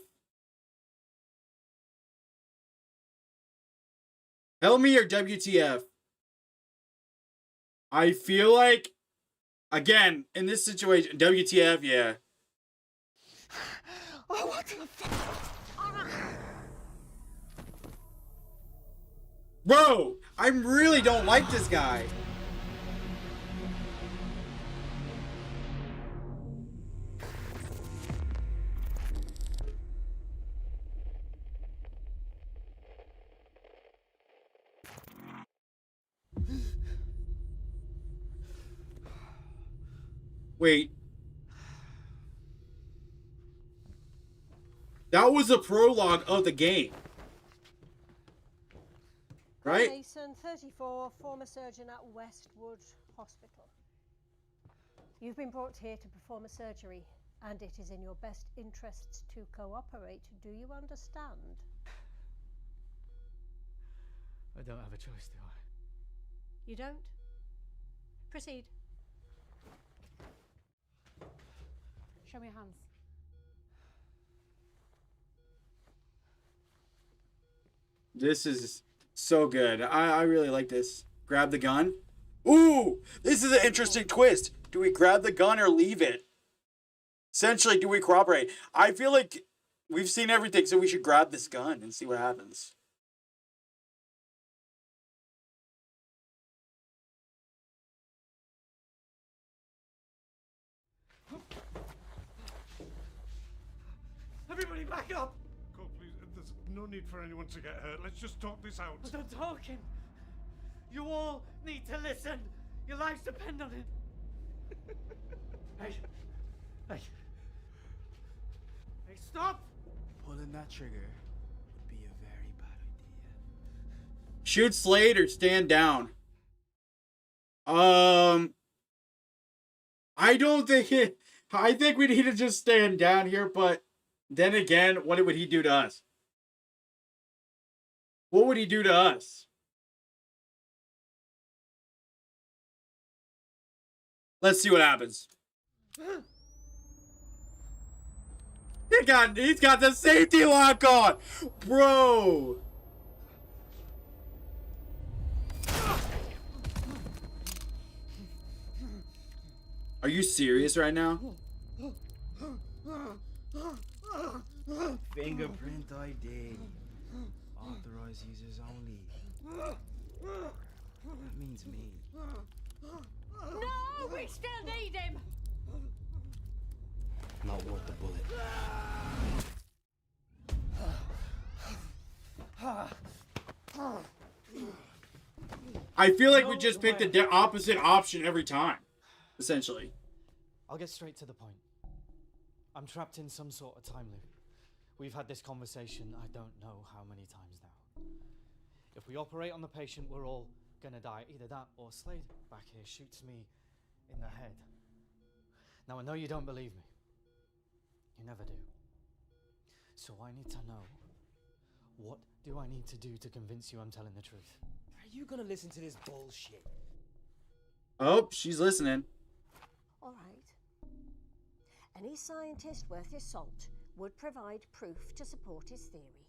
Help me or WTF? I feel like, again, in this situation, WTF, yeah. Oh, what the fuck? Bro, I really don't like this guy. Wait. That was the prologue of the game. Right? Mason, 34, former surgeon at Westwood Hospital. You've been brought here to perform a surgery, and it is in your best interests to cooperate. Do you understand? I don't have a choice, do I? You don't? Proceed. Show me your hands. This is so good. I really like this. Grab the gun. Ooh, this is an interesting twist. Do we grab the gun or leave it? Essentially, do we cooperate? I feel like we've seen everything, so we should grab this gun and see what happens. Everybody back up! Cole, please, There's no need for anyone to get hurt. Let's just talk this out. But I'm talking. You all need to listen. Your lives depend on it. Hey. Hey. Hey, stop! Pulling that trigger would be a very bad idea. Shoot Slade or stand down. I don't think it. I think we need to just stand down here, but then again, what would he do to us? What would he do to us? Let's see what happens. He's got the safety lock on, bro. Are you serious right now? Fingerprint ID. Authorized users only. That means me. No, we still need him. Not worth the bullet. I feel like we just picked the opposite option every time, essentially. I'll get straight to the point. I'm trapped in some sort of time loop. We've had this conversation I don't know how many times now. If we operate on the patient, we're all gonna die. Either that or Slade back here shoots me in the head. Now I know you don't believe me. You never do. So I need to know, what do I need to do to convince you I'm telling the truth? Are you gonna listen to this bullshit? Oh, she's listening. All right. Any scientist worth his salt would provide proof to support his theory.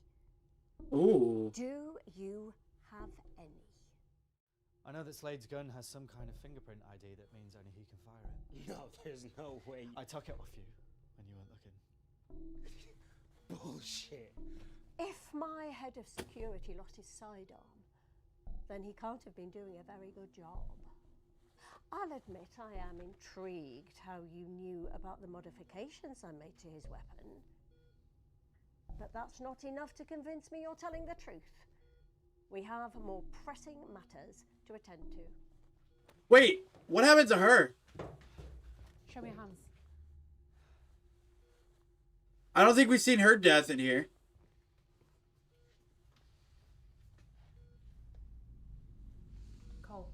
Ooh. Do you have any? I know that Slade's gun has some kind of fingerprint ID that means only he can fire it. No, there's no way. I took it off you when you weren't looking. Bullshit. If my head of security lost his sidearm, then he can't have been doing a very good job. I'll admit I am intrigued how you knew about the modifications I made to his weapon. But that's not enough to convince me you're telling the truth. We have more pressing matters to attend to. Wait, what happened to her? Show me your hands. I don't think we've seen her death in here. Cole.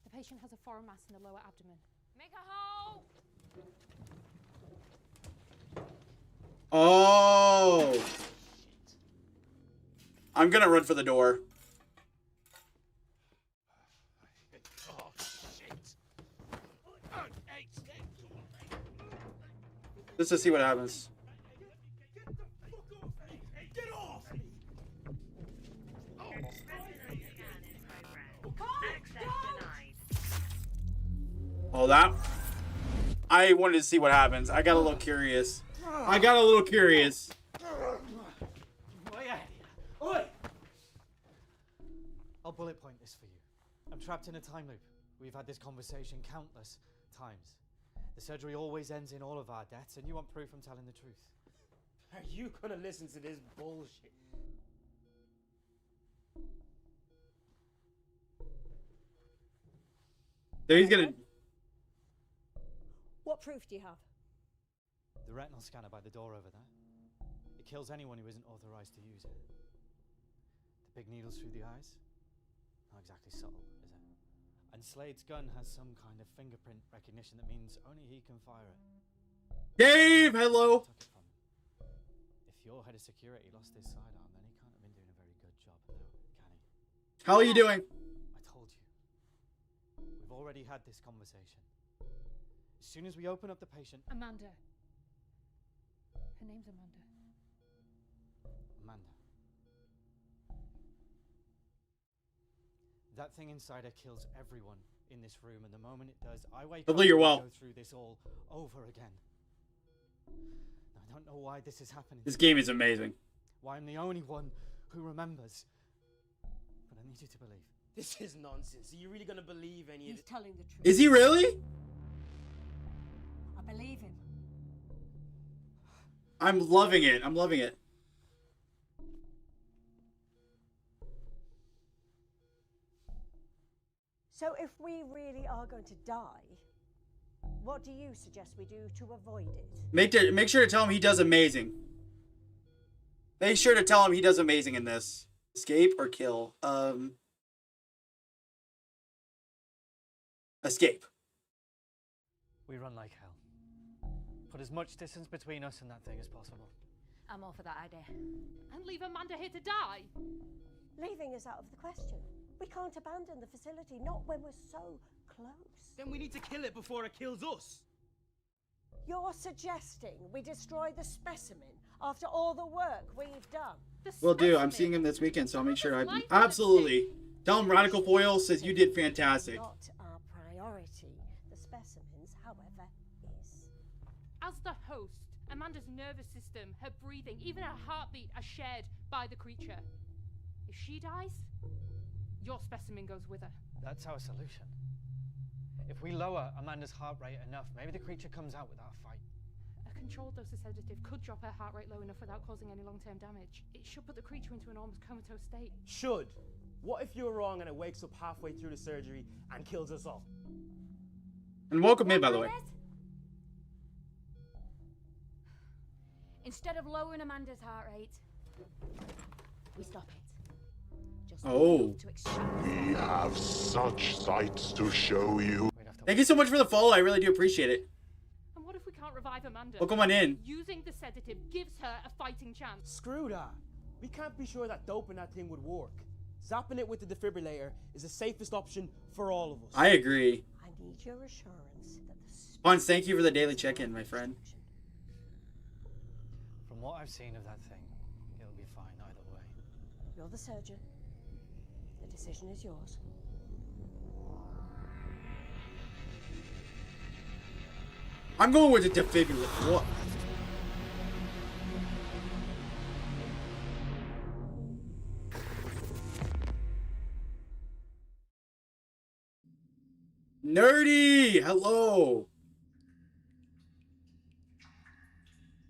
The patient has a foreign mass in the lower abdomen. Make a hole! Oh. I'm gonna run for the door. Oh, shit. Just to see what happens. Get off me! Oh, that. I wanted to see what happens. I got a little curious. I'll bullet point this for you. I'm trapped in a time loop. We've had this conversation countless times. The surgery always ends in all of our deaths, and you want proof I'm telling the truth. Are you gonna listen to this bullshit? There he's gonna. What proof do you have? The retinal scanner by the door over there. It kills anyone who isn't authorized to use it. The big needles through the eyes? Not exactly subtle, is it? And Slade's gun has some kind of fingerprint recognition that means only he can fire it. Dave, hello. Took it from him. If your head of security lost his sidearm, then he can't have been doing a very good job, though, can he? How are you doing? I told you. We've already had this conversation. As soon as we open up the patient... Amanda. Her name's Amanda. Amanda. That thing inside her kills everyone in this room, and the moment it does, I wake up Hopefully you're and well. go through this all over again. Now, I don't know why this is happening. This game is amazing. Why I'm the only one who remembers. But I need you to believe. This is nonsense. Are you really gonna believe any of He's it? telling the truth. Is he really? I believe him. I'm loving it. I'm loving it. So if we really are going to die, what do you suggest we do to avoid it? Make sure to tell him he does amazing. Make sure to tell him he does amazing in this. Escape or kill? Escape. We run like hell. Put as much distance between us and that thing as possible. I'm all for that idea. And leave Amanda here to die? Leaving is out of the question. We can't abandon the facility, not when we're so close. Then we need to kill it before it kills us. You're suggesting we destroy the specimen after all the work we've done? Will do. I'm seeing him this weekend, so I'll make sure I absolutely tell him Radical Foil says you did fantastic. Not our priority. The specimens, however, is. As the host, Amanda's nervous system, her breathing, even her heartbeat are shared by the creature. If she dies, your specimen goes with her. That's our solution. If we lower Amanda's heart rate enough, maybe the creature comes out without a fight. A controlled dose of sedative could drop her heart rate low enough without causing any long-term damage. It should put the creature into an almost comatose state. Should. What if you're wrong and it wakes up halfway through the surgery and kills us all? And welcome in, by the way. Instead of lowering Amanda's heart rate, we stop it. Just Oh. to extract We have such sights to show you. Thank you so much for the follow. I really do appreciate it. And what if we can't revive Amanda? Welcome on in. Using the sedative gives her a fighting chance. Screw that. We can't be sure that doping that thing would work. Zapping it with the defibrillator is the safest option for all of us. I agree. I need your assurance that the Hans, thank you for the daily check-in, my friend. From what I've seen of that thing, it'll be fine either way. You're the surgeon. The decision is yours. I'm going with the defibrillator. What? Nerdy! Hello!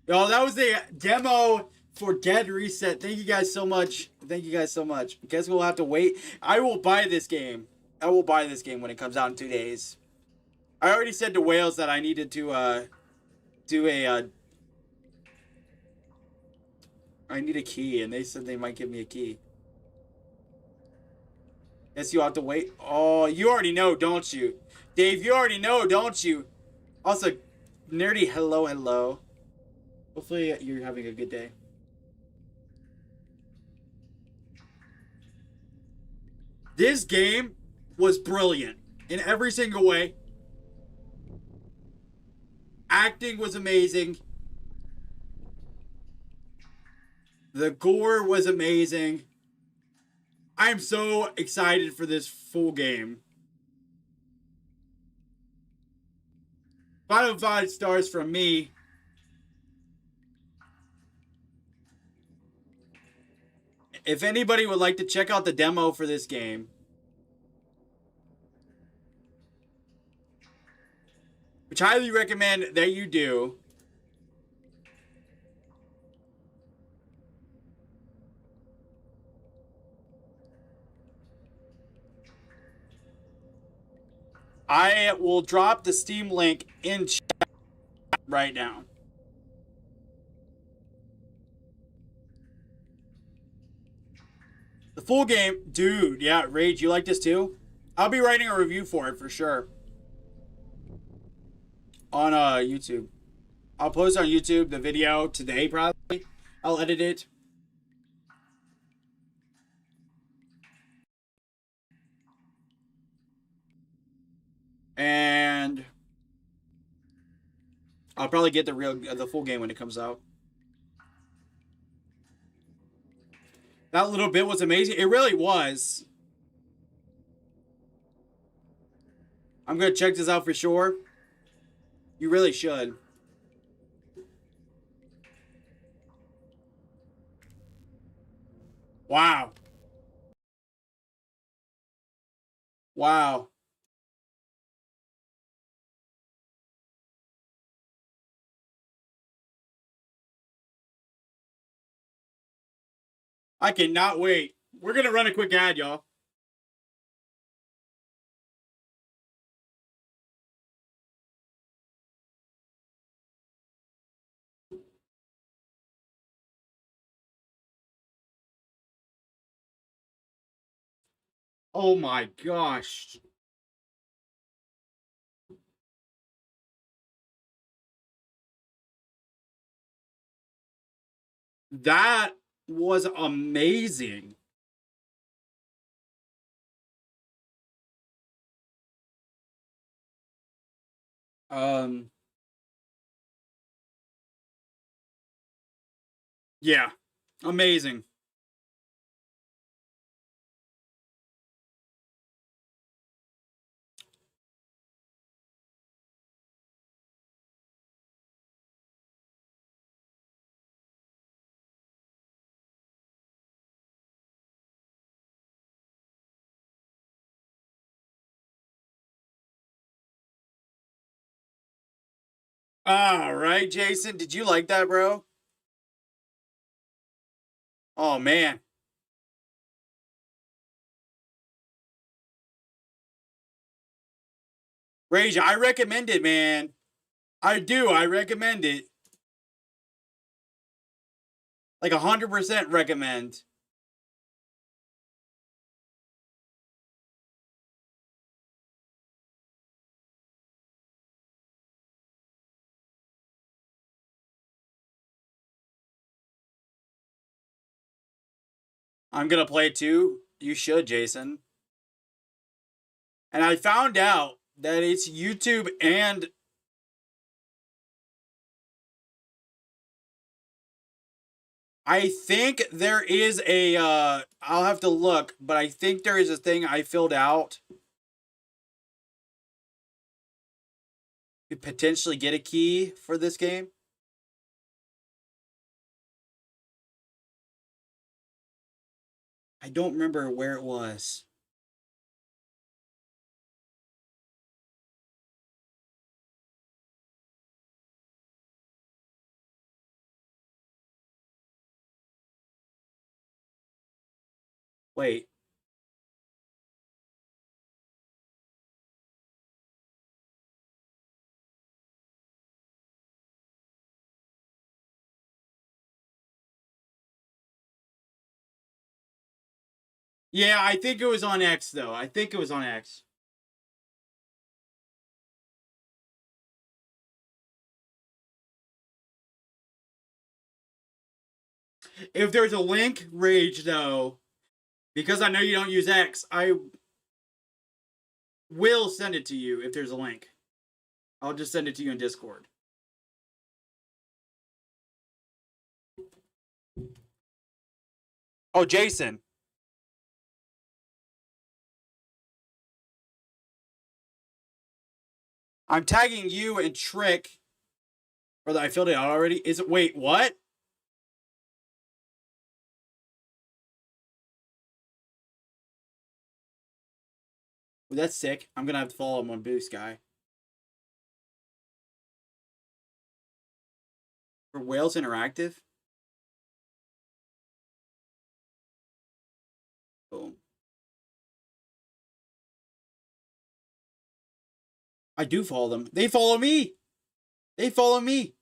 Yo, that was the demo for Dead Reset. Thank you guys so much. Thank you guys so much. Guess we'll have to wait. I will buy this game. I will buy this game when it comes out in 2 days. I already said to Wales that I needed to do a I need a key, and they said they might give me a key. Guess you'll have to wait. Oh, you already know, don't you? Dave, you already know, don't you? Also, Nerdy, hello, hello. Hopefully you're having a good day. This game was brilliant in every single way. Acting was amazing. The gore was amazing. I'm so excited for this full game. 5 out of 5 stars from me. If anybody would like to check out the demo for this game, which I highly recommend that you do, I will drop the Steam link in chat right now. The full game, dude, yeah, Rage, you like this too? I'll be writing a review for it for sure. On YouTube. I'll post on YouTube the video today probably. I'll edit it. And I'll probably get the full game when it comes out. That little bit was amazing. It really was. I'm gonna check this out for sure. You really should. Wow. Wow. I cannot wait. We're gonna run a quick ad, y'all. Oh my gosh. That was amazing. Yeah. Amazing. All right, Jason. Did you like that, bro? Oh, man. Rage, I recommend it, man. I do. I recommend it. Like 100% recommend. I'm going to play it too. You should, Jason. And I found out that it's YouTube and I think there is a I'll have to look, but I think there is a thing I filled out. You potentially get a key for this game. I don't remember where it was. Wait. Yeah, I think it was on X though. I think it was on X. If there's a link, Rage though, because I know you don't use X, I will send it to you if there's a link. I'll just send it to you in Discord. Oh, Jason. I'm tagging you and Trick. Or I filled it out already. Is it? Wait, what? Well, that's sick. I'm gonna have to follow him on Boost, guy. For Wales Interactive. Boom. I do follow them. They follow me. They follow me.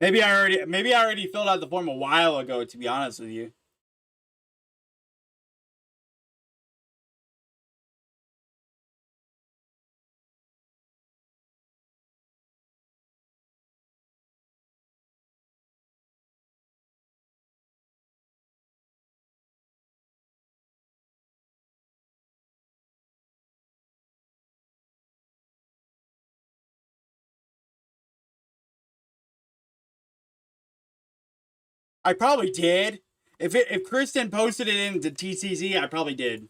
Maybe I already filled out the form a while ago, to be honest with you. I probably did. If Kristen posted it into TCZ, I probably did.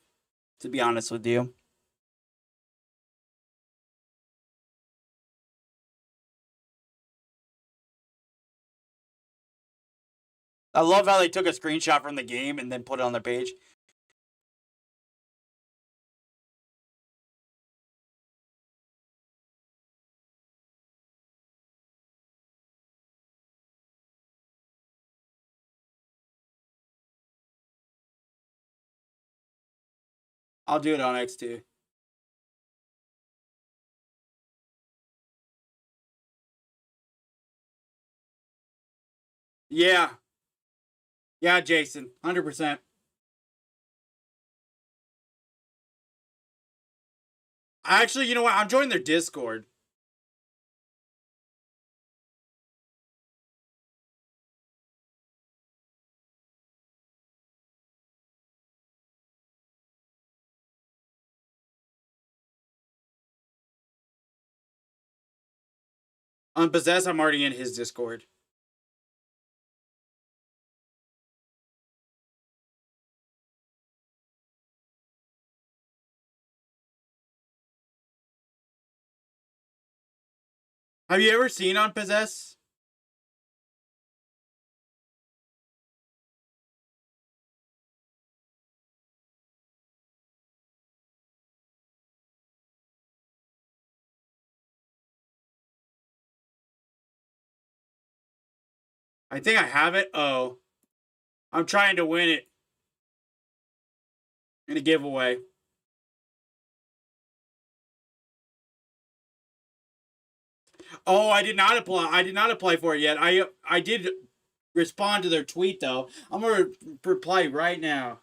To be honest with you. I love how they took a screenshot from the game and then put it on their page. I'll do it on X2. Yeah. Yeah, Jason. 100%. Actually, you know what? I'm joining their Discord. On Possess, I'm already in his Discord. Have you ever seen on Possess? I think I have it. Oh. I'm trying to win it. In a giveaway. Oh, I did not apply. I did not apply for it yet. I did respond to their tweet though. I'm gonna reply right now.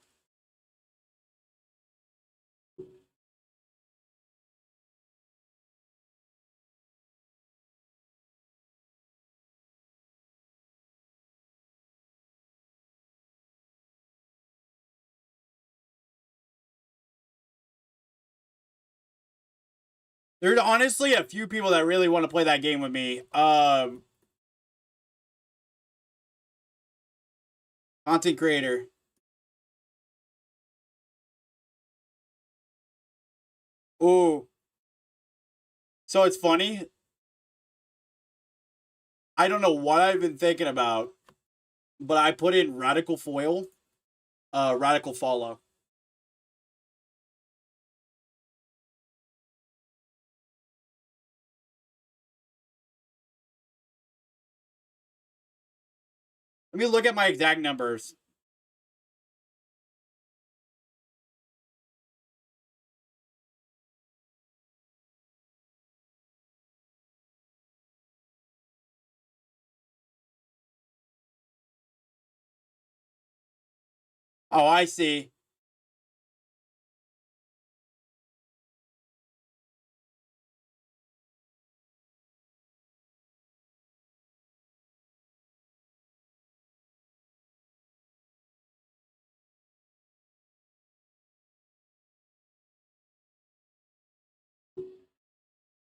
There's honestly a few people that really want to play that game with me. Content creator. Ooh. So it's funny. I don't know what I've been thinking about, but I put in Radical Foil, Radical Follow. Let me look at my exact numbers. Oh, I see.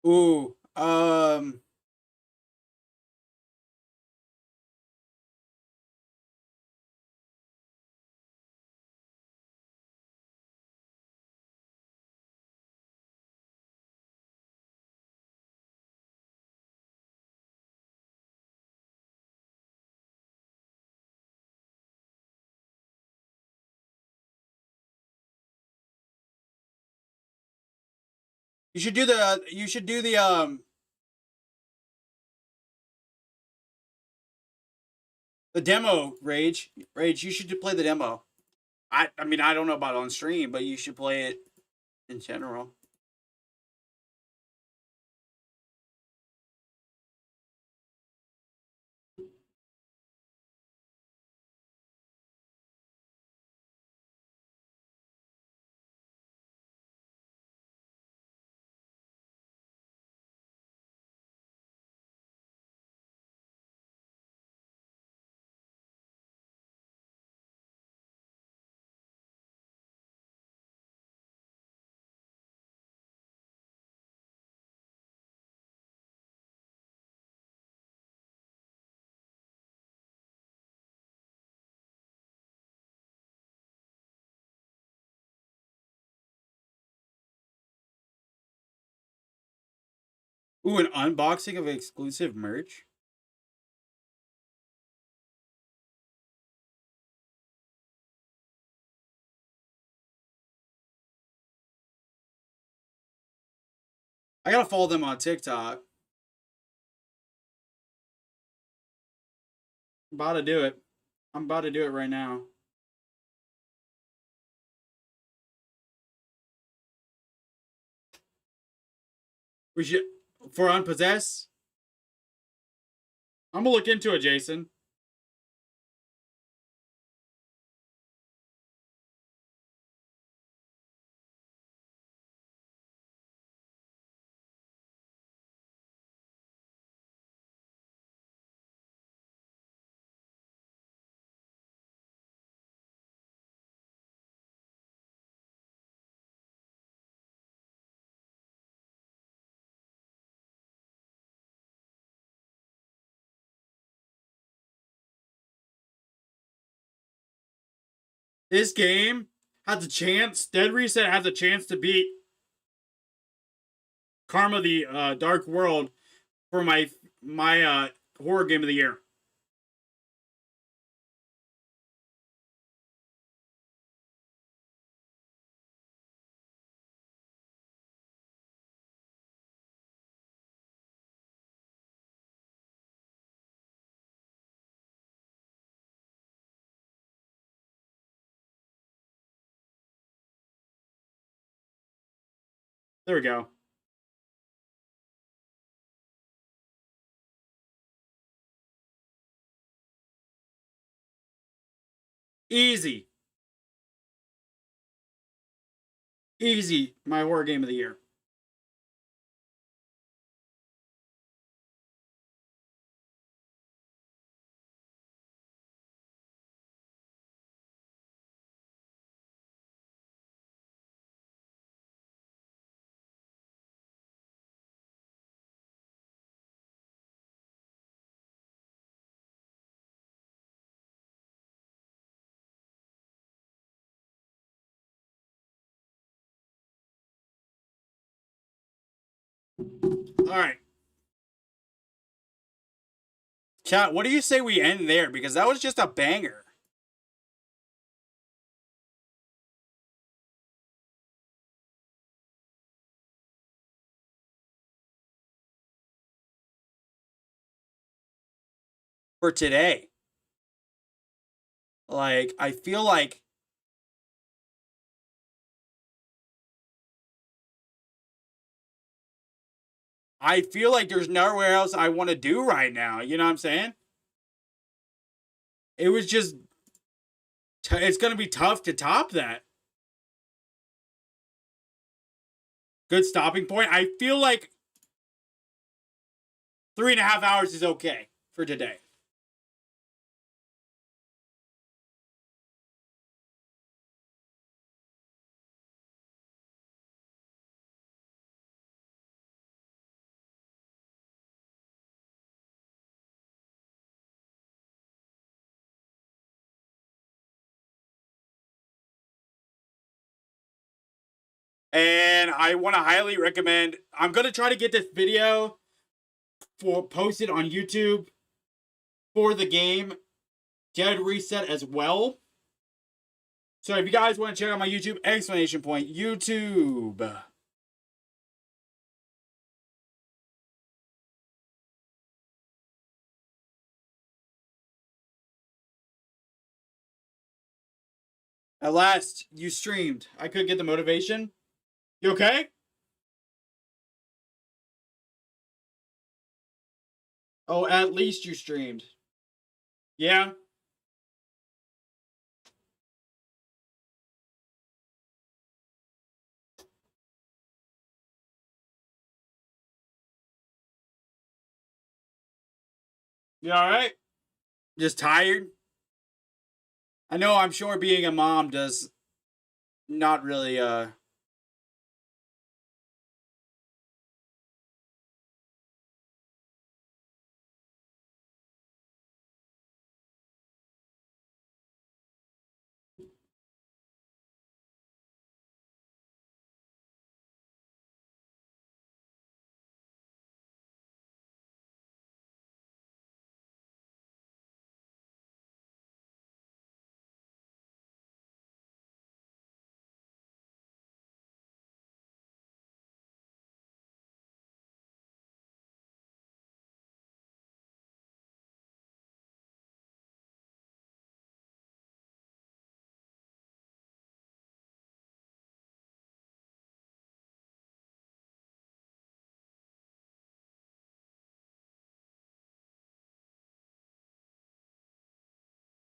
Ooh. You should do the demo, Rage. Rage, you should play the demo. I mean, I don't know about on stream, but you should play it in general. Ooh, an unboxing of exclusive merch. I gotta follow them on TikTok. I'm about to do it. I'm about to do it right now. We should, for Unpossessed. I'm gonna look into it, Jason. This game has a chance. Dead Reset has a chance to beat Karma the Dark World for my horror game of the year. There we go. Easy. Easy. My horror game of the year. All right. Chat, what do you say we end there? Because that was just a banger. For today. Like, I feel like there's nowhere else I want to do right now. You know what I'm saying? It was just, it's going to be tough to top that. Good stopping point. I feel like 3.5 hours is okay for today. And I want to highly recommend, I'm going to try to get this video posted on YouTube for the game Dead Reset as well. So if you guys want to check out my YouTube, exclamation point, YouTube. At last, you streamed. I couldn't get the motivation. You okay? Oh, at least you streamed. Yeah? You alright? Just tired? I know, I'm sure being a mom does not really,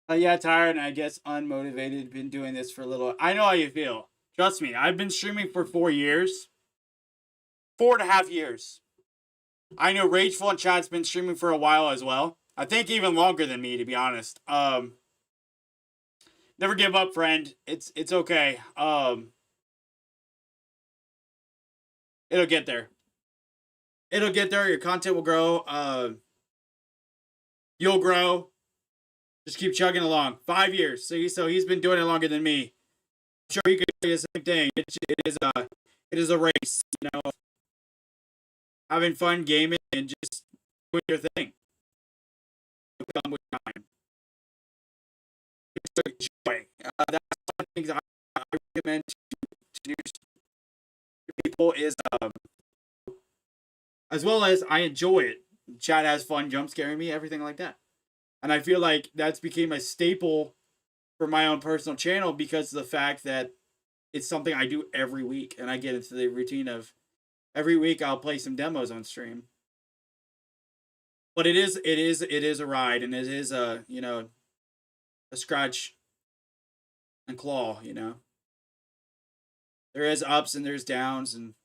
Yeah, tired and I guess unmotivated. Been doing this for a little. I know how you feel. Trust me, I've been streaming for 4 years. 4.5 years. I know Rageful and Chat's been streaming for a while as well. I think even longer than me, to be honest. Never give up, friend. It's okay. It'll get there. It'll get there. Your content will grow. You'll grow. Just keep chugging along. 5 years. So he's been doing it longer than me. I'm sure he could do the same thing. It is a race. You know, having fun gaming and just doing your thing. It'll come with time. It's joy. That's one of the things I recommend to people is as well as I enjoy it. Chat has fun jump scaring me, everything like that. And I feel like that's became a staple for my own personal channel because of the fact that it's something I do every week. And I get into the routine of every week I'll play some demos on stream. But it is a ride, and it is a scratch and claw, There is ups and there's downs and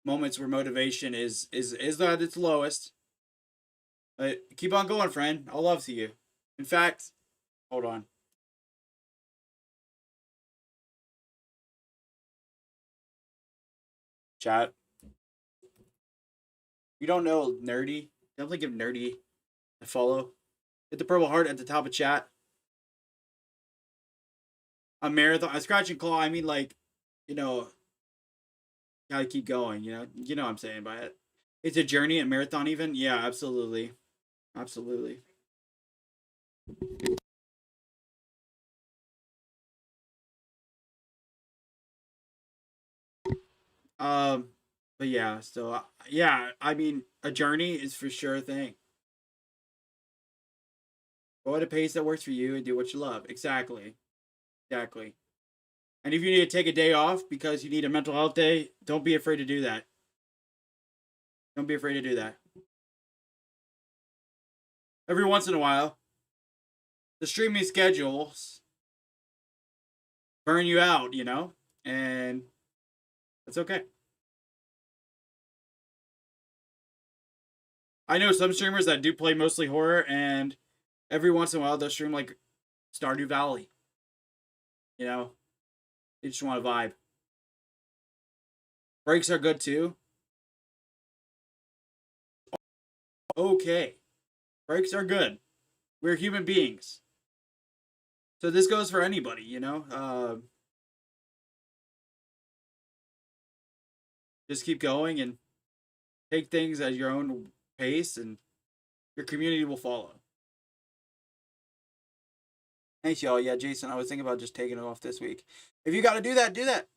moments where motivation is at its lowest. But keep on going, friend. All love to you. In fact, hold on. Chat. You don't know Nerdy? Definitely give Nerdy a follow. Hit the purple heart at the top of chat. A marathon, a scratch and claw. I mean, like, gotta keep going. You know what I'm saying by it. It's a journey, a marathon, even. Yeah, absolutely, absolutely. But yeah, so yeah, I mean, a journey is for sure a thing. Go at a pace that works for you and do what you love. Exactly. Exactly. And if you need to take a day off because you need a mental health day, don't be afraid to do that. Don't be afraid to do that. Every once in a while, the streaming schedules burn you out, and that's okay. I know some streamers that do play mostly horror, and every once in a while they'll stream like Stardew Valley. They just want to vibe. Breaks are good too. Okay. Breaks are good. We're human beings. So this goes for anybody, just keep going and take things at your own pace, and your community will follow. Thanks, y'all. Yeah, Jason, I was thinking about just taking it off this week. If you got to do that, do that.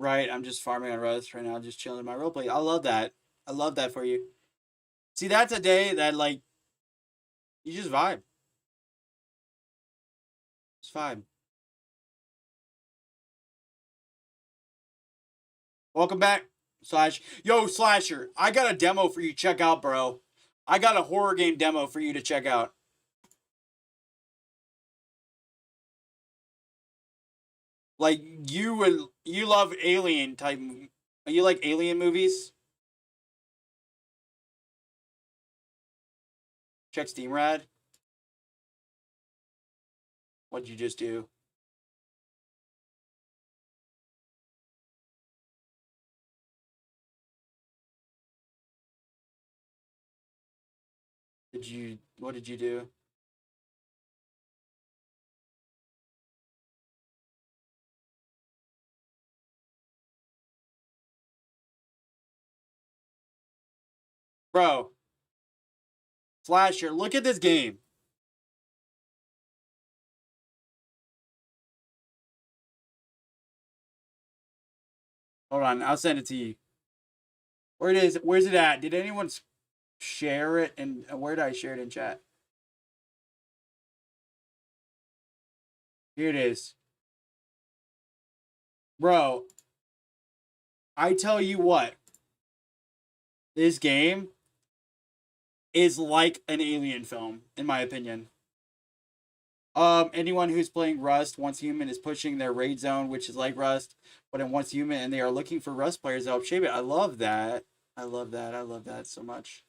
Right. I'm just farming on Rust right now, just chilling in my roleplay. I love that. I love that for you. See, that's a day that, like, you just vibe. Just vibe. Welcome back, Slash. Yo, Slasher, I got a demo for you to check out, bro. I got a horror game demo for you to check out. Like you love alien type. You like alien movies? Check Steam Rad. What'd you just do? What did you do? Bro. Slasher, look at this game. Hold on, I'll send it to you. Where it is? Where's it at? Did anyone share it? And where did I share it in chat? Here it is. Bro, I tell you what. This game is like an alien film, in my opinion. Anyone who's playing Rust, Once Human, is pushing their raid zone, which is like Rust, but in Once Human, and they are looking for Rust players to help shape it. I love that. I love that. I love that so much.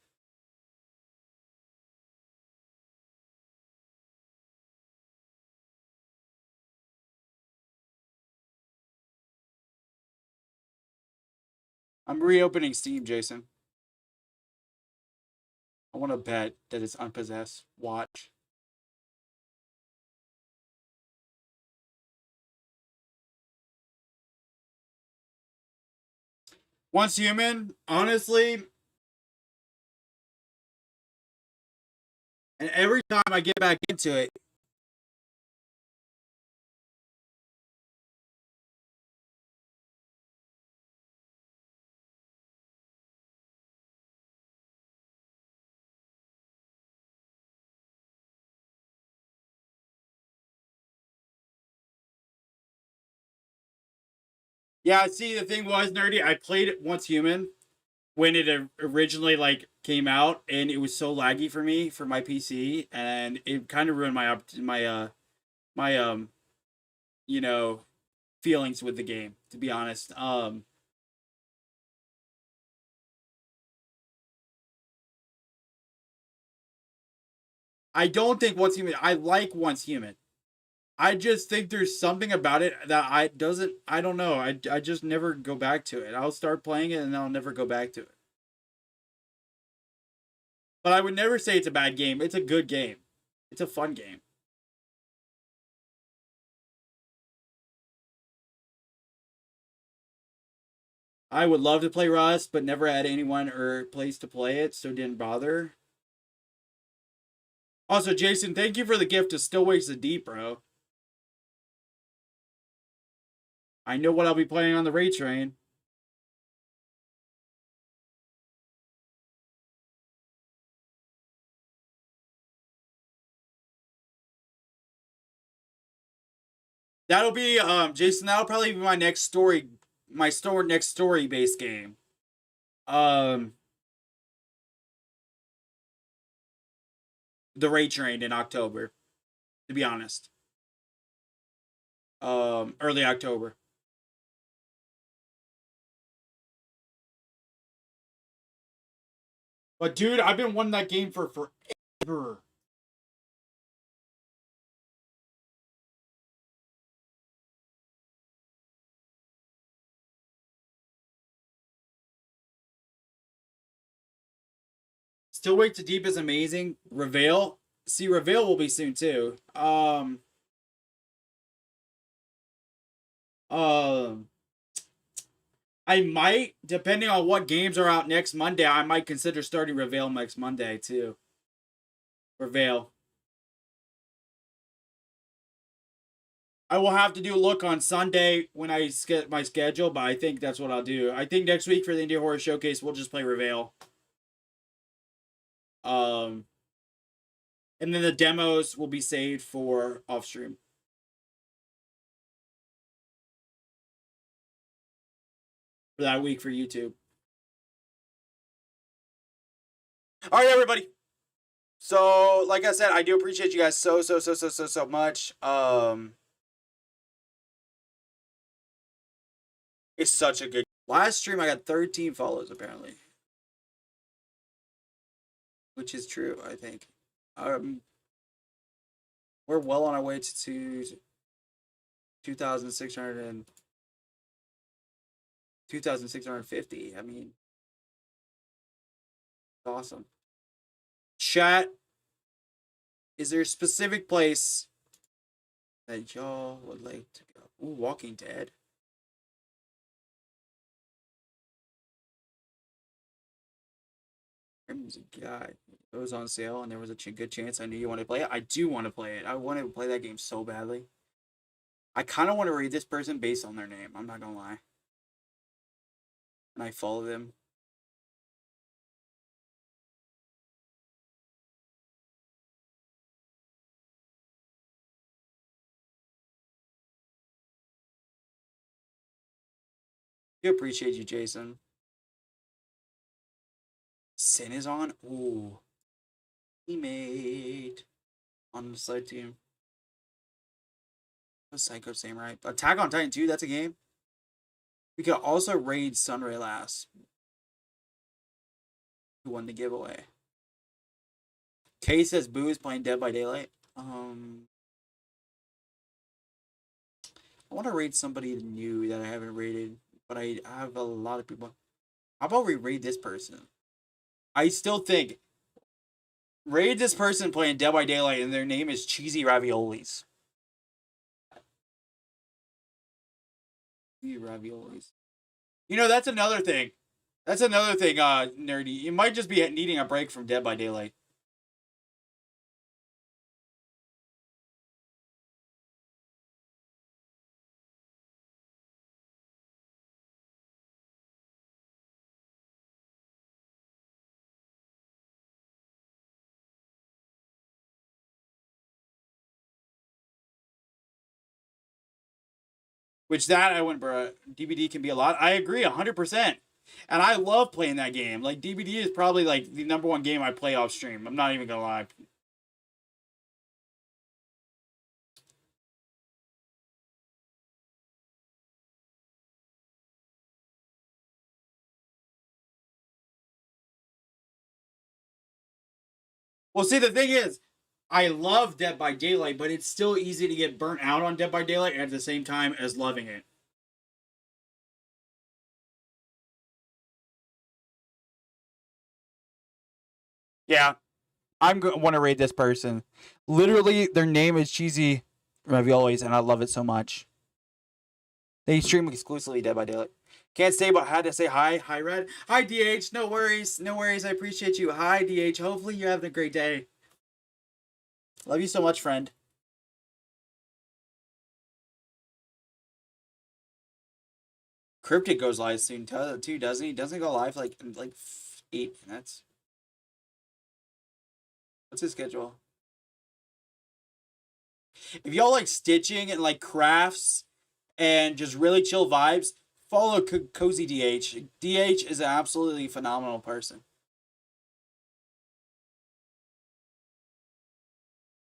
I'm reopening Steam, Jason. I want to bet that it's unpossessed. Watch. Once Human, honestly, and every time I get back into it, yeah, see, the thing was, Nerdy, I played it Once Human when it originally, like, came out, and it was so laggy for me, for my PC, and it kind of ruined my you know, feelings with the game, to be honest. I don't think Once Human, I like Once Human. I just think there's something about it that I don't know. I just never go back to it. I'll start playing it and I'll never go back to it. But I would never say it's a bad game. It's a good game. It's a fun game. I would love to play Rust, but never had anyone or place to play it, so didn't bother. Also, Jason, thank you for the gift of Still Wakes the Deep, bro. I know what I'll be playing on the raid train. That'll be Jason, that'll probably be my next story next story based game. The raid train in October, to be honest. Early October. But dude, I've been wanting that game for forever. Still Wake to Deep is amazing. Reveal. See, Reveal will be soon too. I might, depending on what games are out next Monday, I might consider starting Reveal next Monday too. Reveal. I will have to do a look on Sunday when I get my schedule, but I think that's what I'll do. I think next week for the Indie Horror Showcase, we'll just play Reveal. And then the demos will be saved for off stream. For that week for YouTube. All right, everybody. So, like I said, I do appreciate you guys so much. It's such a good. Last stream I got 13 follows apparently, which is true. I think. We're well on our way to 2,600 and 2,650. I mean, it's awesome. Chat, is there a specific place that y'all would like to go? Ooh, Walking Dead. There's a guy. It was on sale, and there was a good chance I knew you wanted to play it. I do want to play it. I want to play that game so badly. I kind of want to read this person based on their name. I'm not gonna lie. And I follow them. We appreciate you, Jason. Sin is on. Ooh. Teammate. On the side team. Psycho Samurai. Attack on Titan 2, that's a game. We could also raid Sunray last. Who won the giveaway? Kay says Boo is playing Dead by Daylight. I want to raid somebody new that I haven't raided, but I have a lot of people. How about we raid this person? I still think raid this person playing Dead by Daylight and their name is Cheesy Raviolis. Raviolis. You know, that's another thing. That's another thing, nerdy. You might just be needing a break from Dead by Daylight. Which that I went, bro. DBD can be a lot. I agree 100%. And I love playing that game. Like, DBD is probably, like, the #1 game I play off stream. I'm not even gonna lie. Well, see, the thing is, I love Dead by Daylight, but it's still easy to get burnt out on Dead by Daylight at the same time as loving it. Yeah. I'm going to want to raid this person. Literally, their name is Cheesy Raviolis, and I love it so much. They stream exclusively Dead by Daylight. Can't stay, but had to say hi. Hi, Red. Hi, DH. No worries. No worries. I appreciate you. Hi, DH. Hopefully you're having a great day. Love you so much, friend. Cryptic goes live soon too, doesn't he? Doesn't he go live like in 8 minutes? What's his schedule? If y'all like stitching and like crafts and just really chill vibes, follow Cozy DH. DH is an absolutely phenomenal person.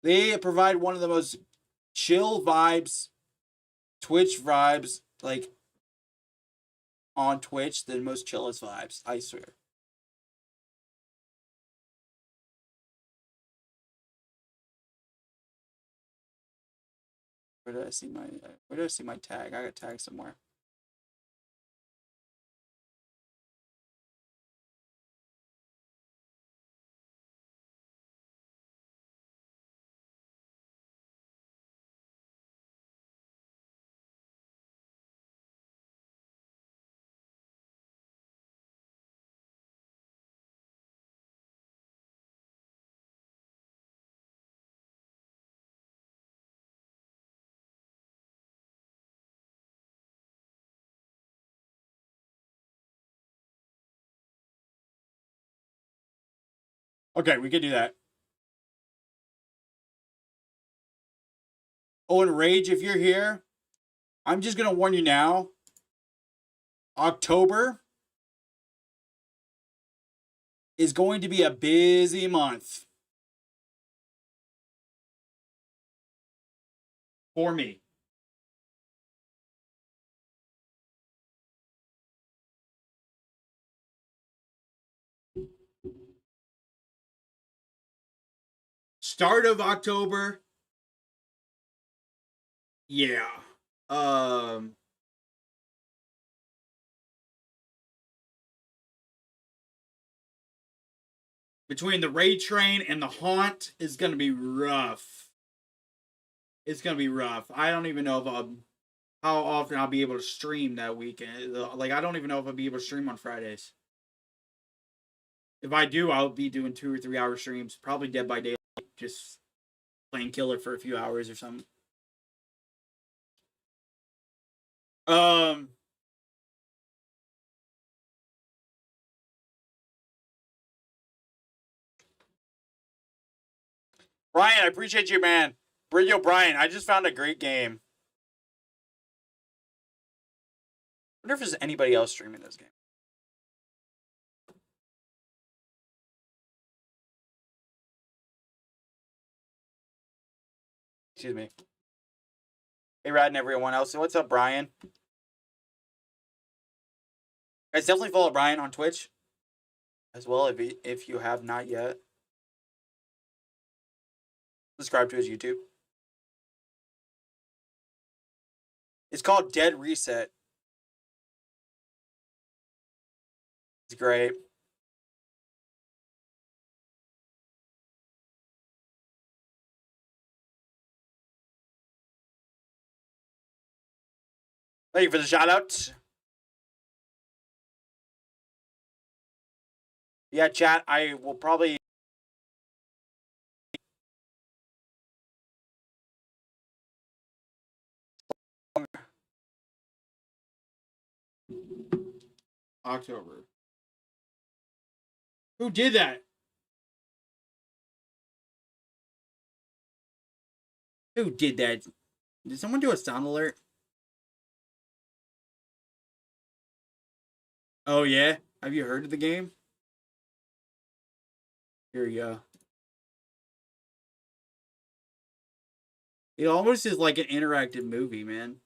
They provide one of the most chill vibes, Twitch vibes, like on Twitch, the most chillest vibes, I swear. Where did I see my tag? I got tagged somewhere. Okay, we can do that. Oh, and Rage, if you're here, I'm just going to warn you now. October is going to be a busy month for me. start of October. Yeah. Between the raid train and the haunt is gonna be rough. It's gonna be rough. I don't even know if how often I'll be able to stream that weekend. Like, I don't even know if I'll be able to stream on Fridays. If I do, I'll be doing 2 or 3 hour streams. Probably Dead by Daylight, just playing killer for a few hours or something. Brian, I appreciate you, man. Radio Brian, I just found a great game. I wonder if there's anybody else streaming this game. Excuse me. Hey, Rad and everyone else. So what's up, Brian? Guys, definitely follow Brian on Twitch as well if you have not yet. Subscribe to his YouTube. It's called Dead Reset. It's great. Thank you for the shout out. Yeah, chat, I will probably October. Who did that? Who did that? Did someone do a sound alert? Oh, yeah? Have you heard of the game? Here we go. It almost is like an interactive movie, man.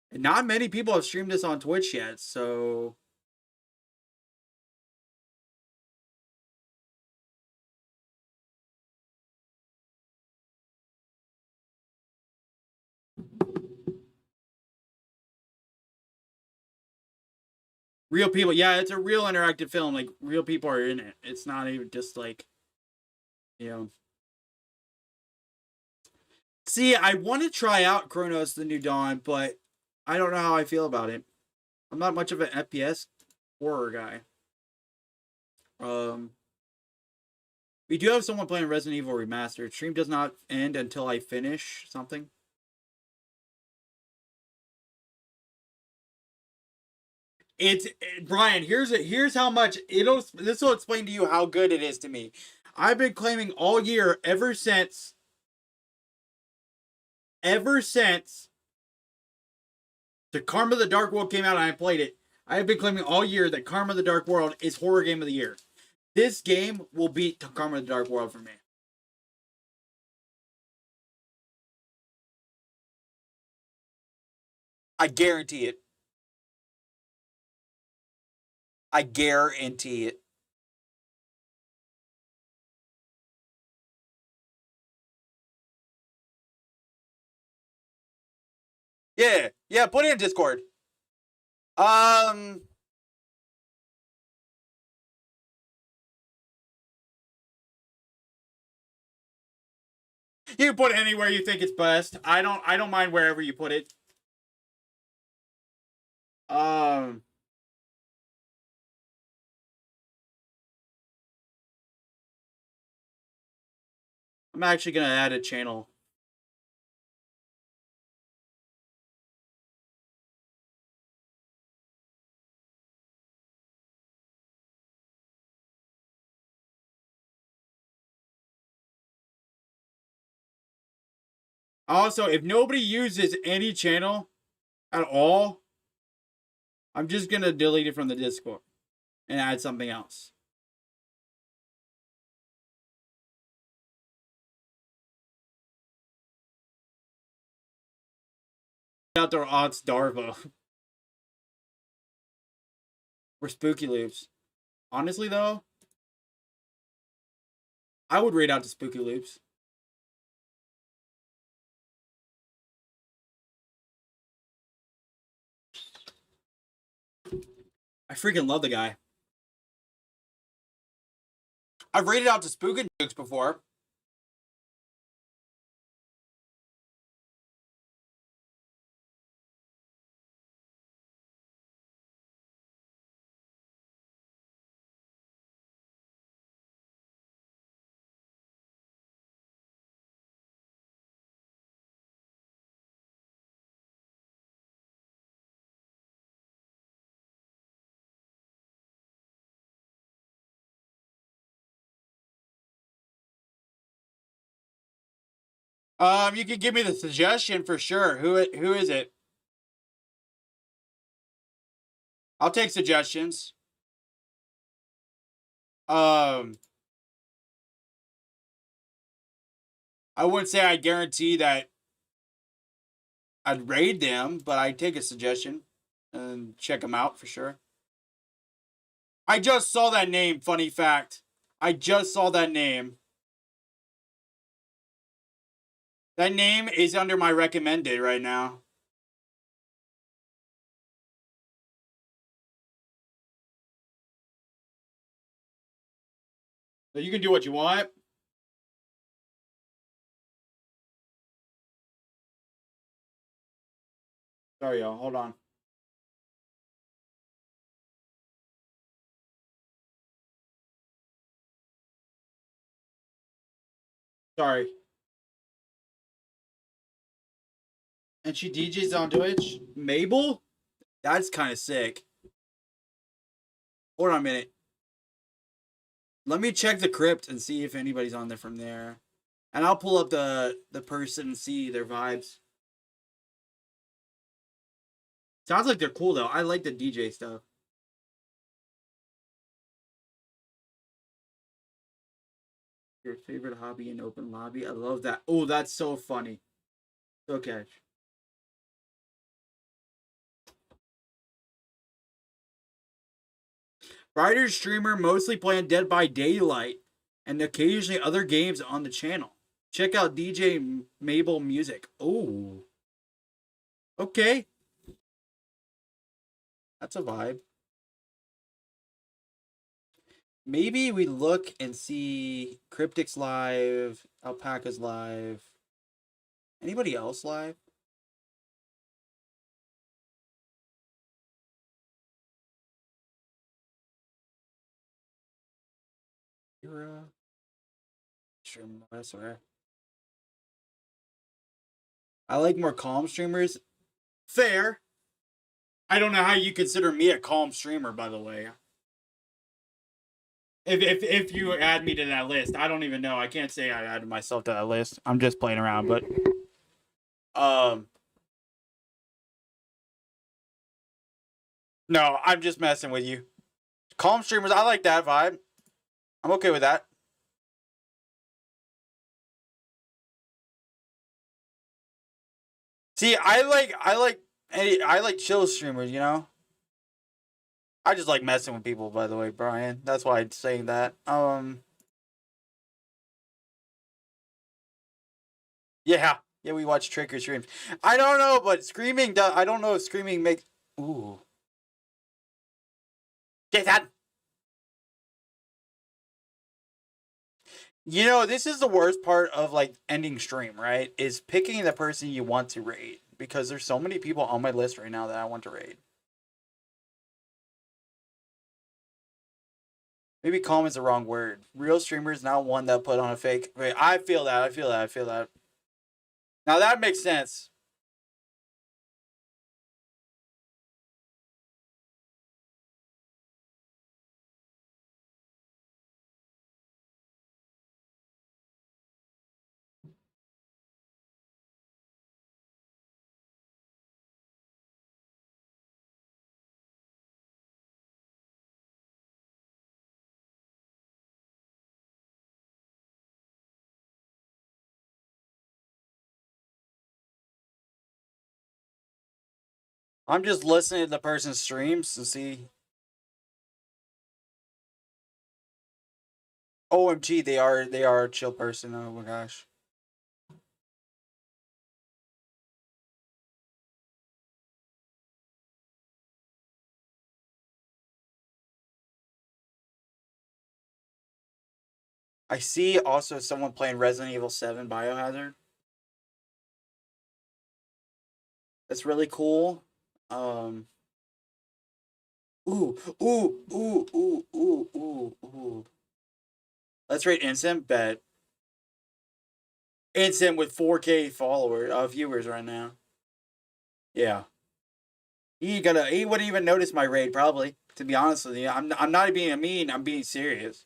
And not many people have streamed this on Twitch yet, so... Real people. Yeah, it's a real interactive film. Like, real people are in it. It's not even just like, you know. See, I want to try out Chronos The New Dawn, but I don't know how I feel about it. I'm not much of an FPS horror guy. We do have someone playing Resident Evil Remastered. Stream does not end until I finish something. It's Brian. Here's how much this will explain to you how good it is to me. I've been claiming all year ever since the Karma of the Dark World came out and I played it. I have been claiming all year that Karma of the Dark World is horror game of the year. This game will beat Karma of the Dark World for me. I guarantee it. I guarantee it. Yeah, put it in Discord. You can put it anywhere you think it's best. I don't mind wherever you put it. I'm actually gonna add a channel. Also, if nobody uses any channel at all, I'm just gonna delete it from the Discord and add something else. Outdoor odds Darvo. Or Spooky Loops. Honestly though, I would raid out to Spooky Loops. I freaking love the guy. I've raided out to Spooky Loops before. You can give me the suggestion for sure. Who is it? I'll take suggestions. I wouldn't say I guarantee that I'd raid them, but I'd take a suggestion and check them out for sure. I just saw that name, funny fact. I just saw that name. That name is under my recommended right now. So you can do what you want. Sorry, y'all. Hold on. Sorry. And she DJs on Twitch? Mabel? That's kind of sick. Hold on a minute. Let me check the crypt and see if anybody's on there from there. And I'll pull up the person and see their vibes. Sounds like they're cool, though. I like the DJ stuff. Your favorite hobby in open lobby? I love that. Oh, that's so funny. So catch. Writer streamer mostly playing Dead by Daylight and occasionally other games on the channel. Check out DJ Mabel Music. Oh. Okay. That's a vibe. Maybe we look and see Cryptic's live, Alpaca's live. Anybody else live? I swear. I like more calm streamers. Fair. I don't know how you consider me a calm streamer, by the way. If you add me to that list, I don't even know. I can't say I added myself to that list. I'm just playing around, but no, I'm just messing with you. Calm streamers, I like that vibe. I'm okay with that. See, I like chill streamers, you know? I just like messing with people, by the way, Brian. That's why I'm saying that. Yeah. Yeah, we watch Tricker streams. I don't know, but screaming I don't know if screaming makes ooh. Jason! You know, this is the worst part of like ending stream, right? Is picking the person you want to raid. Because there's so many people on my list right now that I want to raid. Maybe calm is the wrong word. Real streamers, not one that put on a fake. Wait, I feel that. Now that makes sense. I'm just listening to the person's streams to see. OMG, they are a chill person. Oh my gosh. I see also someone playing Resident Evil 7 Biohazard. That's really cool. Um Ooh, ooh, ooh, ooh, ooh, ooh, ooh. Let's rate Instant. Bet. Instant with 4K viewers right now. Yeah. He wouldn't even notice my raid, probably. To be honest with you. I'm not being mean, I'm being serious.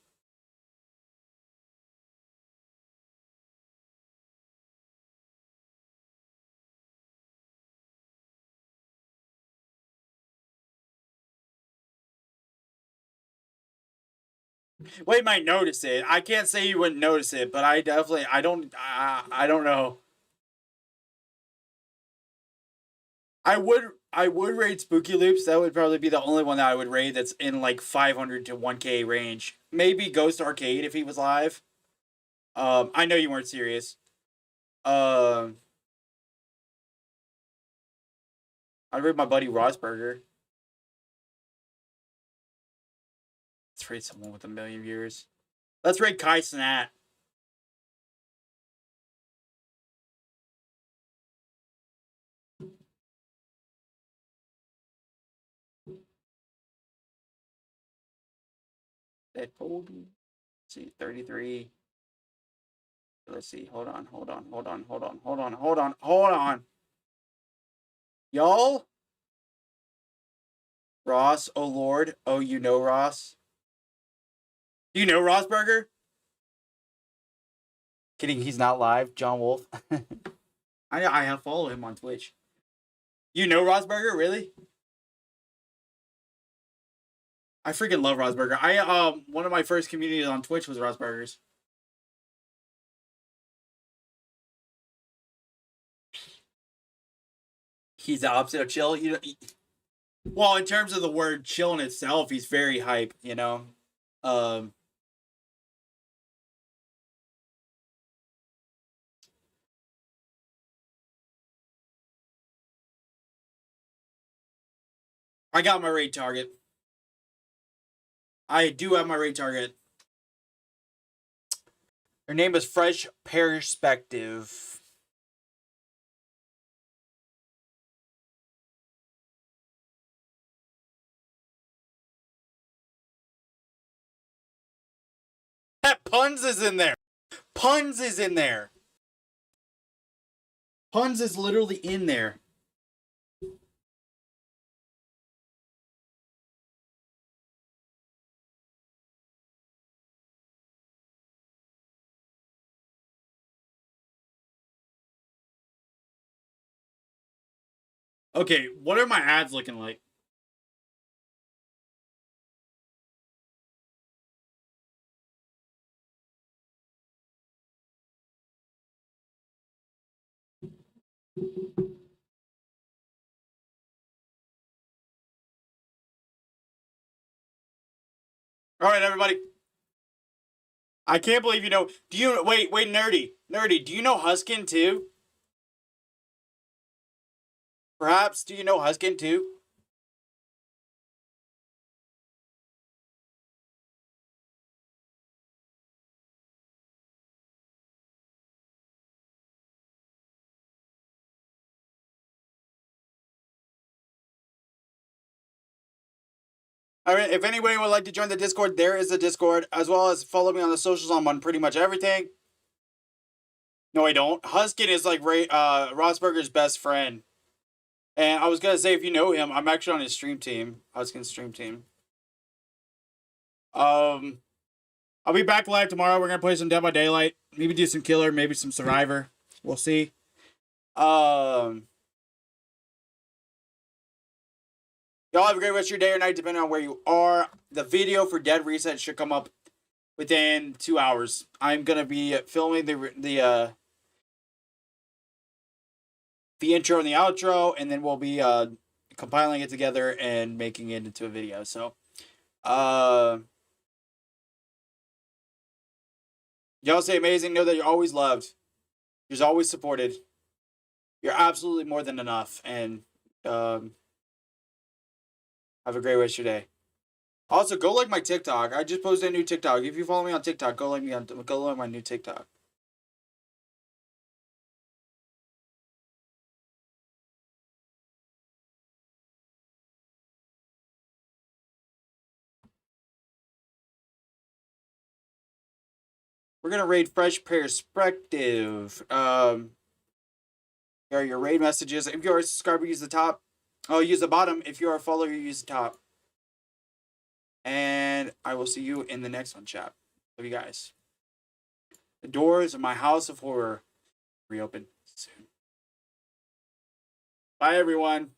Well, he might notice it. I can't say he wouldn't notice it, but I definitely I don't know. I would raid Spooky Loops. That would probably be the only one that I would raid that's in like 500 to 1K range. Maybe Ghost Arcade if he was live. I know you weren't serious. I'd raid my buddy Rosberger. Let's raid someone with 1 million viewers. Let's raid Kai Snat. Deadpool. Let's see, 33. Let's see. Hold on. Y'all? Ross, oh Lord. Oh, you know Ross? Do you know Rosberger? Kidding, he's not live. John Wolf. I have follow him on Twitch. You know Rosberger, really? I freaking love Rosberger. One of my first communities on Twitch was Rosbergers. He's the opposite of chill. Well, in terms of the word chill in itself, he's very hype, you know? I got my raid target. I do have my raid target. Her name is Fresh Perspective. That Puns is in there. Puns is in there. Puns is literally in there. Okay, what are my ads looking like? All right, everybody. I can't believe you know. Do you wait, nerdy, do you know Huskin too? Perhaps do you know Huskin too? All right, if anybody would like to join the Discord, there is a Discord, as well as follow me on the socials. I'm on pretty much everything. No, I don't. Huskin is like Rosberger's best friend. And I was gonna say, if you know him, I'm actually on his stream team. Huskin's stream team. I'll be back live tomorrow. We're gonna play some Dead by Daylight. Maybe do some Killer, maybe some Survivor. We'll see. Y'all have a great rest of your day or night, depending on where you are. The video for Dead Reset should come up within 2 hours. I'm gonna be filming the intro and the outro, and then we'll be compiling it together and making it into a video. So, Y'all say amazing. Know that you're always loved. You're always supported. You're absolutely more than enough. And have a great rest of your day. Also, go like my TikTok. I just posted a new TikTok. If you follow me on TikTok, go like my new TikTok. We're gonna raid Fresh Perspective. Here are your raid messages. If you're a subscriber, use the top. Oh, use the bottom. If you're a follower, use the top. And I will see you in the next one, chat. Love you guys. The doors of my house of horror reopen soon. Bye, everyone.